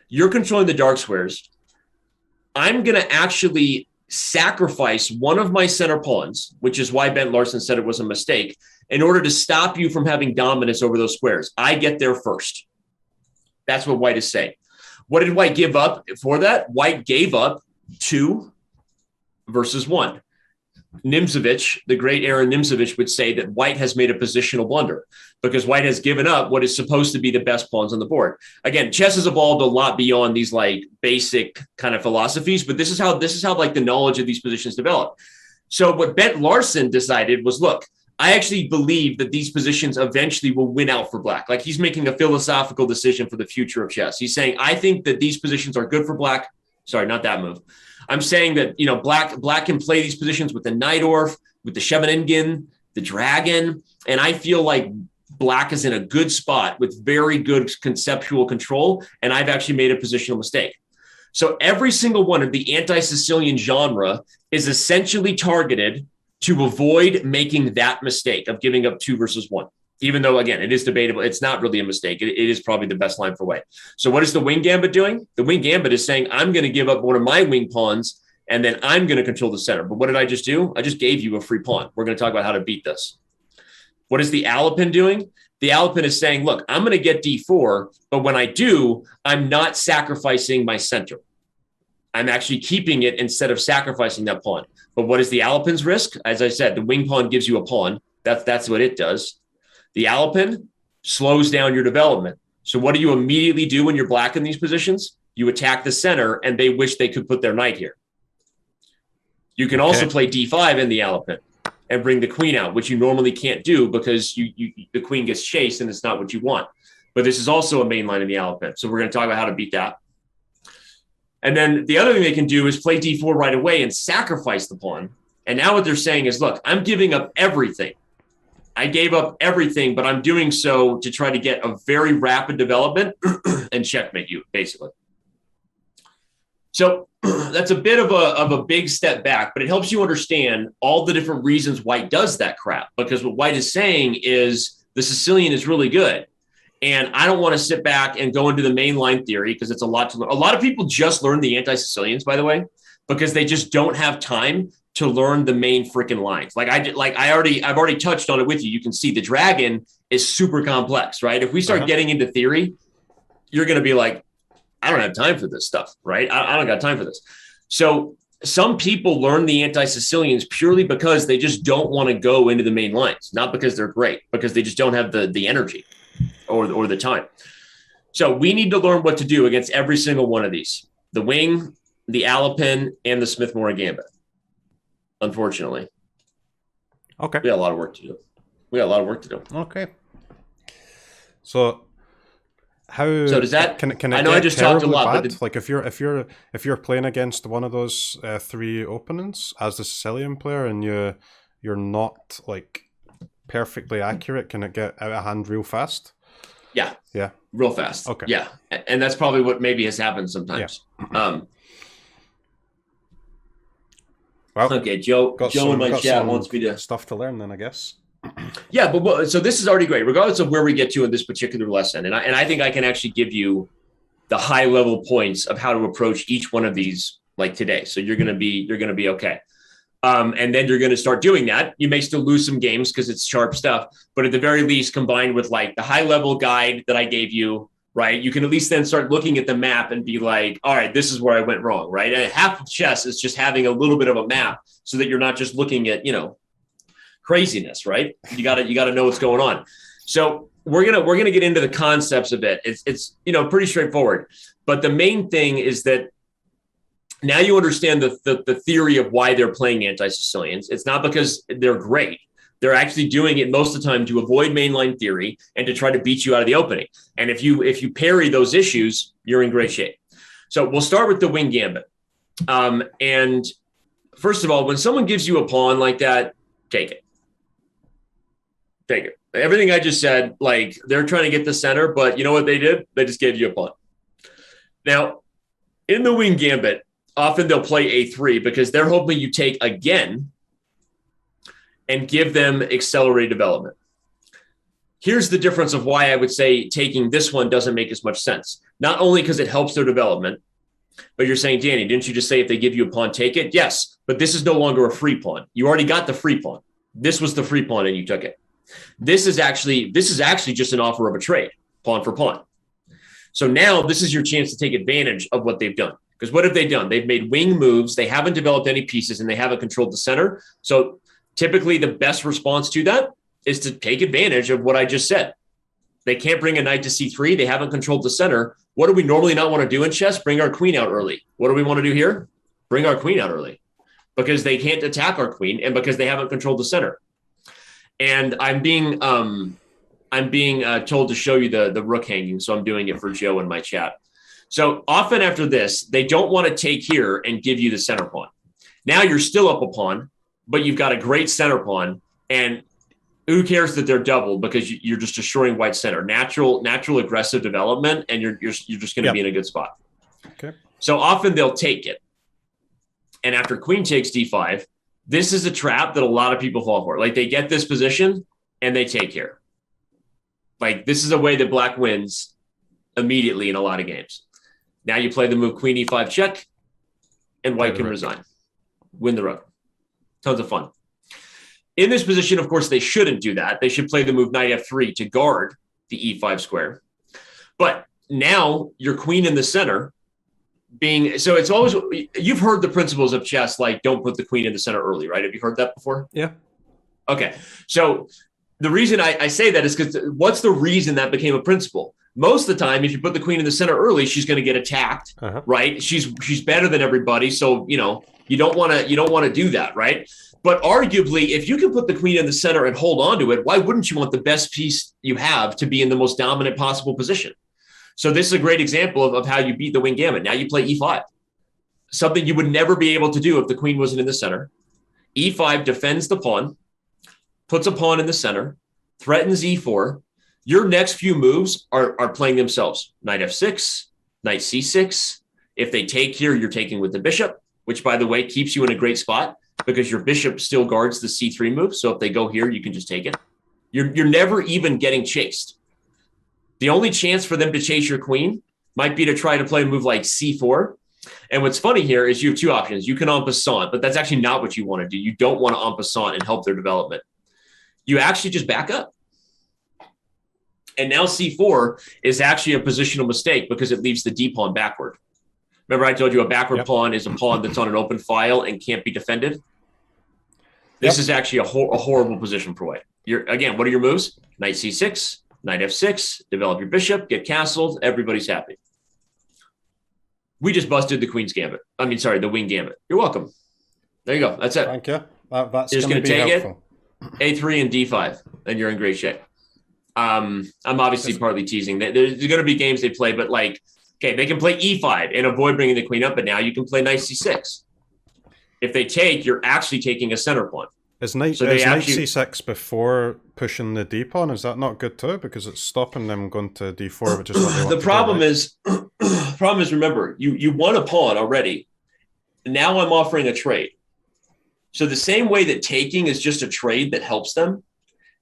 you're controlling the dark squares. I'm going to actually sacrifice one of my center pawns, which is why Bent Larsen said it was a mistake, in order to stop you from having dominance over those squares. I get there first. That's what white is saying. What did white give up for that? White gave up 2 versus 1. Nimzovich, the great Aaron Nimzovich, would say that white has made a positional blunder because white has given up what is supposed to be the best pawns on the board. Again, chess has evolved a lot beyond these like basic kind of philosophies, but this is how like the knowledge of these positions developed. So what Bent Larsen decided was, look, I actually believe that these positions eventually will win out for black. Like, he's making a philosophical decision for the future of chess. He's saying, I think that these positions are good for black. Sorry, not that move. I'm saying that, you know, black can play these positions with the Najdorf, with the Scheveningen, the dragon. And I feel like black is in a good spot with very good conceptual control. And I've actually made a positional mistake. So every single one of the anti-Sicilian genre is essentially targeted to avoid making that mistake of giving up 2 versus 1. Even though, again, it is debatable. It's not really a mistake. It is probably the best line for white. So what is the Wing Gambit doing? The Wing Gambit is saying, I'm going to give up one of my wing pawns, and then I'm going to control the center. But what did I just do? I just gave you a free pawn. We're going to talk about how to beat this. What is the Alapin doing? The Alapin is saying, look, I'm going to get d4, but when I do, I'm not sacrificing my center. I'm actually keeping it instead of sacrificing that pawn. But what is the Alapin's risk? As I said, the wing pawn gives you a pawn. That's what it does. The Alapin slows down your development. So what do you immediately do when you're black in these positions? You attack the center, and they wish they could put their knight here. You can also play d5 in the Alapin and bring the queen out, which you normally can't do because the queen gets chased and it's not what you want. But this is also a main line in the Alapin. So we're going to talk about how to beat that. And then the other thing they can do is play d4 right away and sacrifice the pawn. And now what they're saying is, look, I'm giving up everything. I gave up everything, but I'm doing so to try to get a very rapid development and checkmate you, basically. So that's a bit of a big step back, but it helps you understand all the different reasons white does that crap. Because what white is saying is the Sicilian is really good. And I don't want to sit back and go into the mainline theory because it's a lot to learn. A lot of people just learn the anti-Sicilians, by the way, because they just don't have time to learn the main freaking lines. I've already touched on it with you. You can see the dragon is super complex, right? If we start getting into theory, you're going to be like, I don't have time for this stuff, right? I don't got time for this. So some people learn the anti-Sicilians purely because they just don't want to go into the main lines, not because they're great, because they just don't have the energy or the time. So we need to learn what to do against every single one of these: the wing, the Alapin, and the Smith-Morran Gambit. Unfortunately. Okay. We got a lot of work to do. Okay. So how? So does that? Can I know I just talked a lot, but like if you're playing against one of those 3 opponents as the Sicilian player and you're not like perfectly accurate, can it get out of hand real fast? Yeah. Yeah. Real fast. Okay. Yeah, and that's probably what maybe has happened sometimes. Yeah. Well, okay, Joe in my chat wants me to stuff to learn then, I guess. Yeah, but so this is already great, regardless of where we get to in this particular lesson. And I think I can actually give you the high level points of how to approach each one of these like today. So you're gonna be okay. And then you're going to start doing that. You may still lose some games because it's sharp stuff, but at the very least, combined with like the high level guide that I gave you, right? You can at least then start looking at the map and be like, all right, this is where I went wrong, right? And half of chess is just having a little bit of a map so that you're not just looking at, craziness, right? You got to know what's going on. So we're going to get into the concepts of it. It's pretty straightforward, but the main thing is that Now you understand the theory of why they're playing Anti-Sicilians. It's not because they're great. They're actually doing it most of the time to avoid mainline theory and to try to beat you out of the opening. And if you parry those issues, you're in great shape. So we'll start with the Wing Gambit. And first of all, when someone gives you a pawn like that, take it. Take it. Everything I just said, like they're trying to get the center, but you know what they did? They just gave you a pawn. Now, in the Wing Gambit, often they'll play a3 because they're hoping you take again and give them accelerated development. Here's the difference of why I would say taking this one doesn't make as much sense. Not only because it helps their development, but you're saying, Danny, didn't you just say if they give you a pawn, take it? Yes, but this is no longer a free pawn. You already got the free pawn. This was the free pawn and you took it. This is actually just an offer of a trade, pawn for pawn. So now this is your chance to take advantage of what they've done. Because what have they done? They've made wing moves. They haven't developed any pieces and they haven't controlled the center. So typically the best response to that is to take advantage of what I just said. They can't bring a knight to c3. They haven't controlled the center. What do we normally not want to do in chess? Bring our queen out early. What do we want to do here? Bring our queen out early because they can't attack our queen and because they haven't controlled the center. And I'm being told to show you the rook hanging. So I'm doing it for Joe in my chat. So often after this, they don't want to take here and give you the center pawn. Now you're still up a pawn, but you've got a great center pawn. And who cares that they're doubled because you're just destroying white center, natural aggressive development. And you're just going to be in a good spot. Okay. So often they'll take it. And after queen takes d5, this is a trap that a lot of people fall for. Like they get this position and they take here. Like this is a way that black wins immediately in a lot of games. Now you play the move queen e5 check and white can resign. Win the rook. Tons of fun. In this position, of course, they shouldn't do that. They should play the move knight f3 to guard the e5 square. But now your queen in the center being, so it's always, you've heard the principles of chess, like don't put the queen in the center early, right? Have you heard that before? Yeah. Okay. So the reason I say that is because what's the reason that became a principle? Most of the time, if you put the queen in the center early, she's going to get attacked, right? She's better than everybody. So, you don't want to do that, right? But arguably, if you can put the queen in the center and hold on to it, why wouldn't you want the best piece you have to be in the most dominant possible position? So this is a great example of how you beat the Wing Gambit. Now you play e5, something you would never be able to do if the queen wasn't in the center. e5 defends the pawn, puts a pawn in the center, threatens e4. Your next few moves are playing themselves. Knight f6, knight c6. If they take here, you're taking with the bishop, which, by the way, keeps you in a great spot because your bishop still guards the c3 move. So if they go here, you can just take it. You're never even getting chased. The only chance for them to chase your queen might be to try to play a move like c4. And what's funny here is you have two options. You can en passant, but that's actually not what you want to do. You don't want to en passant and help their development. You actually just back up. And now c4 is actually a positional mistake because it leaves the d pawn backward. Remember I told you a backward pawn is a pawn that's on an open file and can't be defended? This is actually a horrible position for white. Again, what are your moves? Knight c6, knight f6, develop your bishop, get castled, everybody's happy. We just busted the Queen's Gambit. The Wing Gambit. You're welcome. There you go. That's it. Thank you. That's just going to take helpful. It, a3 and d5, and you're in great shape. I'm obviously partly teasing. There's going to be games they play, but like, okay, they can play e5 and avoid bringing the queen up, but now you can play knight c6. If they take, you're actually taking a center pawn. Is knight c6 before pushing the d pawn? Is that not good too? Because it's stopping them going to d4, which is what they want. The problem is, remember, you won a pawn already. Now I'm offering a trade. So the same way that taking is just a trade that helps them,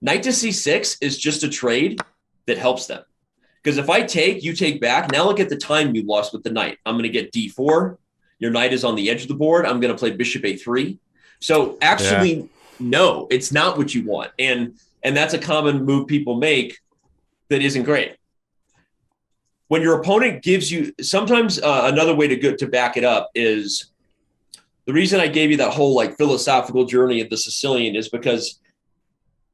knight to c6 is just a trade that helps them. Because if I take, you take back. Now look at the time you lost with the knight. I'm going to get d4. Your knight is on the edge of the board. I'm going to play bishop a3. So actually, no, it's not what you want. And that's a common move people make that isn't great. When your opponent gives you, sometimes another way to back it up is, the reason I gave you that whole like philosophical journey of the Sicilian is because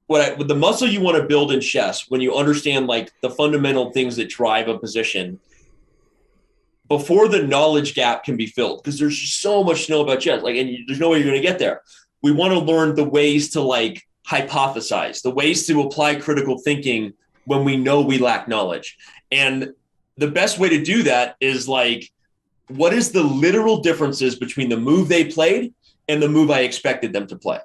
with the muscle you want to build in chess, when you understand like the fundamental things that drive a position, before the knowledge gap can be filled, because there's just so much to know about chess, like, and there's no way you're going to get there. We want to learn the ways to like hypothesize, the ways to apply critical thinking when we know we lack knowledge. And the best way to do that is like, what is the literal differences between the move they played and the move I expected them to play?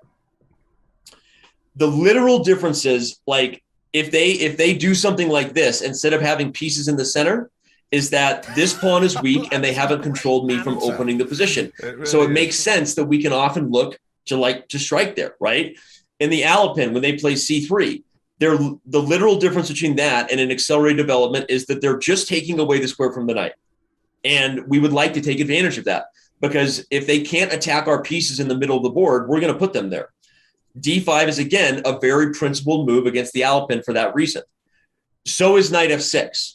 The literal differences, like if they do something like this, instead of having pieces in the center, is that this pawn is weak and they haven't controlled me from opening the position. So it makes sense that we can often look to strike there, right? In the Alapin, when they play C3, the literal difference between that and an accelerated development is that they're just taking away the square from the knight. And we would like to take advantage of that, because if they can't attack our pieces in the middle of the board, we're going to put them there. D5 is, again, a very principled move against the Alapin for that reason. So is knight F6.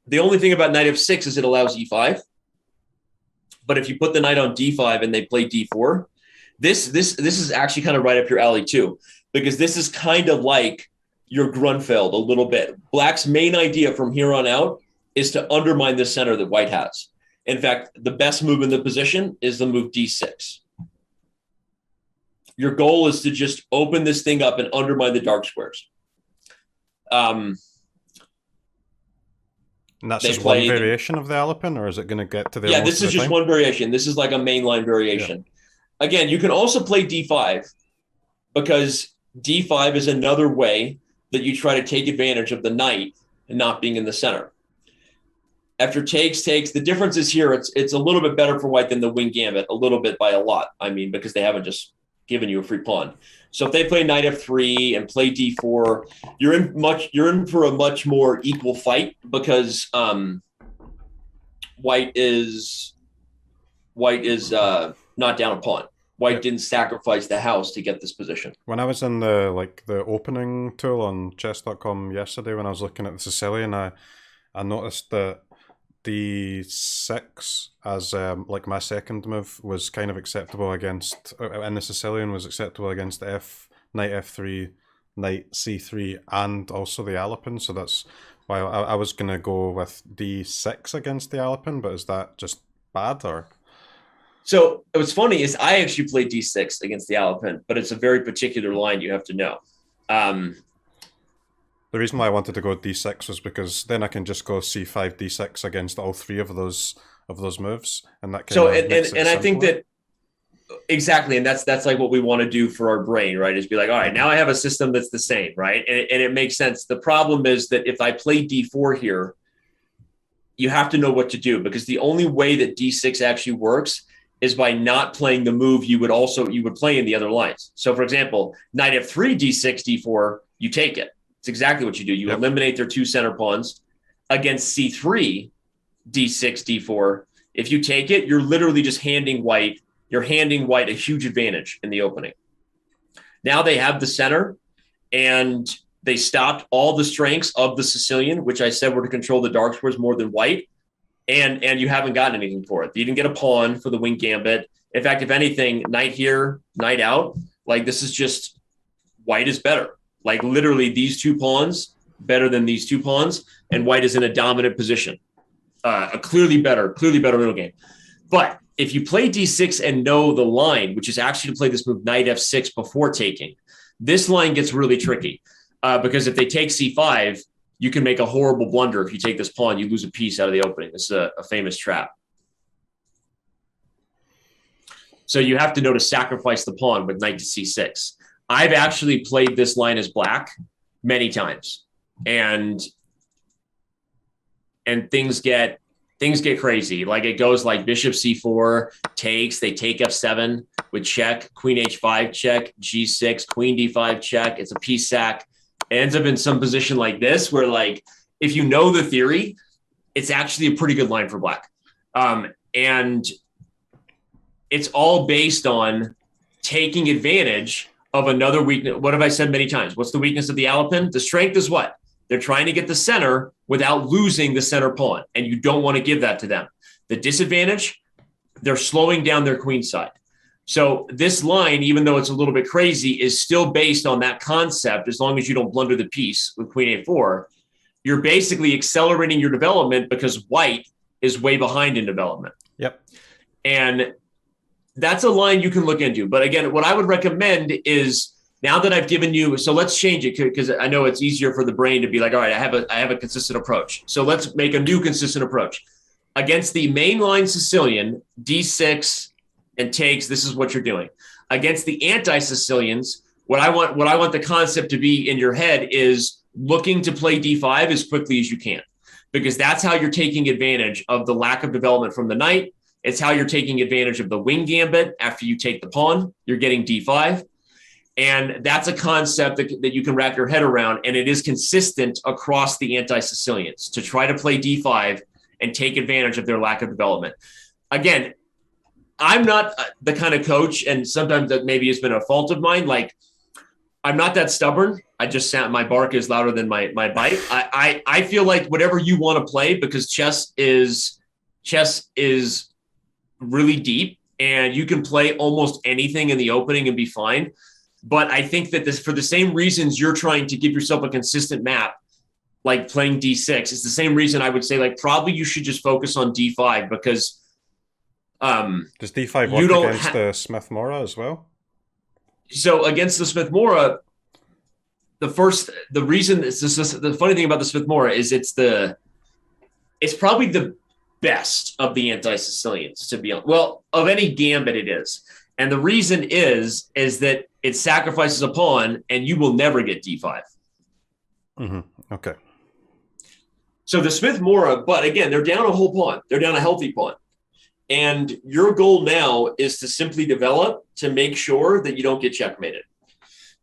The only thing about knight F6 is it allows E5. But if you put the knight on D5 and they play D4, this is actually kind of right up your alley too, because this is kind of like your Grunfeld a little bit. Black's main idea from here on out is to undermine the center that white has. In fact, the best move in the position is the move D6. Your goal is to just open this thing up and undermine the dark squares. And that's just one variation of the Alapin, or is it going to get to the... Yeah, this is just one variation. This is like a mainline variation. Yeah. Again, you can also play D5, because D5 is another way that you try to take advantage of the knight and not being in the center. After takes, the difference is here, it's a little bit better for white than the Wing Gambit, a little bit by a lot. I mean, because they haven't just given you a free pawn. So if they play knight F3 and play D4, you're in for a much more equal fight, because white is not down a pawn. White didn't sacrifice the house to get this position. When I was in the opening tool on chess.com yesterday, when I was looking at the Sicilian, I noticed that D6 as like my second move was kind of acceptable against, and the Sicilian was acceptable against knight F3, knight C3, and also the Alapin. So that's why I was going to go with D6 against the Alapin, but is that just bad, or? So what's funny is I actually played D6 against the Alapin, but it's a very particular line you have to know. The reason why I wanted to go D6 was because then I can just go C5, D6 against all three of those moves, and that kind of makes it I think that exactly, and that's like what we want to do for our brain, right? Is be like, all right, now I have a system that's the same, right? And it makes sense. The problem is that if I play D4 here, you have to know what to do, because the only way that D6 actually works is by not playing the move you would play in the other lines. So, for example, knight F3, D6, D4, you take it. It's exactly what you do. You eliminate their two center pawns. Against C3, D6, D4, if you take it, you're literally just handing white a huge advantage in the opening. Now they have the center, and they stopped all the strengths of the Sicilian, which I said were to control the dark squares more than white. And you haven't gotten anything for it. You didn't get a pawn for the Wing Gambit. In fact, if anything, knight here, knight out, like this is just white is better. Like literally these two pawns better than these two pawns, and white is in a dominant position. A clearly better middle game. But if you play D6 and know the line, which is actually to play this move knight F6 before taking, this line gets really tricky because if they take C5, you can make a horrible blunder. If you take this pawn, you lose a piece out of the opening. This is a famous trap. So you have to know to sacrifice the pawn with knight to C6. I've actually played this line as black many times, and things get crazy. Like it goes like bishop C4 takes, they take F7 with check, queen H5 check, G6, queen D5 check. It's a piece sack. It ends up in some position like this, where like, if you know the theory, it's actually a pretty good line for black. And it's all based on taking advantage of another weakness. What have I said many times? What's the weakness of the Alapin? The strength is what? They're trying to get the center without losing the center pawn, and you don't want to give that to them. The disadvantage, they're slowing down their queen side. So this line, even though it's a little bit crazy, is still based on that concept. As long as you don't blunder the piece with queen A4, you're basically accelerating your development because white is way behind in development. Yep. And that's a line you can look into. But again, what I would recommend is, now that I've given you, so let's change it, because I know it's easier for the brain to be like, all right, I have a consistent approach. So let's make a new consistent approach. Against the mainline Sicilian, D6 and takes, this is what you're doing. Against the anti-Sicilians, what I want the concept to be in your head is looking to play D5 as quickly as you can, because that's how you're taking advantage of the lack of development from the knight. It's how you're taking advantage of the Wing Gambit. After you take the pawn, you're getting D5. And that's a concept that you can wrap your head around, and it is consistent across the anti-Sicilians to try to play D5 and take advantage of their lack of development. Again, I'm not the kind of coach, and sometimes that maybe has been a fault of mine. Like, I'm not that stubborn. I just sound, my bark is louder than my bite. I feel like whatever you want to play, because chess is really deep, and you can play almost anything in the opening and be fine. But I think that this, for the same reasons you're trying to give yourself a consistent map, like playing D6, it's the same reason I would say, like, probably you should just focus on D5, because does D5 work against the Smith-Morra as well? So against the Smith-Morra, the funny thing about the Smith-Morra is it's probably the best of the anti-Sicilians, to be honest. Well, of any gambit it is. And the reason is that it sacrifices a pawn, and you will never get D5. Mm-hmm. Okay. So the Smith-Morra, but again, they're down a whole pawn. They're down a healthy pawn. And your goal now is to simply develop to make sure that you don't get checkmated.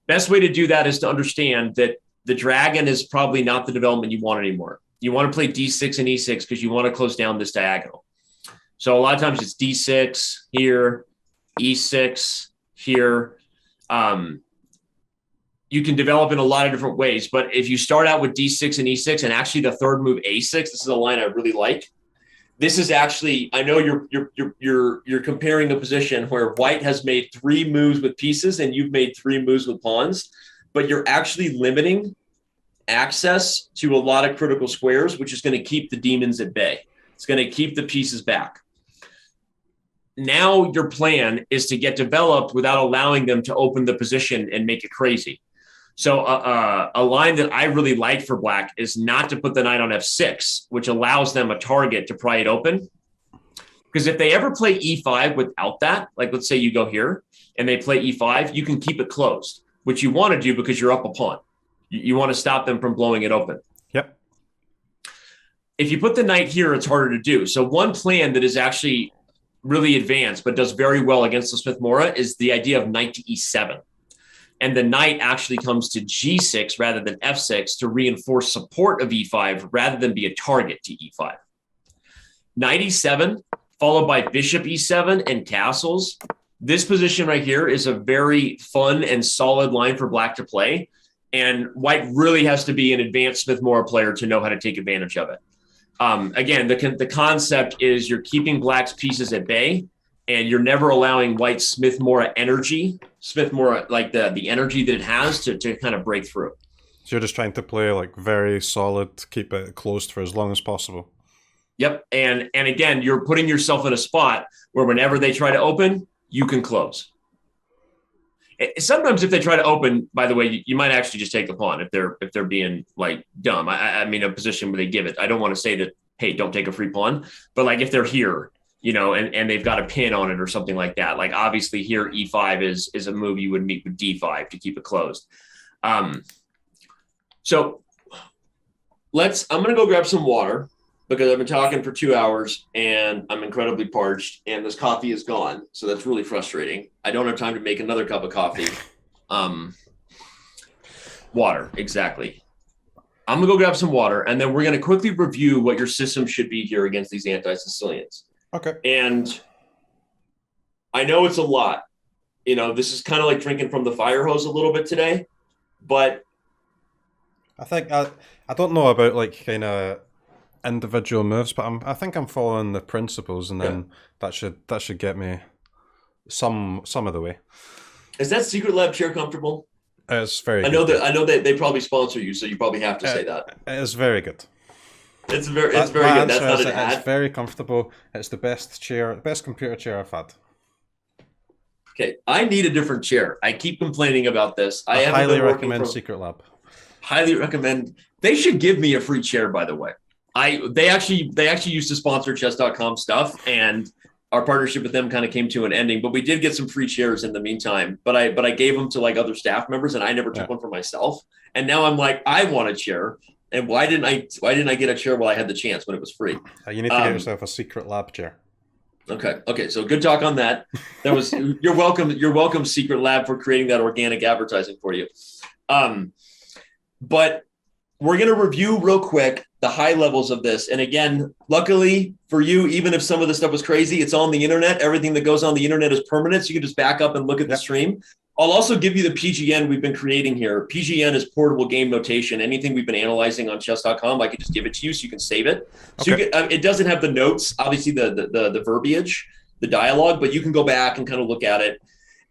Best way to do that is to understand that the dragon is probably not the development you want anymore. You want to play D6 and E6 because you want to close down this diagonal. So a lot of times it's D6 here, E6 here. You can develop in a lot of different ways, but if you start out with D6 and E6, and actually the third move A6, this is a line I really like. This is actually, I know you're comparing a position where white has made 3 moves with pieces and you've made 3 moves with pawns, but you're actually limiting access to a lot of critical squares, which is going to keep the demons at bay. It's going to keep the pieces back. Now your plan is to get developed without allowing them to open the position and make it crazy. So a line that I really like for black is not to put the knight on F6, which allows them a target to pry it open. Because if they ever play E5 without that, like let's say you go here and they play E5, you can keep it closed, which you want to do because you're up a pawn. You want to stop them from blowing it open. Yep. If you put the knight here, it's harder to do. So one plan that is actually really advanced but does very well against the Smith-Morra is the idea of knight to E7. And the knight actually comes to G6 rather than F6 to reinforce support of E5 rather than be a target to E5. Knight E7 followed by bishop E7 and castles. This position right here is a very fun and solid line for black to play. And white really has to be an advanced Smith-Morra player to know how to take advantage of it. Again, the concept is you're keeping black's pieces at bay, and you're never allowing white's Smith-Morra energy, like the energy that it has to kind of break through. So you're just trying to play like very solid, keep it closed for as long as possible. Yep. And again, you're putting yourself in a spot where whenever they try to open, you can close. Sometimes if they try to open, by the way, you might actually just take the pawn if they're being like dumb. I mean, a position where they give it. I don't want to say that, hey, don't take a free pawn, but like if they're here, you know, and they've got a pin on it or something like that. Like obviously here, E5 is a move you would meet with D5 to keep it closed. So I'm going to go grab some water because I've been talking for 2 hours and I'm incredibly parched and this coffee is gone. So that's really frustrating. I don't have time to make another cup of coffee. Water, exactly. I'm going to go grab some water and then we're going to quickly review what your system should be here against these anti-Sicilians. Okay. And I know it's a lot. You know, this is kind of like drinking from the fire hose a little bit today, but I think I don't know about like kind of individual moves, but I think I'm following the principles, and then that should get me some of the way. Is that Secret Lab chair comfortable? It's very. I know that they probably sponsor you, so you probably have to say that. It is very good. It's very good. That's not an ad. It's very comfortable. It's the best computer chair I've had. Okay, I need a different chair. I keep complaining about this. I highly recommend Secret Lab. Highly recommend. They should give me a free chair, by the way. They actually used to sponsor chess.com stuff, and our partnership with them kind of came to an ending, but we did get some free chairs in the meantime. But I gave them to like other staff members, and I never took one for myself. And now I'm like, I want a chair. And why didn't I get a chair while I had the chance when it was free? You need to get yourself a Secret Lab chair. Okay. So good talk on that. That was you're welcome, Secret Lab, for creating that organic advertising for you. But we're gonna review real quick the high levels of this. And again, luckily for you, even if some of the stuff was crazy, it's on the internet. Everything that goes on the internet is permanent. So you can just back up and look at the stream. I'll also give you the PGN we've been creating here. PGN is portable game notation. Anything we've been analyzing on chess.com, I can just give it to you so you can save it. So you can, it doesn't have the notes, obviously the verbiage, the dialogue, but you can go back and kind of look at it.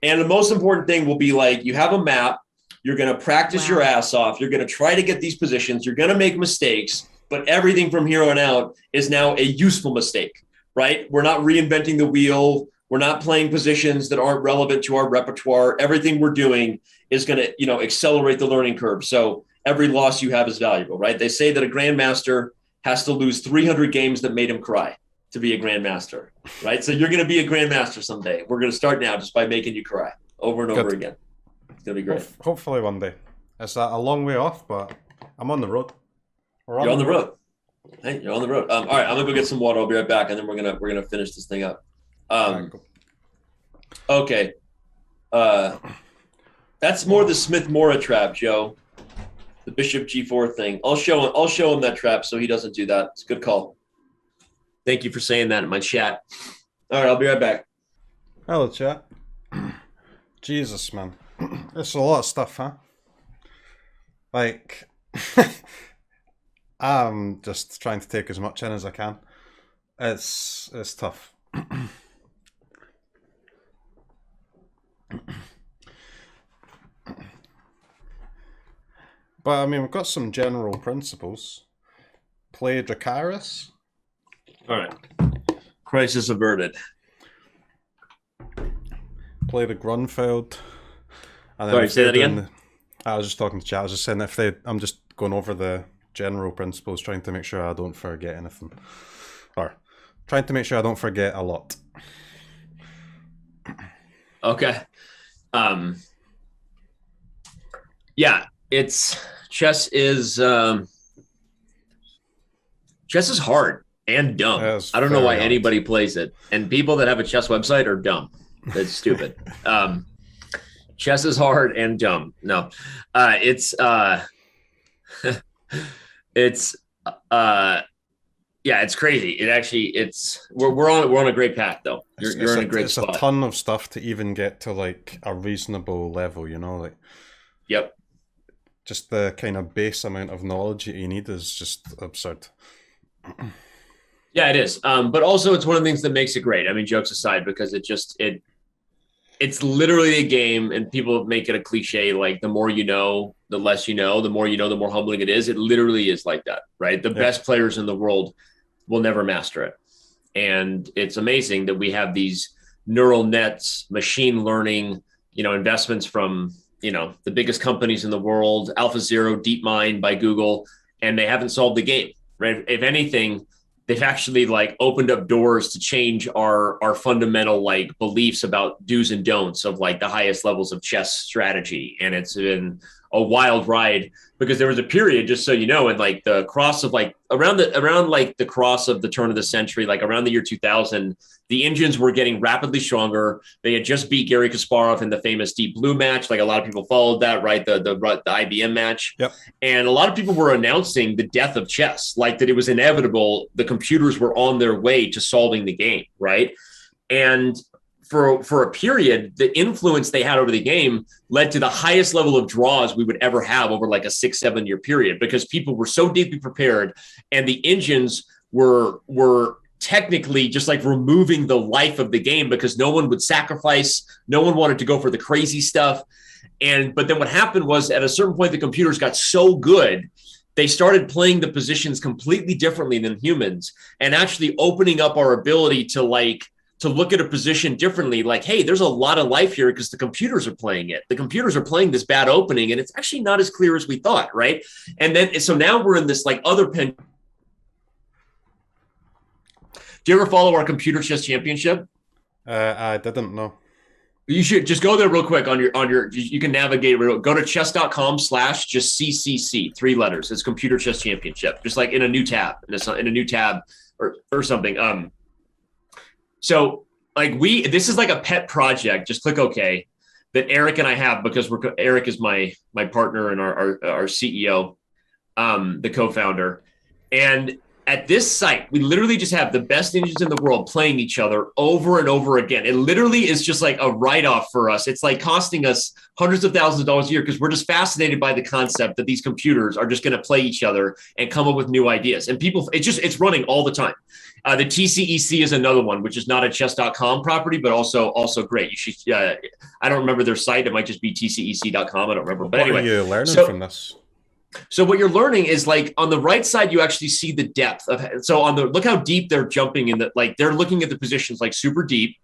And the most important thing will be like, you have a map, you're going to practice your ass off. You're going to try to get these positions. You're going to make mistakes, but everything from here on out is now a useful mistake, right? We're not reinventing the wheel. We're not playing positions that aren't relevant to our repertoire. Everything we're doing is going to, accelerate the learning curve. So every loss you have is valuable, right? They say that a grandmaster has to lose 300 games that made him cry to be a grandmaster, right? So you're going to be a grandmaster someday. We're going to start now just by making you cry over and over again. It's going to be great. Hopefully one day. It's a long way off, but I'm on the road. You're on the road. Hey, you're on the road. All right, I'm going to go get some water. I'll be right back, and then we're going to finish this thing up. Okay. That's more the Smith-Mora trap, Joe. The bishop g4 thing. I'll show him that trap so he doesn't do that. It's a good call. Thank you for saying that in my chat. All right, I'll be right back. Hello, chat. Jesus, man. It's a lot of stuff, huh? Like, I'm just trying to take as much in as I can. It's tough. But I mean, we've got some general principles. Play Dracarys. All right. Crisis averted. Play the Grunfeld. And then sorry, say that again? I was just talking to chat. I was just saying I'm just going over the general principles, trying to make sure I don't forget anything. Or trying to make sure I don't forget a lot. Okay. Yeah, chess is hard and dumb. I don't know why anybody plays it. And people that have a chess website are dumb. That's stupid. Chess is hard and dumb. No, it's crazy. We're on a great path though. You're in a great spot. It's a ton of stuff to even get to like a reasonable level, like. Yep. Just the kind of base amount of knowledge that you need is just absurd. Yeah, it is. But also it's one of the things that makes it great. I mean, jokes aside, because it's literally a game, and people make it a cliche, like the more you know, the less you know, the more you know, the more humbling it is. It literally is like that, right? The best players in the world will never master it. And it's amazing that we have these neural nets, machine learning, investments from, the biggest companies in the world, AlphaZero, DeepMind by Google, and they haven't solved the game, right? If anything, they've actually like opened up doors to change our fundamental like beliefs about do's and don'ts of like the highest levels of chess strategy. And it's been a wild ride, because there was a period, just so you know, in like the cross of like around like the cross of the turn of the century, like around the year 2000, the engines were getting rapidly stronger. They had just beat Garry Kasparov in the famous Deep Blue match. Like a lot of people followed that, right? The IBM match. Yep. And a lot of people were announcing the death of chess, like that it was inevitable. The computers were on their way to solving the game, right? And for a period, the influence they had over the game led to the highest level of draws we would ever have over like a 6-7 year period, because people were so deeply prepared, and the engines were technically just like removing the life of the game, because no one would sacrifice, no one wanted to go for the crazy stuff. But then what happened was, at a certain point, the computers got so good they started playing the positions completely differently than humans, and actually opening up our ability to look at a position differently. Like, hey, there's a lot of life here because the computers are playing it. The computers are playing this bad opening, and it's actually not as clear as we thought, right? And then, so now we're in this like other pen. Do you ever follow our computer chess championship? I didn't know. You should just go there real quick on your, you can navigate, go to chess.com/just CCC, 3 letters. It's computer chess championship, just like in a new tab, in a new tab or something. So like this is like a pet project. Just click OK that Eric and I have, because Eric is my partner and our CEO, the co-founder. And at this site, we literally just have the best engines in the world playing each other over and over again. It literally is just like a write-off for us. It's like costing us hundreds of thousands of dollars a year because we're just fascinated by the concept that these computers are just going to play each other and come up with new ideas. And people, it's running all the time. The TCEC is another one, which is not a chess.com property, but also great. You should, I don't remember their site. It might just be tcec.com. I don't remember. But anyway, what are you learning from this? So what you're learning is like on the right side, you actually see the depth of, so look how deep they're jumping in that, like they're looking at the positions like super deep.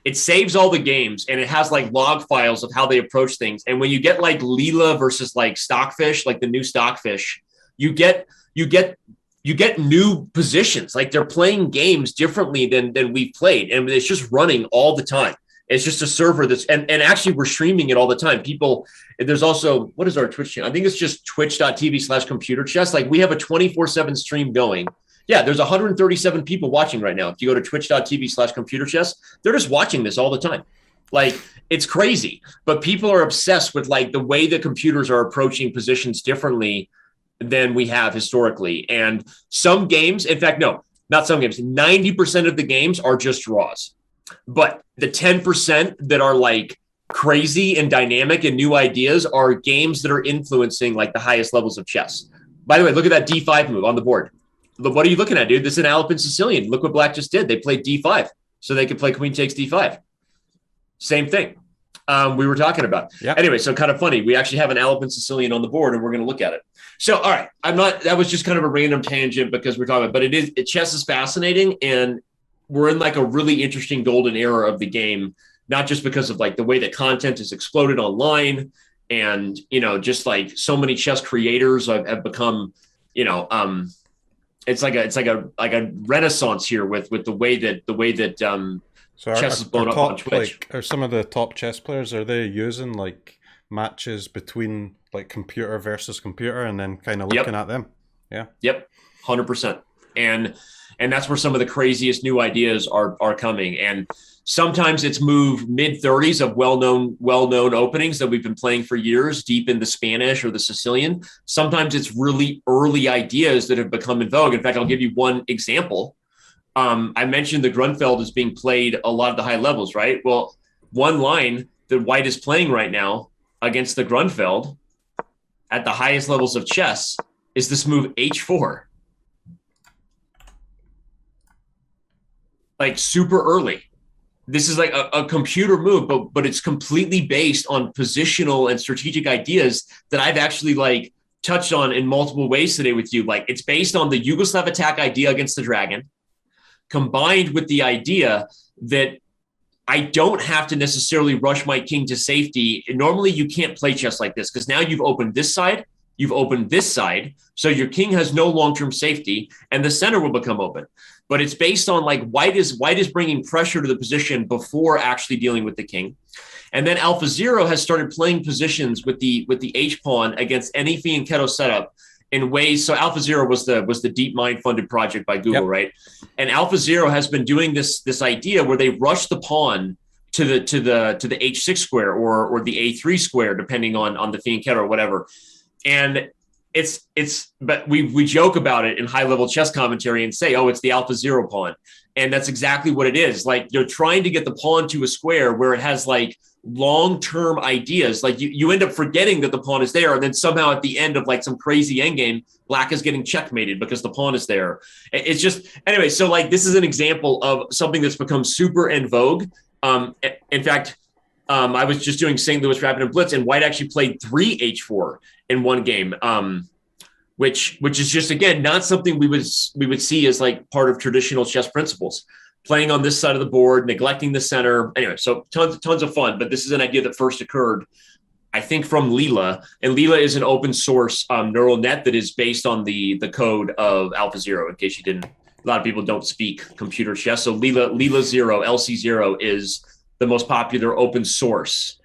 It saves all the games and it has like log files of how they approach things. And when you get like Leela versus like Stockfish, like the new Stockfish, you get new positions. Like they're playing games differently than we've played. And it's just running all the time. It's just a server that's, and actually we're streaming it all the time. People, there's also, what is our Twitch channel? I think it's just twitch.tv/computer chess. Like we have a 24/7 stream going. Yeah, there's 137 people watching right now. If you go to twitch.tv/computer chess, they're just watching this all the time. Like it's crazy, but people are obsessed with like the way the computers are approaching positions differently than we have historically. And some games, in fact, no, not some games, 90% of the games are just draws. But the 10% that are like crazy and dynamic and new ideas are games that are influencing like the highest levels of chess. By the way, look at that D5 move on the board. What are you looking at, dude? This is an Alpen Sicilian. Look what Black just did. They played D5 so they could play Queen takes D5. Same thing we were talking about. Yep. Anyway, so kind of funny. We actually have an Alpen Sicilian on the board and we're going to look at it. So, all right, that was just kind of a random tangent because we're talking about, but chess is fascinating, and we're in like a really interesting golden era of the game, not just because of like the way that content has exploded online and, you know, just like so many chess creators have become, you know, it's like a renaissance here with the way that so chess is blown up on Twitch. Like, are some of the top chess players, are they using like matches between like computer versus computer and then kind of looking at them? Yeah. Yep. 100%. And that's where some of the craziest new ideas are coming. And sometimes it's moved mid-30s of well-known openings that we've been playing for years, deep in the Spanish or the Sicilian. Sometimes it's really early ideas that have become in vogue. In fact, I'll give you one example. I mentioned the Grunfeld is being played a lot of the high levels, right? Well, one line that White is playing right now against the Grunfeld at the highest levels of chess is this move H4. Like super early. This is like a computer move, but it's completely based on positional and strategic ideas that I've actually like touched on in multiple ways today with you. Like it's based on the Yugoslav attack idea against the dragon, combined with the idea that I don't have to necessarily rush my king to safety. Normally you can't play chess like this because now you've opened this side, you've opened this side, so your king has no long-term safety and the center will become open. But it's based on like White is bringing pressure to the position before actually dealing with the king. And then AlphaZero has started playing positions with the H pawn against any fianchetto setup in ways. So AlphaZero was the DeepMind funded project by Google, right? And AlphaZero has been doing this idea where they rush the pawn to the H6 square or the A3 square, depending on the fianchetto or whatever. And but we joke about it in high level chess commentary and say, oh, it's the AlphaZero pawn. And that's exactly what it is. Like you're trying to get the pawn to a square where it has like long-term ideas. Like you end up forgetting that the pawn is there. And then somehow at the end of like some crazy endgame, Black is getting checkmated because the pawn is there. It's just, anyway, so like this is an example of something that's become super en vogue. In fact, I was just doing St. Louis Rapid and Blitz, and White actually played 3 H4 in one game. which is just, again, not something we would see as like part of traditional chess principles. Playing on this side of the board, neglecting the center. Anyway, so tons of fun. But this is an idea that first occurred, I think, from Leela. And Leela is an open source neural net that is based on the code of AlphaZero, in case you didn't. A lot of people don't speak computer chess. So Leela 0, LC0 is the most popular open source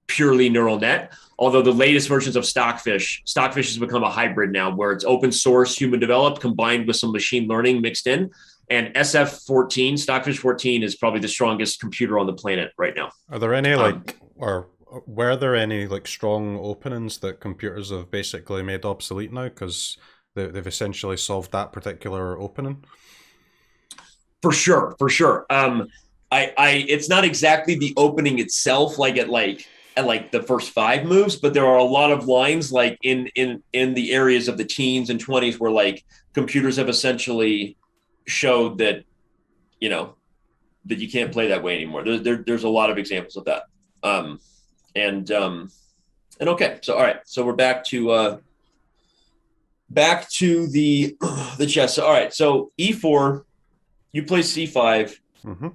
purely neural net. Although the latest versions of Stockfish has become a hybrid now, where it's open source, human developed, combined with some machine learning mixed in. And SF14, Stockfish 14, is probably the strongest computer on the planet right now. Are there any or were there any like strong openings that computers have basically made obsolete now because they've essentially solved that particular opening? For sure. It's not exactly the opening itself, like at the first 5 moves, but there are a lot of lines like in the areas of the teens and 20s where like computers have essentially showed that, that you can't play that way anymore. There's a lot of examples of that. And okay, so all right, so we're back to the chess. All right, so E4, you play C5. Mm-hmm.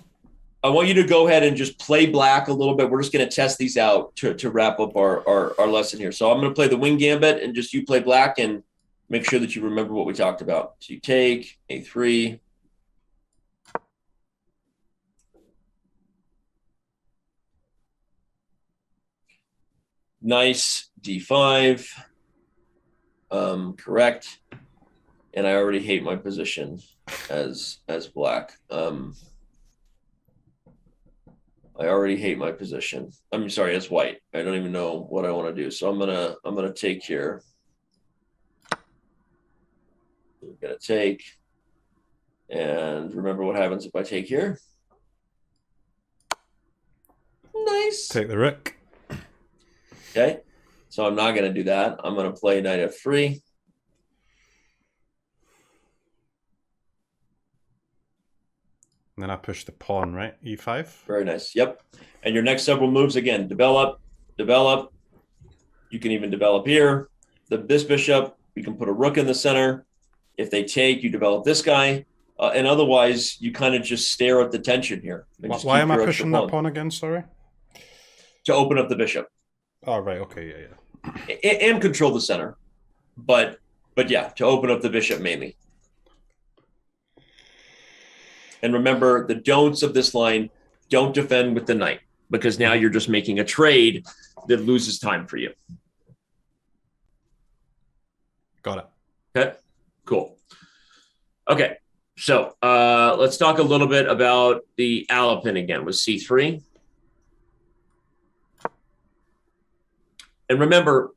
I want you to go ahead and just play black a little bit. We're just going to test these out to wrap up our lesson here. So I'm going to play the Wing Gambit, and just you play black and make sure that you remember what we talked about. So you take A3. Nice, D5. Correct. And I already hate my position as black. I already hate my position. I'm sorry, as white. I don't even know what I want to do. So I'm gonna take here. I'm gonna take, and remember what happens if I take here. Nice. Take the rook. Okay, so I'm not gonna do that. I'm gonna play knight F3. And then I push the pawn, right? E5. Very nice. Yep. And your next several moves, again, develop. You can even develop here. This bishop, you can put a rook in the center. If they take, you develop this guy. And otherwise, you kind of just stare at the tension here. Why am I pushing that pawn again, sorry? To open up the bishop. Oh, right. Okay, yeah. And control the center. But yeah, to open up the bishop mainly. And remember, the don'ts of this line: don't defend with the knight, because now you're just making a trade that loses time for you. Got it. Okay, cool. Okay, so let's talk a little bit about the Alapin again with C3. And remember,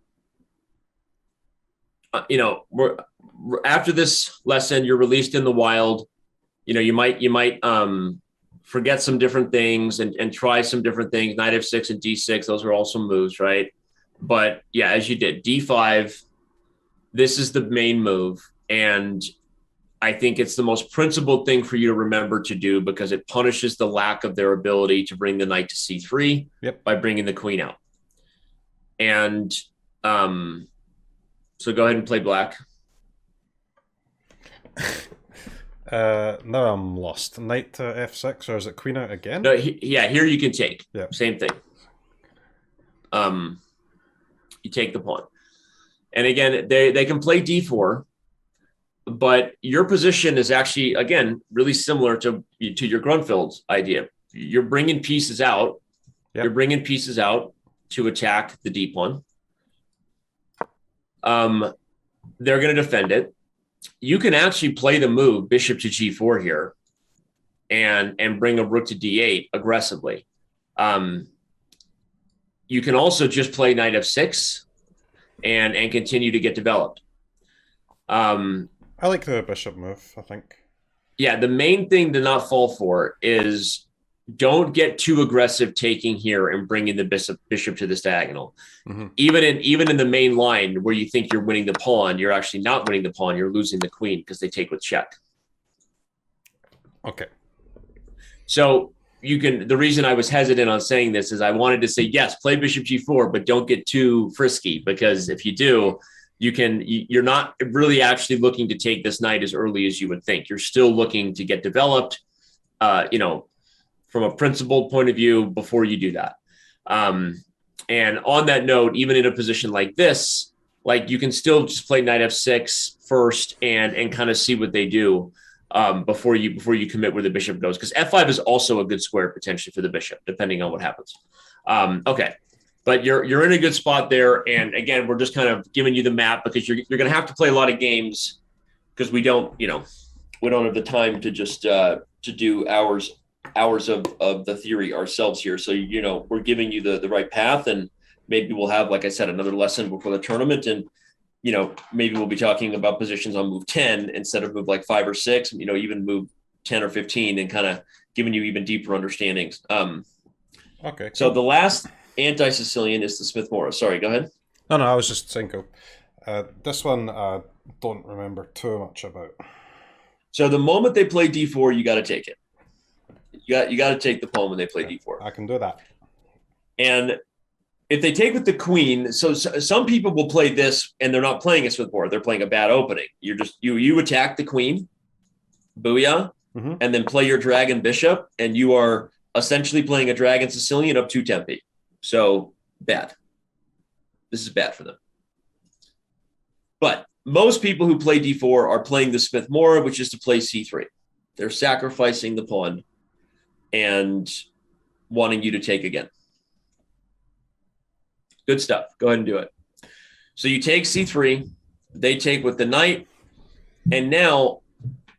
we're after this lesson, you're released in the wild. You might forget some different things and try some different things. Knight F6 and D6, those are all some moves, right? But yeah, as you did, D5, this is the main move. And I think it's the most principled thing for you to remember to do, because it punishes the lack of their ability to bring the knight to C3 by bringing the queen out. And so go ahead and play black. Now I'm lost. Knight to F6, or is it queen out again? No, here you can take. Yeah. Same thing. You take the pawn. And again, they can play D4, but your position is actually, again, really similar to your Grunfeld's idea. You're bringing pieces out. Yep. You're bringing pieces out to attack the D pawn. They're going to defend it. You can actually play the move bishop to G4 here and bring a rook to D8 aggressively. You can also just play knight F6 and continue to get developed. I like the bishop move, I think. Yeah, the main thing to not fall for is don't get too aggressive taking here and bringing the bishop to this diagonal. Mm-hmm. Even in the main line where you think you're winning the pawn, you're actually not winning the pawn. You're losing the queen because they take with check. Okay. So the reason I was hesitant on saying this is I wanted to say, yes, play bishop G4, but don't get too frisky, because if you do, you're not really actually looking to take this knight as early as you would think. You're still looking to get developed, from a principled point of view before you do that. And on that note, even in a position like this, like you can still just play knight f6 first and kind of see what they do before you commit where the bishop goes, because f5 is also a good square potentially for the bishop, depending on what happens. Okay, but you're in a good spot there. And again, we're just kind of giving you the map because you're going to have to play a lot of games because we don't have the time to just to do hours of the theory ourselves here. So, we're giving you the right path, and maybe we'll have, like I said, another lesson before the tournament. And, maybe we'll be talking about positions on move 10 instead of move like 5 or 6, even move 10 or 15 and kind of giving you even deeper understandings. Okay. So the last anti-Sicilian is the Smith-Morra. Sorry, go ahead. No, I was just thinking. This one I don't remember too much about. So the moment they play d4, you got to take it. You got to take the pawn when they play d4. I can do that. And if they take with the queen, so some people will play this and they're not playing a Smith-Morra. They're playing a bad opening. You're just you attack the queen, booyah, and then play your dragon bishop, and you are essentially playing a dragon Sicilian up 2 tempi. So bad. This is bad for them. But most people who play d4 are playing the Smith-Morra, which is to play c3. They're sacrificing the pawn and wanting you to take again. Good stuff. Go ahead and do it. So you take c3, they take with the knight. And now,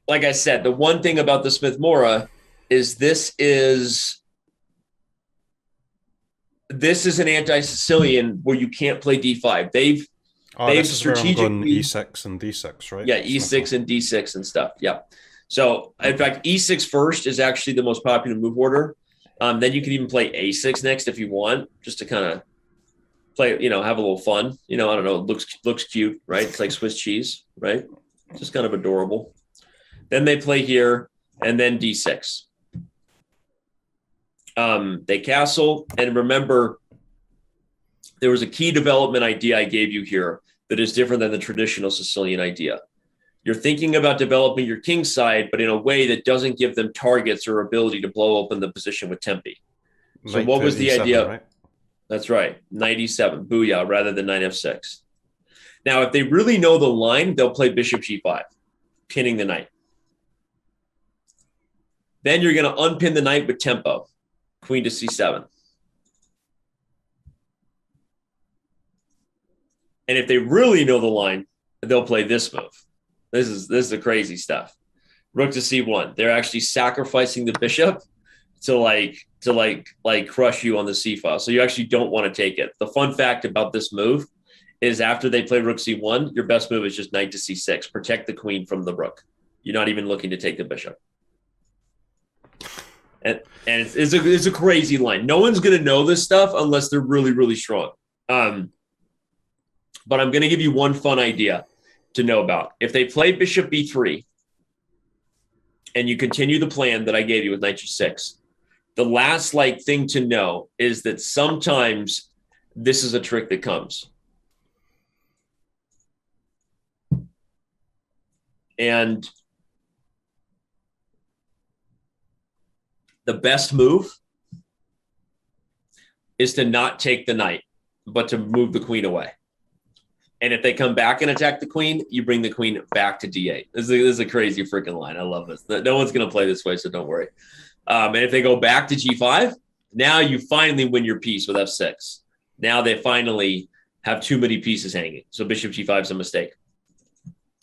like I said, the one thing about the Smith-Morra is this is an anti-Sicilian where you can't play d5. They've strategically e6 and d6, right? Yeah, e6 and d6 and stuff. Yeah. So in fact, e6 first is actually the most popular move order. Then you can even play a6 next if you want, just to kind of play, have a little fun. I don't know, it looks cute, right? It's like Swiss cheese, right? Just kind of adorable. Then they play here, and then d6. They castle, and remember, there was a key development idea I gave you here that is different than the traditional Sicilian idea. You're thinking about developing your king side, but in a way that doesn't give them targets or ability to blow open the position with tempi. So what was the idea? Right? That's right. Knight e7, booyah, rather than knight f6. Now, if they really know the line, they'll play bishop g5, pinning the knight. Then you're going to unpin the knight with tempo, queen to c7. And if they really know the line, they'll play this move. This is the crazy stuff. Rook to c1. They're actually sacrificing the bishop to crush you on the c file. So you actually don't want to take it. The fun fact about this move is after they play rook c1, your best move is just knight to c6. Protect the queen from the rook. You're not even looking to take the bishop. And it's a crazy line. No one's going to know this stuff unless they're really, really strong. But I'm going to give you one fun idea to know about. If they play bishop b3 and you continue the plan that I gave you with knight g6, the last thing to know is that sometimes this is a trick that comes. And the best move is to not take the knight, but to move the queen away. And if they come back and attack the queen, you bring the queen back to d8. This is a crazy freaking line. I love this. No one's going to play this way, so don't worry. And if they go back to g5, now you finally win your piece with f6. Now they finally have too many pieces hanging. So bishop g5 is a mistake.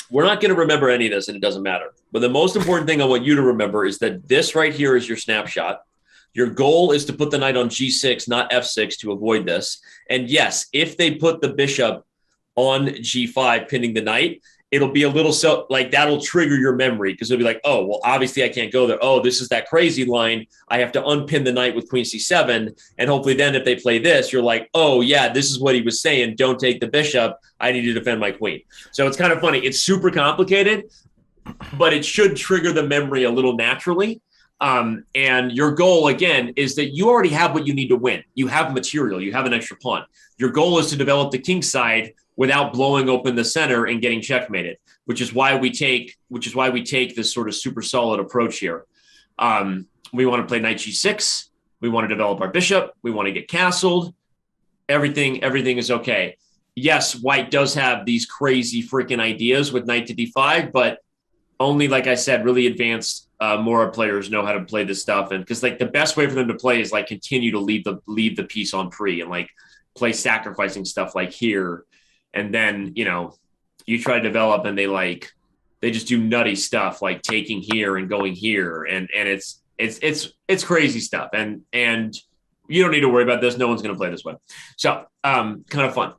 We're not going to remember any of this, and it doesn't matter. But the most important thing I want you to remember is that this right here is your snapshot. Your goal is to put the knight on g6, not f6, to avoid this. And yes, if they put the bishop on g5 pinning the knight, it'll be a little that'll trigger your memory, because it'll be like, oh, well, obviously I can't go there. Oh, this is that crazy line. I have to unpin the knight with queen c7. And hopefully then if they play this, you're like, oh yeah, this is what he was saying. Don't take the bishop. I need to defend my queen. So it's kind of funny. It's super complicated, but it should trigger the memory a little naturally. And your goal, again, is that you already have what you need to win. You have material. You have an extra pawn. Your goal is to develop the king side without blowing open the center and getting checkmated, which is why we take this sort of super solid approach here. We want to play knight g6. We want to develop our bishop. We want to get castled. Everything is okay. Yes, white does have these crazy freaking ideas with knight to d5, but only, like I said, really advanced Mora players know how to play this stuff. And because like the best way for them to play is like continue to leave the piece on pre and like play sacrificing stuff like here. And then, you try to develop and they just do nutty stuff like taking here and going here. And it's crazy stuff. And you don't need to worry about this. No one's going to play this way. So kind of fun.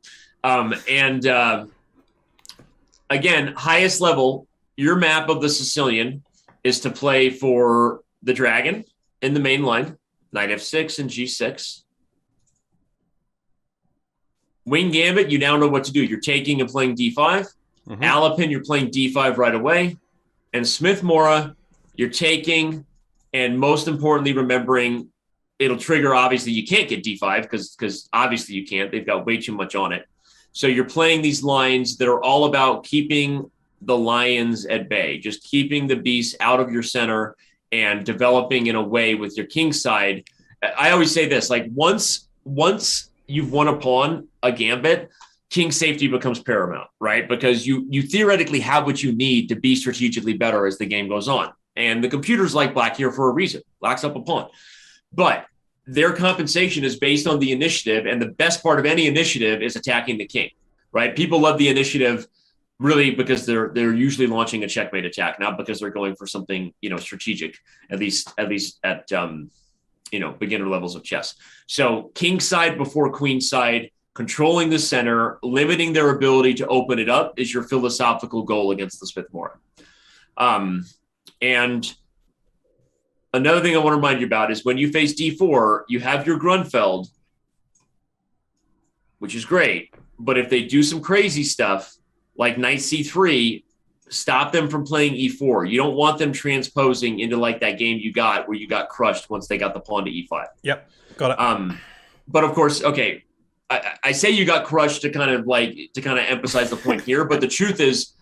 Again, highest level, your map of the Sicilian is to play for the dragon in the main line, knight f6 and g6. Wing Gambit, you now know what to do. You're taking and playing d5. Mm-hmm. Alapin, you're playing d5 right away. And Smith Mora, you're taking, and most importantly, remembering it'll trigger, obviously, you can't get d5 because obviously you can't. They've got way too much on it. So you're playing these lines that are all about keeping the lions at bay, just keeping the beasts out of your center and developing in a way with your king side. I always say this, like once you've won a pawn, a gambit, king safety becomes paramount, right? Because you theoretically have what you need to be strategically better as the game goes on. And the computer's like black here for a reason, locks up a pawn. But their compensation is based on the initiative, and the best part of any initiative is attacking the king, right? People love the initiative really because they're usually launching a checkmate attack, not because they're going for something, strategic, at least at beginner levels of chess. So king side before queen side, controlling the center, limiting their ability to open it up is your philosophical goal against the Smith Mora. And another thing I want to remind you about is when you face d4, you have your Grunfeld, which is great. But if they do some crazy stuff like knight c3, stop them from playing e4. You don't want them transposing into like that game you got where you got crushed once they got the pawn to e5. Yep, got it. But of course, okay, I say you got crushed to kind of emphasize the point here, but the truth is,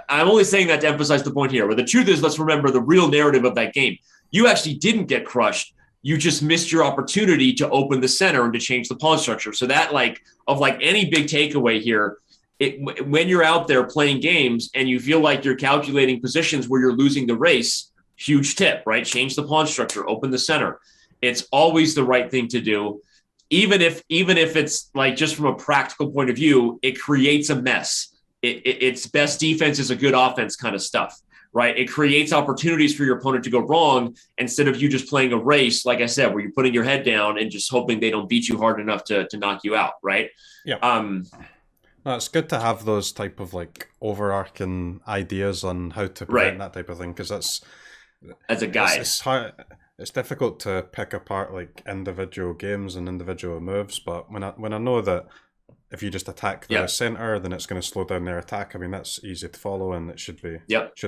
I'm only saying that to emphasize the point here, but the truth is, let's remember the real narrative of that game. You actually didn't get crushed. You just missed your opportunity to open the center and to change the pawn structure. So that any big takeaway here, when you're out there playing games and you feel like you're calculating positions where you're losing the race, huge tip, right? Change the pawn structure, open the center. It's always the right thing to do. Even if it's like just from a practical point of view, it creates a mess. It's best defense is a good offense kind of stuff, right? It creates opportunities for your opponent to go wrong instead of you just playing a race, like I said, where you're putting your head down and just hoping they don't beat you hard enough to knock you out, right? Yeah. No, it's good to have those type of like overarching ideas on how to prevent that type of thing, because that's as a guide. It's difficult to pick apart like individual games and individual moves, but when I know that if you just attack the center, then it's going to slow down their attack. I mean, that's easy to follow, and it should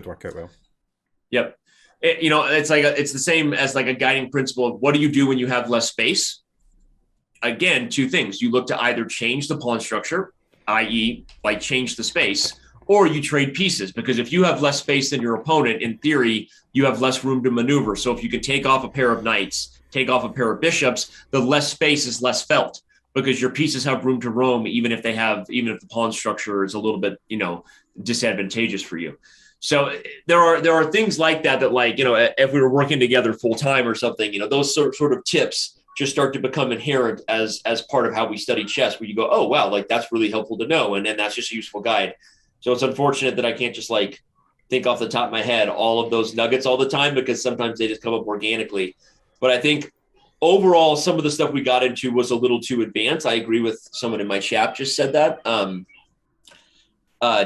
work out well. Yep. It's the same as like a guiding principle of what do you do when you have less space? Again, two things. You look to either change the pawn structure, i.e. like change the space, or you trade pieces, because if you have less space than your opponent, in theory, you have less room to maneuver. So if you can take off a pair of knights, take off a pair of bishops, the less space is less felt, because your pieces have room to roam, even if the pawn structure is a little bit, disadvantageous for you. So there are things like that like, if we were working together full time or something, those sort of tips just start to become inherent as part of how we study chess, where you go, oh, wow, like that's really helpful to know. And then that's just a useful guide. So it's unfortunate that I can't just like think off the top of my head all of those nuggets all the time, because sometimes they just come up organically. But I think overall, some of the stuff we got into was a little too advanced. I agree with someone in my chat just said that.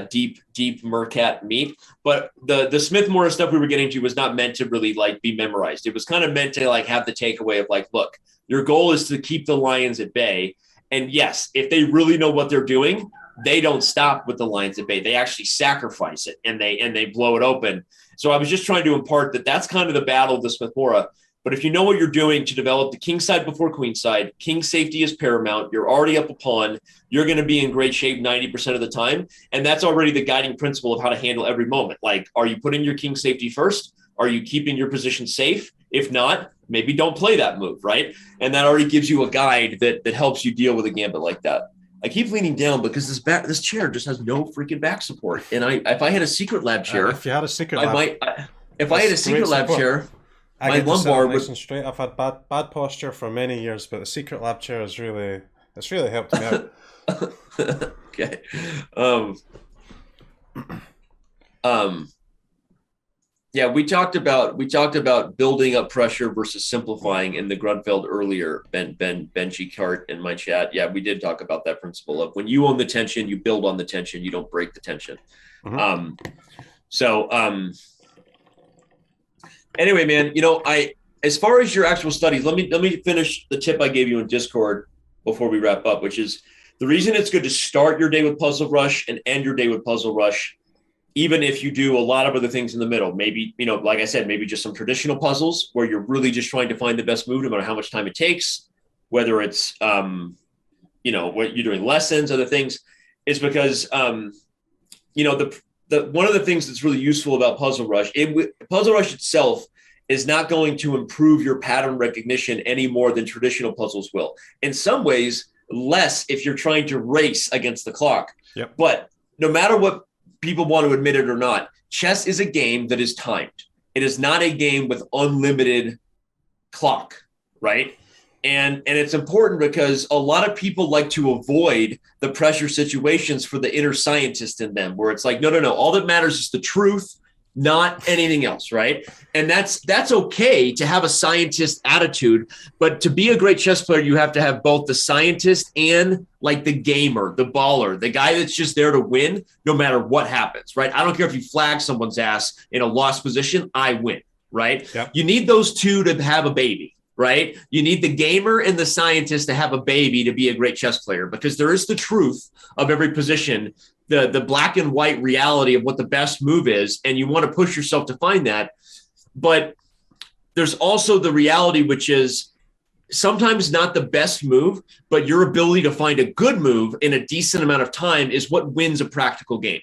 Deep Mercat meat. But the Smith Mora stuff we were getting to was not meant to really like be memorized. It was kind of meant to like have the takeaway of like, look, your goal is to keep the lions at bay. And yes, if they really know what they're doing, they don't stop with the lions at bay. They actually sacrifice it and they blow it open. So I was just trying to impart that that's kind of the battle of the Smith Mora. But if you know what you're doing to develop the king side before queen side, king safety is paramount. You're already up a pawn. You're going to be in great shape 90% of the time. And that's already the guiding principle of how to handle every moment. Like, are you putting your king safety first? Are you keeping your position safe? If not, maybe don't play that move, right? And that already gives you a guide that helps you deal with a gambit like that. I keep leaning down because this chair just has no freaking back support. And if I had a secret lab chair, if you had a secret lab, if I had a secret lab chair, my lumbar would. Straight. I've had bad posture for many years, but the secret lab chair is really helped me out. Okay. Yeah, we talked about building up pressure versus simplifying in the Grunfeld earlier, Benji Cart in my chat. Yeah, we did talk about that principle of when you own the tension, you build on the tension, you don't break the tension. Mm-hmm. Anyway, man, as far as your actual studies, let me finish the tip I gave you in Discord before we wrap up, which is the reason it's good to start your day with Puzzle Rush and end your day with Puzzle Rush, even if you do a lot of other things in the middle. Maybe, like I said, maybe just some traditional puzzles where you're really just trying to find the best move no matter how much time it takes, whether it's, what you're doing lessons, other things, is because, one of the things that's really useful about Puzzle Rush, Puzzle Rush itself is not going to improve your pattern recognition any more than traditional puzzles will. In some ways, less if you're trying to race against the clock. Yep. But no matter what people want to admit it or not, chess is a game that is timed. It is not a game with unlimited clock, right? And it's important because a lot of people like to avoid the pressure situations for the inner scientist in them, where it's like, no, all that matters is the truth, not anything else, right? And that's okay to have a scientist attitude, but to be a great chess player, you have to have both the scientist and like the gamer, the baller, the guy that's just there to win no matter what happens, right? I don't care if you flag someone's ass in a lost position, I win, right? Yep. You need those two to have a baby, right? You need the gamer and the scientist to have a baby to be a great chess player, because there is the truth of every position, the black and white reality of what the best move is, and you want to push yourself to find that. But there's also the reality, which is sometimes not the best move, but your ability to find a good move in a decent amount of time is what wins a practical game.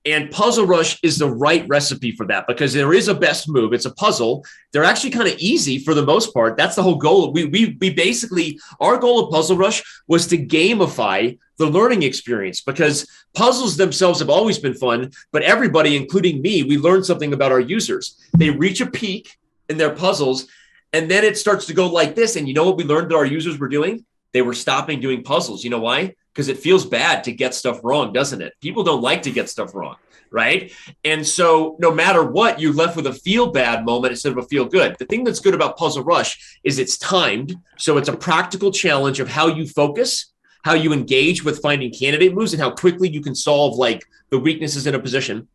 And Puzzle Rush is the right recipe for that, because there is a best move. It's a puzzle. They're actually kind of easy for the most part. That's the whole goal. We basically, our goal of Puzzle Rush was to gamify the learning experience, because puzzles themselves have always been fun, but everybody, including me, we learned something about our users. They reach a peak in their puzzles, and then it starts to go like this. And you know what we learned that our users were doing? They were stopping doing puzzles. You know why? Because it feels bad to get stuff wrong, doesn't it? People don't like to get stuff wrong, right? And so no matter what, you're left with a feel bad moment instead of a feel good. The thing that's good about Puzzle Rush is it's timed. So it's a practical challenge of how you focus, how you engage with finding candidate moves, and how quickly you can solve like the weaknesses in a position.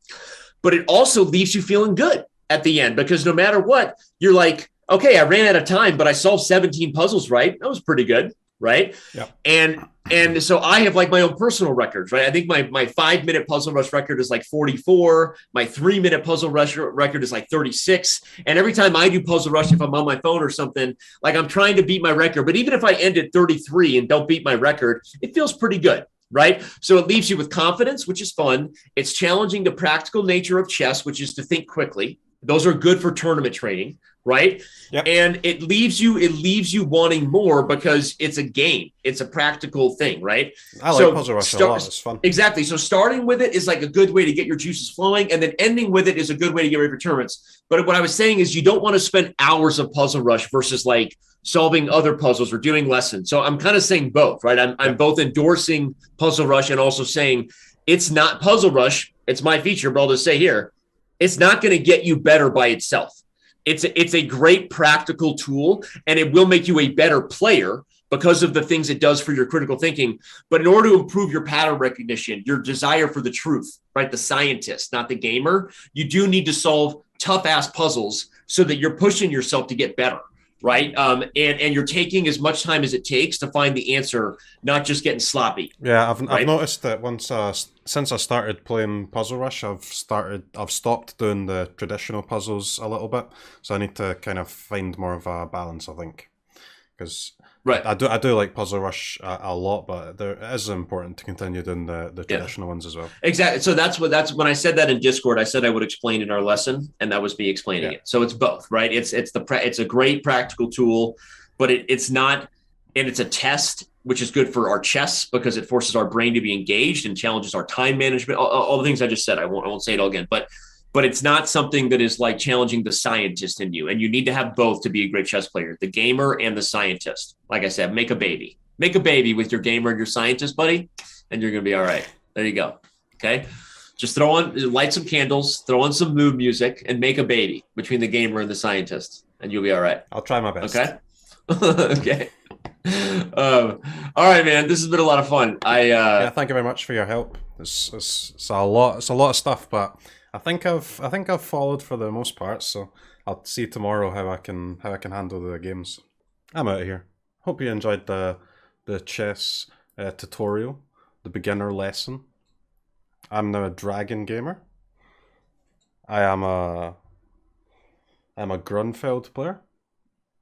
But it also leaves you feeling good at the end, because no matter what, you're like, okay, I ran out of time, but I solved 17 puzzles, right? That was pretty good, right? Yeah. And so I have like my own personal records, right? I think my 5-minute Puzzle Rush record is like 44. My 3-minute Puzzle Rush record is like 36. And every time I do Puzzle Rush, if I'm on my phone or something, like I'm trying to beat my record. But even if I end at 33 and don't beat my record, it feels pretty good, right? So it leaves you with confidence, which is fun. It's challenging the practical nature of chess, which is to think quickly. Those are good for tournament training, right? Yep. And it leaves you wanting more because it's a game. It's a practical thing, right? I like Puzzle Rush a lot. It's fun. Exactly. So starting with it is like a good way to get your juices flowing, and then ending with it is a good way to get ready for tournaments. But what I was saying is you don't want to spend hours of Puzzle Rush versus like solving other puzzles or doing lessons. So I'm kind of saying both, right? I'm both endorsing Puzzle Rush and also saying it's not Puzzle Rush. It's my feature, but I'll just say here, it's not going to get you better by itself. It's a great practical tool, and it will make you a better player because of the things it does for your critical thinking. But in order to improve your pattern recognition, your desire for the truth, right? The scientist, not the gamer, you do need to solve tough ass puzzles so that you're pushing yourself to get better, right? And you're taking as much time as it takes to find the answer, not just getting sloppy. Yeah, I've noticed that since I started playing Puzzle Rush, I've stopped doing the traditional puzzles a little bit, so I need to kind of find more of a balance, I think, because I do like Puzzle Rush a lot, but it is important to continue doing the traditional ones as well. Exactly. So that's when I said that in Discord, I said I would explain in our lesson, and that was me explaining it. So it's both, right? It's a great practical tool, but it's not, and it's a test, which is good for our chess because it forces our brain to be engaged and challenges our time management. All the things I just said. I won't say it all again, but it's not something that is like challenging the scientist in you. And you need to have both to be a great chess player, the gamer and the scientist. Like I said, make a baby with your gamer and your scientist, buddy, and you're going to be all right. There you go. Okay. Just light some candles, throw on some mood music, and make a baby between the gamer and the scientist, and you'll be all right. I'll try my best. Okay. Okay. All right, man. This has been a lot of fun. Thank you very much for your help. It's a lot of stuff, but I think I've followed for the most part. So I'll see tomorrow how I can handle the games. I'm out of here. Hope you enjoyed the chess tutorial, the beginner lesson. I'm now a dragon gamer. I'm a Grunfeld player,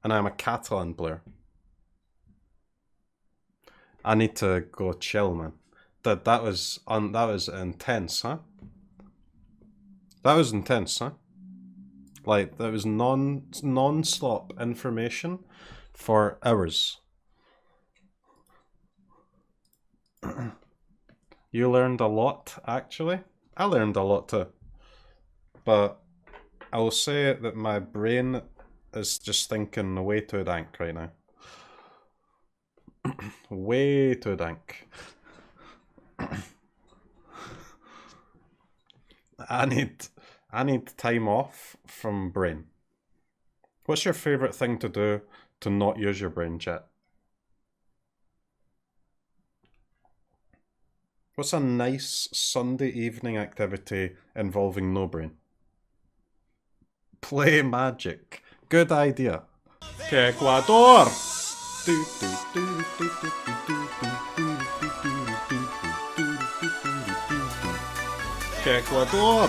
and I'm a Catalan player. I need to go chill, man. That was intense, huh? That was intense, huh? Like, that was non-stop information for hours. You learned a lot, actually. I learned a lot too. But I will say that my brain is just thinking way too dank right now. Way too dank. I need time off from brain. What's your favourite thing to do to not use your brain, chat? What's a nice Sunday evening activity involving no brain? Play Magic. Good idea. Ecuador! Ecuador!